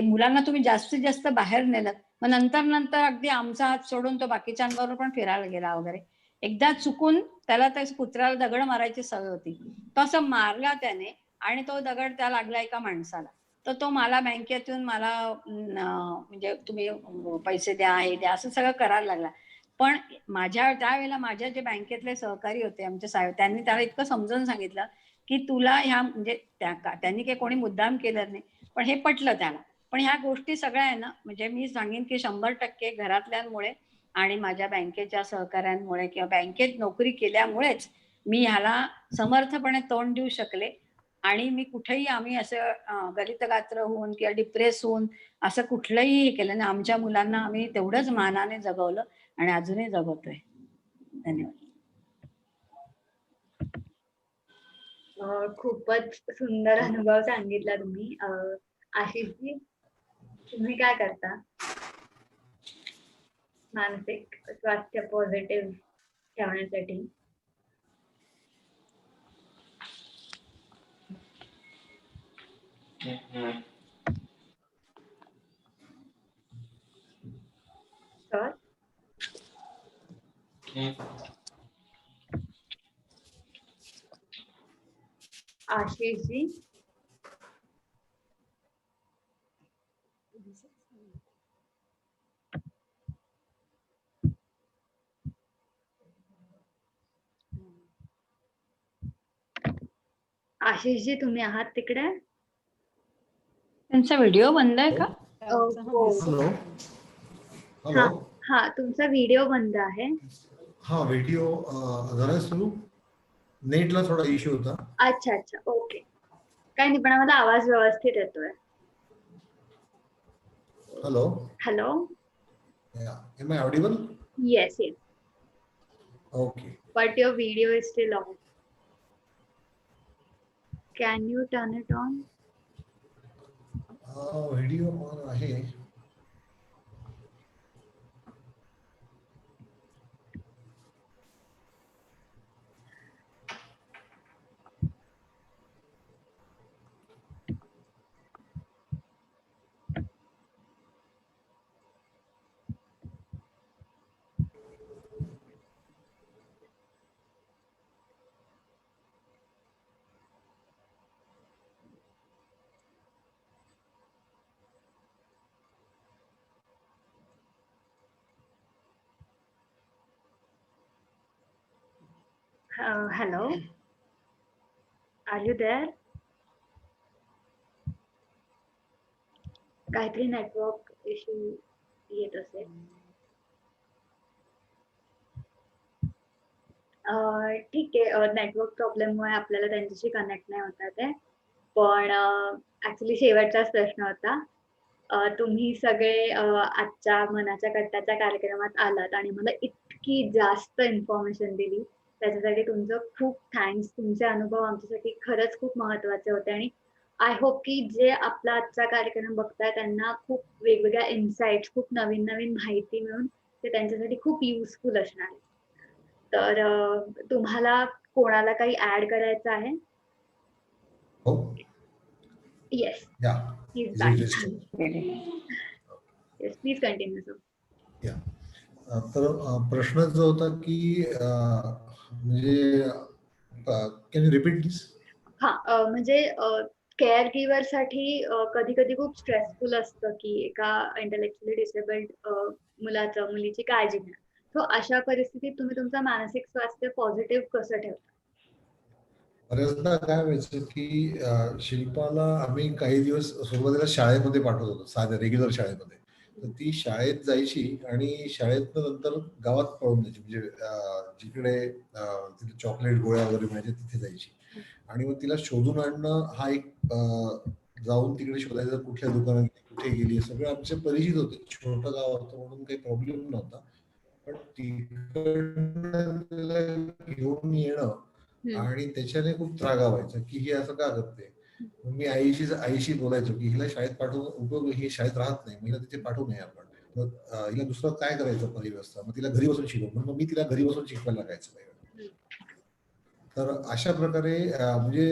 मुलांना तुम्ही जास्तीत जास्त बाहेर नेलत. मग नंतर अगदी आमचा हात सोडून तो बाकीच्यांबरोबर पण फिरायला गेला वगैरे. एकदा चुकून त्याला त्या कुत्र्याला दगड मारायची सवय होती. तो असं मारला त्याने आणि तो दगड त्या लागला एका माणसाला. तर तो मला बँकेतून मला म्हणजे तुम्ही पैसे द्या, हे द्या, असं सगळं करायला लागला. पण त्यावेळेला माझ्या जे बँकेतले सहकारी होते आमचे साहेब, त्यांनी त्याला इतकं समजावून सांगितलं, की तुला ह्या म्हणजे त्यांनी काही कोणी मुद्दाम केलं नाही. पण हे पटलं त्याला. पण ह्या गोष्टी सगळ्या आहे ना, म्हणजे मी सांगेन की 100% घरातल्यांमुळे आणि माझ्या बँकेच्या सहकाऱ्यांमुळे किंवा बँकेत नोकरी केल्यामुळेच मी ह्याला समर्थपणे तोंड देऊ शकले आणि मी कुठेही आम्ही असं गलितगात्र होऊन किंवा डिप्रेस होऊन असं कुठलंही हे केलं नाही. आमच्या मुलांना आम्ही तेवढंच मानाने जगवलं आणि अजूनही जगवतोय. धन्यवाद. खूपच सुंदर अनुभव सांगितला तुम्ही. आशिषजी, तुम्ही काय करता मानसिक स्वास्थ्य पॉझिटिव्ह ठेवण्यासाठी? सर, आशिषजी, आशिषजी तुम्ही आहात तिकडे? त्यांचा व्हिडिओ बंद आहे का? त्यांचा हा हो. दिसत हॅलो. नाही. हॅलो. हा, तुमचा व्हिडिओ बंद आहे. हा व्हिडिओ जरा सुरू, नेटला थोडा इश्यू होता. अच्छा अच्छा, ओके. काही नाही, पण आम्हाला आवाज व्यवस्थित येतोय. Hello. Hello. Am I audible? Yes yes, okay. but your video is still on. Can you turn it on? Video on आहे. Hello. Are you there? काहीतरी नेटवर्क इश्यू येत असेल. ठीक आहे, नेटवर्क प्रॉब्लेममुळे आपल्याला त्यांच्याशी कनेक्ट नाही होता ते. पण ऍक्च्युली शेवटचाच प्रश्न होता. तुम्ही सगळे आजच्या मनाच्या कट्ट्याच्या कार्यक्रमात आलात आणि मला इतकी जास्त इन्फॉर्मेशन दिली, त्याच्यासाठी तुमचं खूप थँक्स. तुमचे अनुभव आमच्यासाठी खरंच खूप महत्त्वाचे होते आणि आय होप की जे आपला आजचा कार्यक्रम बघताय त्यांना खूप वेगवेगळ्या इन्साइट्स, खूप नवीन नवीन माहिती मिळून ते त्यांच्यासाठी खूप युजफुल असणार आहे. तर तुम्हाला कोणाला काही ऍड करायचं आहे? हो. येस, या. Please Is back. it registered? Yes, please continue sir. या. तर प्रश्न जो होता की म्हणजे कॅन यू रिपीट दिस? हा, म्हणजे केअर गिव्हर साठी कधी कधी खूप स्ट्रेसफुल असतं की एका इंटेलेक्च्युअली डिसेबल्ड मुलाचं, मुलीची काळजी घ्या. सो अशा परिस्थितीत तुम्ही तुमचं मानसिक स्वास्थ्य पॉझिटिव्ह कसं ठेवता? बऱ्याचदा काय व्हायचं की शिल्पाला आम्ही काही दिवस सुरुवातीला शाळेमध्ये पाठवत होतो, साध्या रेग्युलर शाळेमध्ये. तर ती शाळेत जायची आणि शाळेतनं नंतर गावात पळून जायची, म्हणजे जिकडे तिथे चॉकलेट गोळ्या वगैरे मिळायचे तिथे जायची. आणि मग तिला शोधून आणणं हा एक जाऊन तिकडे शोधायचं, कुठल्या दुकानात कुठे गेली, हे सगळं आमचे परिचित होते. छोटं गाव होतं म्हणून काही प्रॉब्लेम नव्हता. पण तिकडनं तिला घेऊन येणं आणि त्याच्याने खूप रागा व्हायचा की ही असं का करते. मग मी आईशी बोलायचो की हिला शाळेत पाठवून उपयोग, ही शाळेत राहत नाही, मग हिला तिथे पाठवू नये आपण. मग हिला दुसरं काय करायचं परिव्यवस्था, मग तिला घरी बसून शिकव. मग मी तिला घरी बसून शिकवायला लागायचं नाही. तर अशा प्रकारे म्हणजे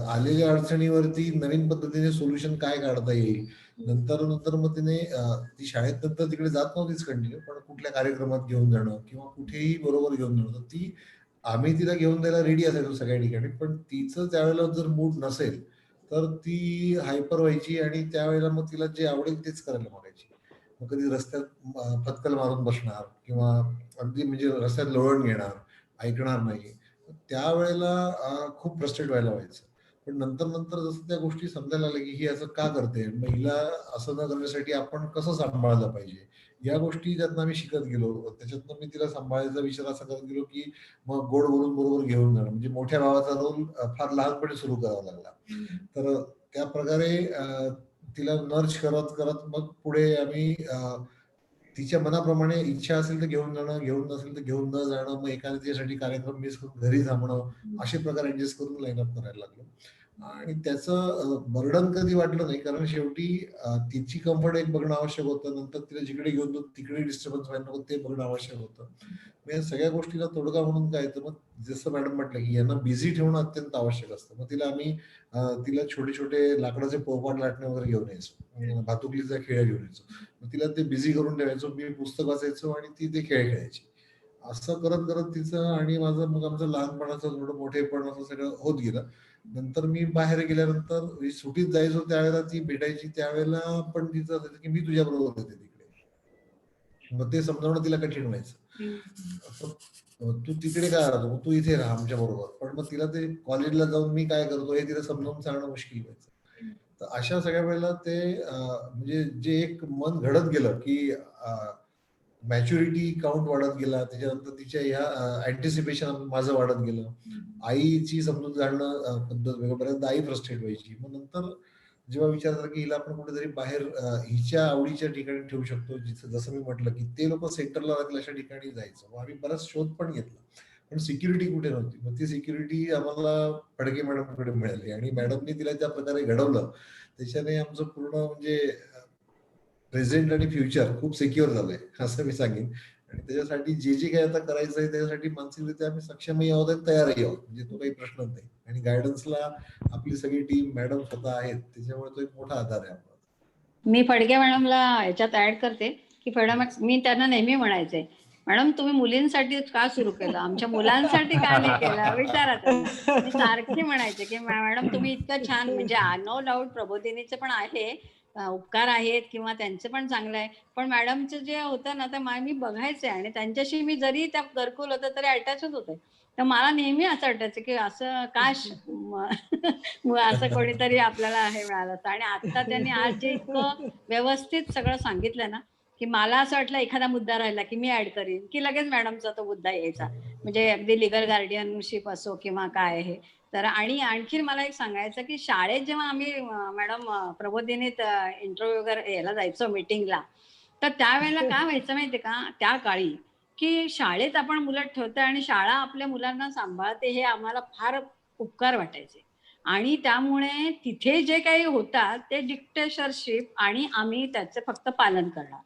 आलेल्या अडचणीवरती नवीन पद्धतीने सोल्युशन काय काढता येईल. नंतर नंतर मग तिने ती शाळेत नंतर तिकडे जात नव्हतीच कंटिन्यू, पण कुठल्या कार्यक्रमात घेऊन जाणं किंवा कुठेही बरोबर घेऊन जाणं. तर ती आम्ही तिला घेऊन द्यायला रेडी असायचो सगळ्या ठिकाणी, पण तिचं त्यावेळेला जर मूड नसेल तर ती हायपर व्हायची आणि त्यावेळेला मग तिला जे आवडेल तेच करायला मागायची. मग कधी रस्त्यात फटकल मारून बसणार किंवा अगदी म्हणजे रस्त्यात लोळण घेणार, ऐकणार नाही. त्यावेळेला खूप फ्रस्ट्रेट व्हायचं. पण नंतर नंतर जसं त्या गोष्टी समजायला लागल्या की ही असं का करते, मग हिला असं न करण्यासाठी आपण कसं सांभाळलं पाहिजे, या गोष्टी त्यातनं आम्ही शिकत गेलो. त्याच्यातनं मी तिला सांभाळायचा विचार असा करत गेलो की मग गोड बोलून बरोबर घेऊन जाणं, म्हणजे मोठ्या भावाचा रोल फार लहानपणी सुरू करावा लागला. तर त्या प्रकारे तिला नर्च करत करत मग पुढे आम्ही तिच्या मनाप्रमाणे इच्छा असेल तर घेऊन जाणं, घेऊन नसेल तर घेऊन न जाणं, मग एखाद्या त्याच्यासाठी कार्यक्रम मिस करून घरी थांबणं, असे प्रकार ऍडजस्ट करून लाईनअप करायला लागलो. आणि त्याचं बर्डन कधी वाटलं नाही, कारण शेवटी तिची कम्फर्ट एक बघणं आवश्यक होतं. नंतर तिला जिकडे घेऊन जातो तिकडे डिस्टर्बन्स व्हायला नको ते बघणं आवश्यक होतं. मग या सगळ्या गोष्टीला तोडगा म्हणून काय, तर मग जसं मॅडम म्हटलं की यांना बिझी ठेवणं अत्यंत आवश्यक असतं. मग तिला आम्ही तिला छोटे छोटे लाकडाचे पोळपाट लाटणे वगैरे घेऊन यायचो, भातुकलीचा खेळ घेऊन यायचो. मग तिला ते बिझी करून ठेवायचो, मी पुस्तक वाचायचो आणि ती ते खेळ खेळायची. असं करत करत तिचं आणि माझं मग आमचं लहानपणाचं थोडं मोठेपणाचं सगळं होत गेलं. नंतर मी बाहेर गेल्यानंतर सुट्टीत जायचो त्यावेळेला ती भेटायची, त्यावेळेला पण तिचं असायचं की मी तुझ्या बरोबर येते तिकडे. मग ते समजावणं तिला कठीण व्हायचं. तू तिकडे काय राहतो, मग तू इथे राहा आमच्या बरोबर. पण मग तिला ते कॉलेजला जाऊन मी काय करतो हे तिला समजावून सांगणं मुश्किल व्हायचं. तर अशा सगळ्या वेळेला ते म्हणजे जे एक मन घडत गेलं की मॅच्युरिटी काउंट वाढत गेला, त्याच्यानंतर तिच्या ह्या अँटिसिपेशन माझं वाढत गेलं. आईची समजून जाणं पद्धत वेगळं, बऱ्याचदा आई फ्रस्ट्रेट व्हायची. मग नंतर जेव्हा विचार झाला की हिला आपण कुठेतरी बाहेर हिच्या आवडीच्या ठिकाणी ठेवू शकतो, जिथं जसं मी म्हटलं की ते लोक सेंटरला राहतील अशा ठिकाणी जायचं. मग आम्ही बराच शोध पण घेतला, पण सिक्युरिटी कुठे नव्हती. मग ती सिक्युरिटी आम्हाला फडके मॅडमकडे मिळाली आणि मॅडमनी तिला त्या प्रकारे घडवलं. त्याच्याने आमचं पूर्ण म्हणजे प्रेझेंट आणि फ्युचर खूप सिक्युअर झालंय असं मी सांगेन. आणि त्याच्यासाठी जे जे काही आता करायचं आहे त्याच्यासाठी मानसिकरित्या आम्ही सक्षमही आहोत आणि तयारही आहोत, म्हणजे तो काही प्रश्नच नाही. आणि गायडन्सला आपली सगळी टीम मॅडम स्वतः आहेत, त्याच्यामुळे तो एक मोठा आधार आहे आपला. मी फडके मॅडमला याच्यात ऍड करते की मी त्यांना नेहमी म्हणायचे, मॅडम तुम्ही मुलींसाठी का सुरू केलं, आमच्या मुलांसाठी का नाही केलं, विचारा त्यांना. मी सारखी म्हणायचे की मॅडम तुम्ही इतकं छान, म्हणजे नो डाऊट प्रबोधिनीचं पण आहे, उपकार आहेत किंवा त्यांचं पण चांगलं आहे, पण मॅडमचं जे होतं ना, तर मी बघायचे आणि त्यांच्याशी मी जरी त्या घरकुल होतं तरी अटॅचच होते. तर मला नेहमी असं वाटायचं की असं काश असं कोणीतरी आपल्याला हे मिळालं असतं. आणि आता त्यांनी आज जे इतकं व्यवस्थित सगळं सांगितलं ना, की मला असं वाटलं एखादा मुद्दा राहिला की मी ऍड करीन की लगेच मॅडमचा तो मुद्दा यायचा. म्हणजे अगदी लिगल गार्डियनशिप असो किंवा काय हे. तर आणि आणखी मला एक सांगायचं की शाळेत जेव्हा आम्ही मॅडम प्रबोधिनीत इंटरव्ह्यू वगैरे यायला जायचो मीटिंगला, तर त्यावेळेला काय व्हायचं माहितीये का, त्या काळी की शाळेत आपण मुलं ठेवतोय आणि शाळा आपल्या मुलांना सांभाळते, हे आम्हाला फार उपकार वाटायचे. आणि त्यामुळे तिथे जे काही होतात ते डिक्टेटरशिप आणि आम्ही त्याचं फक्त पालन करणार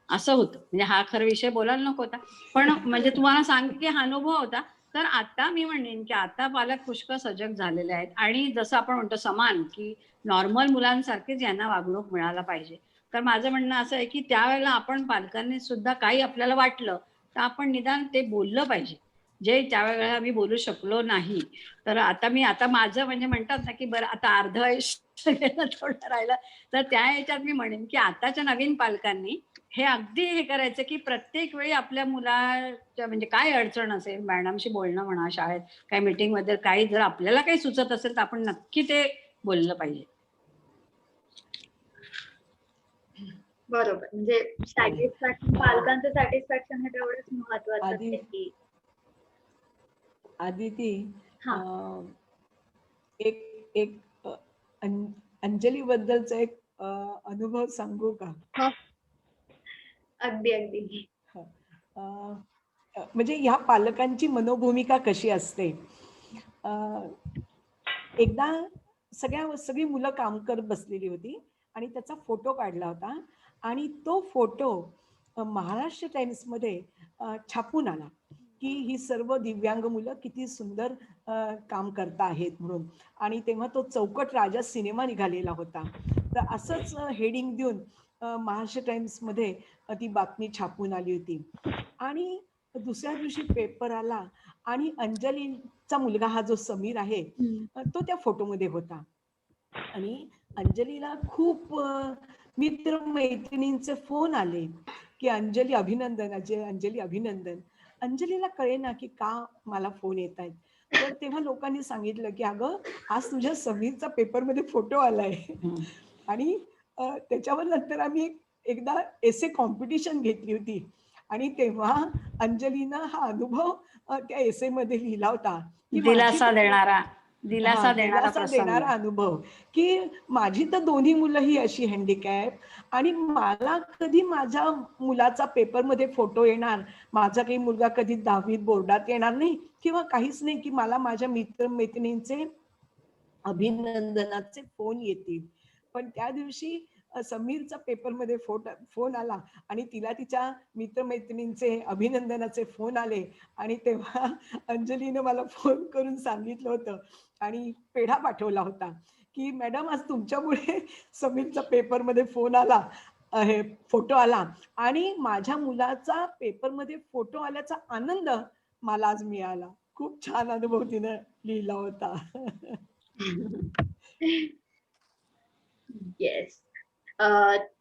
असं होतं. म्हणजे हा खरं विषय बोलायला नको होता, पण म्हणजे तुम्हाला सांग की हा अनुभव होता. तर आता मी म्हणेन की आता पालक पुष्कळ सजग झालेले आहेत आणि जसं आपण म्हणतो समान की नॉर्मल मुलांसारखेच यांना वागणूक मिळायला पाहिजे. तर माझं म्हणणं असं आहे की त्यावेळेला आपण पालकांनी सुद्धा काही आपल्याला वाटलं तर आपण निदान ते बोललं पाहिजे, जे त्यावेळेला मी बोलू शकलो नाही. तर आता माझं म्हणजे म्हणतात ना की बरं आता अर्ध आयुष्य गेलं, थोडं राहिलं, तर त्या ह्याच्यात मी म्हणेन की आताच्या नवीन पालकांनी हे अगदी हे करायचं की प्रत्येक वेळी आपल्या मुलाच्या म्हणजे काय अडचण असेल, मॅडमशी बोलणं म्हणा, शाळेत काय मीटिंग मध्ये काही जर आपल्याला काही सुचत असेल तर आपण नक्की ते बोललं पाहिजे. बरोबर. म्हणजे सॅटिस्फॅक्शन, पालकांचं सॅटिस्फॅक्शन हे तेवढंच महत्वाचं आधी आहे की आदिती, हा एक एक अंजली बद्दलचा एक अनुभव सांगू का? अगदी अगदी. अ, म्हणजे ह्या पालकांची मनोभूमिका कशी असते. अ, एकदा सगळी मुलं काम करत बसलेली होती आणि त्याचा फोटो काढला होता आणि तो फोटो महाराष्ट्र टाइम्समध्ये छापून आला की ही सर्व दिव्यांग मुलं किती सुंदर काम करता आहेत म्हणून. आणि तेव्हा तो चौकट राजा सिनेमा निघालेला होता. तर असंच हेडिंग देऊन महाराष्ट्र टाइम्समध्ये ती बातमी छापून आली होती. आणि दुसऱ्या दिवशी पेपर आला आणि अंजलीचा मुलगा हा जो समीर आहे तो त्या फोटोमध्ये होता. आणि अंजलीला खूप मित्र मैत्रिणींचे फोन आले की अंजली अभिनंदन, अंजली अभिनंदन. अंजलीला कळेना की का मला फोन येत आहेत. तर तेव्हा लोकांनी सांगितलं की अगं आज तुझ्या समीरचा पेपरमध्ये फोटो आलाय. आणि त्याच्यावर नंतर आम्ही एकदा एसे कॉम्पिटिशन घेतली होती आणि तेव्हा अंजलीनं हा अनुभव त्या एसे मध्ये लिहिला होता की दिलासा देणारा. दिलासा देणारा दिलासा प्रसंग. देणारा अनुभव, की माझी तर दोन्ही मुलं ही अशी हँडिकॅप आणि मला कधी माझ्या मुलाचा पेपरमध्ये फोटो येणार, माझा काही मुलगा कधी 10वीत बोर्डात येणार नाही किंवा काहीच नाही, की मला माझ्या मित्र-मैत्रिणींचे अभिनंदनाचे फोन येतील. पण त्या दिवशी समीरचा पेपरमध्ये फोन आला आणि तिला तिच्या मित्र-मैत्रिणींचे अभिनंदनाचे फोन आले आणि तेव्हा अंजलीनं मला फोन करून सांगितलं होतं आणि पेढा पाठवला होता, की "मॅडम आज तुमच्यामुळे समीरचा पेपरमध्ये फोन आला, हे फोटो आला आणि माझ्या मुलाचा पेपरमध्ये फोटो आल्याचा आनंद मला आज मिळाला." खूप छान अनुभव तिनं लिहिला होता. येस.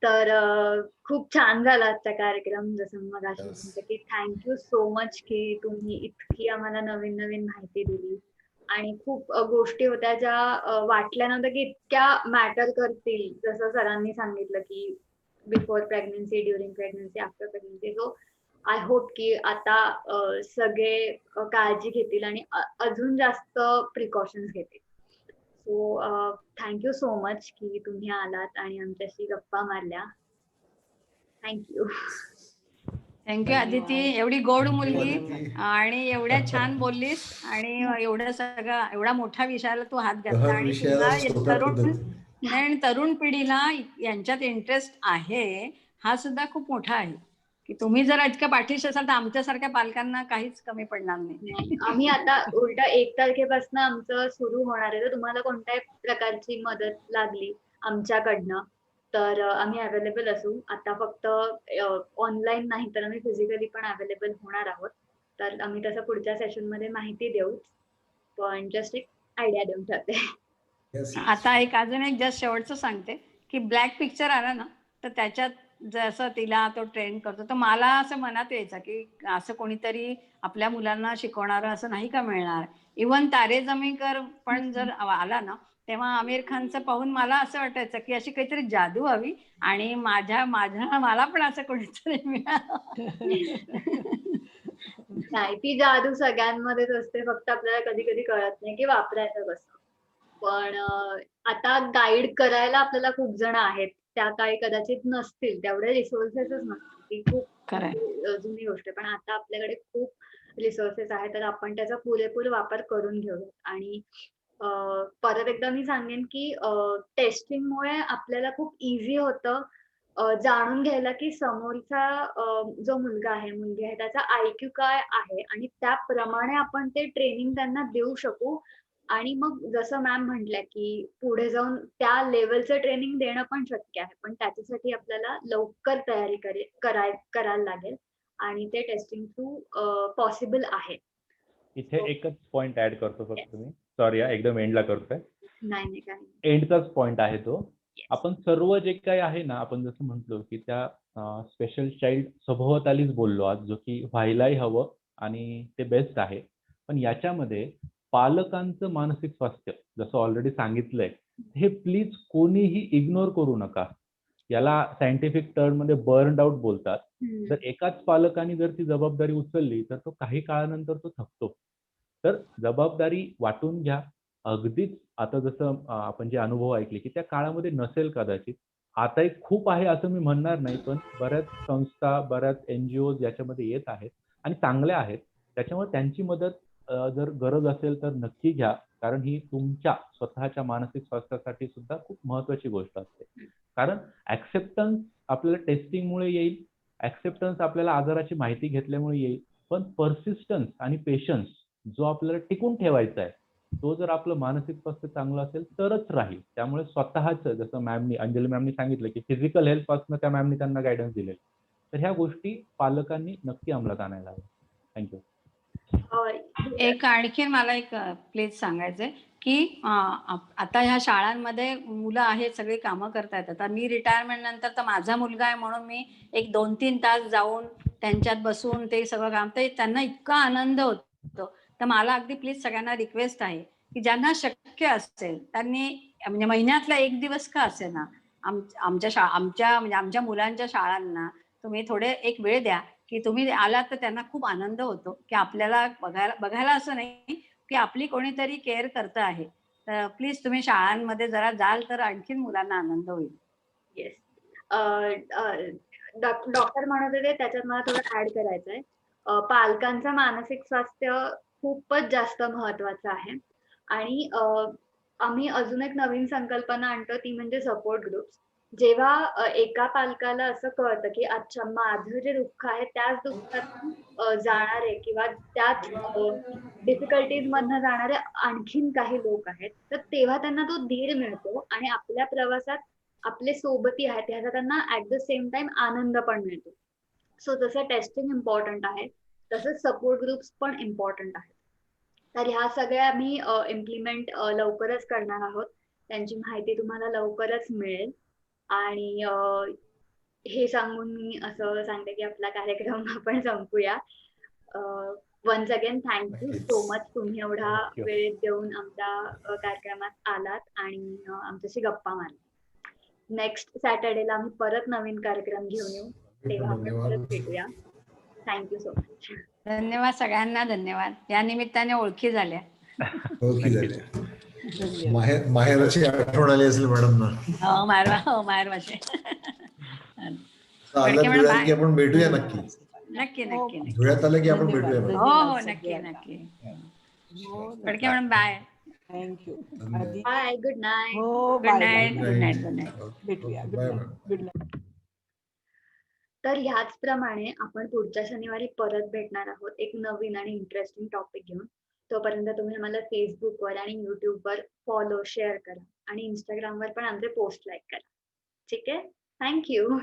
तर खूप छान झाला आजचा कार्यक्रम. जसं मी मगाशी Yes. म्हटलं, की थँक यू सो मच की तुम्ही इतकी आम्हाला नवीन-नवीन माहिती दिली आणि खूप गोष्टी होत्या ज्या वाटल्या नव्हत्या, की इतक्या मॅटर करतील. जसं सरांनी सांगितलं, की before pregnancy, during pregnancy, after pregnancy. So I hope की आता सगळे काळजी घेतील आणि अजून जास्त प्रिकॉशन्स घेतील. सो थँक सो मच की तुम्ही आलात आणि आमच्याशी गप्पा मारल्या. थँक थँक्यू अदिती, एवढी गोड मुलगी अदिती. आणि एवढ्या छान बोललीस आणि एवढं सगळं एवढा मोठा विषयाला तू हात घातला हर आणि विषयाला तुला सोप्या तरुण पद्धतीने. नाही आणि तरुण पिढीला यांच्यात इंटरेस्ट आहे, हा सुद्धा खूप मोठा आहे की तुम्ही जर इतक्या पाठीशी असाल तर आमच्यासारख्या पालकांना काहीच कमी पडणार नाही. आम्ही आता उलटा 1 तारखेपासून आमचं सुरू होणार आहे. तर तुम्हाला कोणत्याही प्रकारची मदत लागली आमच्याकडनं तर आम्ही अवेलेबल असू. आता फक्त ऑनलाईन नाही तर आम्ही फिजिकली पण अवेलेबल होणार आहोत. तर आम्ही तसं पुढच्या सेशनमध्ये माहिती देऊच. पण जस्ट एक आयडिया देऊन ठेवते. Yes, yes. आता अजून एक जस्ट शेवटचं सांगते की ब्लॅक पिक्चर आला ना तर त्याच्यात जसं तिला तो ट्रेन करतो तर मला असं मनात यायचं की असं कोणीतरी आपल्या मुलांना शिकवणारं असं नाही का मिळणार. इव्हन तारे जमी कर पण जर आला ना तेव्हा आमिर खानचं पाहून मला असं वाटायचं की अशी काहीतरी जादू हवी आणि मला पण असं कोणीतरी मिळालं. नाही, ती जादू सगळ्यांमध्येच असते. फक्त आपल्याला कधी-कधी कळत नाही की वापरायचं कसं. पण आता गाईड करायला आपल्याला खूप जण आहेत. त्या काळी कदाचित नसतील. तेवढे रिसोर्सेसच नसतील. ती खूप खरंय. जुनी गोष्ट आहे. पण आता आपल्याकडे खूप रिसोर्सेस आहेत. तर आपण त्याचा पुरेपूर वापर करून घेऊयात आणि अ, परत एकदा मी सांगेन की टेस्टिंगमुळे आपल्याला खूप ईझी होतं जाणून घ्यायला की समोरचा जो मुलगा आहे, मुलगी आहे त्याचा आयक्यू काय आहे आणि त्याप्रमाणे आपण ते ट्रेनिंग त्यांना देऊ शकू आणि मग जसं मॅम म्हटल्या की पुढे जाऊन त्या लेव्हलचं ट्रेनिंग देणं पण शक्य आहे. पण त्याच्यासाठी आपल्याला लवकर तयारी करायला लागेल आणि ते टेस्टिंग थ्रू पॉसिबल आहे. इथे So, एकच पॉइंट ऍड करतो yes. फक्त मी. सॉरी एकदम एंडला करतोय. नाही, नाही काही नाही. एंडचाच पॉइंट आहे तो. Yes. आपण सर्व जे काही आहे ना, आपण जसं म्हटलो की त्या स्पेशल चाइल्ड सभोवतालीच बोललो आज, जो की व्हायलाही हवं आणि ते बेस्ट आहे. पण याच्यामध्ये पालकांचं मानसिक स्वास्थ्य जसं ऑलरेडी सांगितलंय, हे प्लीज कोणीही इग्नोर करू नका. याला सायंटिफिक टर्ममध्ये बर्नड आउट बोलतात. हम्म. जर एकाच पालकाने जर ती जबाबदारी उचलली तर तो काही काळानंतर तो थकतो. तर जबाबदारी वाटून घ्या. अगदीच आता जसं आपण जे अनुभव ऐकले की त्या काळामध्ये नसेल कदाचित. आताही खूप आहे असं मी म्हणणार नाही, पण बऱ्याच संस्था, बऱ्याच एन-जी-ओज याच्यामध्ये येत आहेत आणि चांगल्या आहेत. त्याच्यामुळे त्यांची मदत जर गरज असेल तर नक्की घ्या. कारण ही तुमच्या स्वतःच्या मानसिक स्वास्थ्यासाठी सुद्धा खूप महत्त्वाची गोष्ट असते. कारण ॲक्सेप्टन्स आपल्याला टेस्टिंगमुळे येईल. ॲक्सेप्टन्स आपल्याला आजाराची माहिती घेतल्यामुळे येईल. पण पर्सिस्टन्स आणि पेशन्स जो आपल्याला टिकून ठेवायचा आहे, तो जर आपलं मानसिक स्वास्थ्य चांगलं असेल तरच राहील. त्यामुळे स्वतःचं जसं अंजली मॅमनी सांगितलं की फिजिकल हेल्थपासून त्या मॅमनी त्यांना गाईडन्स दिलेलं. तर ह्या गोष्टी पालकांनी नक्की अंमलात आणायला हव्या. थँक्यू. एक आणखीन मला एक प्लीज सांगायचंय की आता ह्या शाळांमध्ये मुलं आहेत, सगळी कामं करतायत. आता मी रिटायरमेंट नंतर तर माझा मुलगा आहे म्हणून मी एक 2-3 तास जाऊन त्यांच्यात बसून ते सगळं काम ते त्यांना इतका आनंद होतो. तर मला अगदी प्लीज सगळ्यांना रिक्वेस्ट आहे की ज्यांना शक्य असेल त्यांनी म्हणजे महिन्यातला 1 दिवस का असेना म्हणजे आमच्या मुलांच्या शाळांना तुम्ही थोडे एक वेळ द्या की तुम्ही आलात तर त्यांना खूप आनंद होतो की आपल्याला बघायला असं नाही की आपली कोणीतरी केअर करतं आहे. तर प्लीज तुम्ही शाळांमध्ये जरा जाल तर आणखीन मुलांना आनंद होईल. येस. डॉक्टर म्हणत होते त्याच्यात मला थोडं ऍड करायचंय. पालकांचं मानसिक स्वास्थ्य खूपच जास्त महत्वाचं आहे आणि आम्ही अजून एक नवीन संकल्पना आणतो ती म्हणजे सपोर्ट ग्रुप्स. जेव्हा एका पालकाला असं कळतं की अच्छा माझं जे दुःख आहे त्याच दुःखातून जाणारे किंवा त्याच डिफिकल्टीज मधनं जाणारे आणखीन काही लोक आहेत, तर तेव्हा त्यांना तो धीर मिळतो आणि आपल्या प्रवासात आपले सोबती आहेत ह्याचा त्यांना ऍट द सेम टाइम आनंद पण मिळतो. सो जसं टेस्टिंग इम्पॉर्टंट आहे तसंच सपोर्ट ग्रुप्स पण इम्पॉर्टंट आहेत. तर ह्या सगळ्या मी इम्प्लिमेंट लवकरच करणार आहोत. त्यांची माहिती तुम्हाला लवकरच मिळेल आणि हे सांगून मी असं सांगते की आपला कार्यक्रम आपण संपूया. Once again thank you so much तुम्ही एवढा Thank you. वेळ देऊन आमच्या कार्यक्रमात आलात आणि आमच्याशी गप्पा मारल्या. नेक्स्ट सॅटर्डेला आम्ही परत नवीन कार्यक्रम घेऊन येऊ. तेव्हा आपण परत धन्यवाद. भेटूया. Thank you so much. धन्यवाद सगळ्यांना, धन्यवाद. या निमित्ताने ओळखी झाल्या. ओळखी नक्कीच. झाल्या. धन्यवाद. माहेराची आठवण आली असेल मॅडमना. हो माहेरवाशी. आलं फडके मॅडम धुळ्यात की बाय. आपण भेटूया नक्की. नक्की हो. नक्की नक्की. धुळ्यात आलं की आपण धन्यवाद, भेटूया मॅडम. हो हो धन्यवाद नक्की सगळ्यांना. नक्की. हो, फडके मॅडम बाय. थँक्यू. धन्यवाद. आधी बाय. Good night. हो, good bye night. Bye. Good night. Good night. भेटूया. Good bye night. Madam. Good night. तर ह्याचप्रमाणे आपण पुढच्या शनिवारी परत भेटणार आहोत एक नवीन आणि इंटरेस्टिंग टॉपिक घेऊन. तोपर्यंत तुम्ही मला फेसबुकवर आणि युट्यूबवर फॉलो, शेअर करा आणि इंस्टाग्रामवर पण आमचे पोस्ट लाईक करा. ठीक आहे? थँक्यू.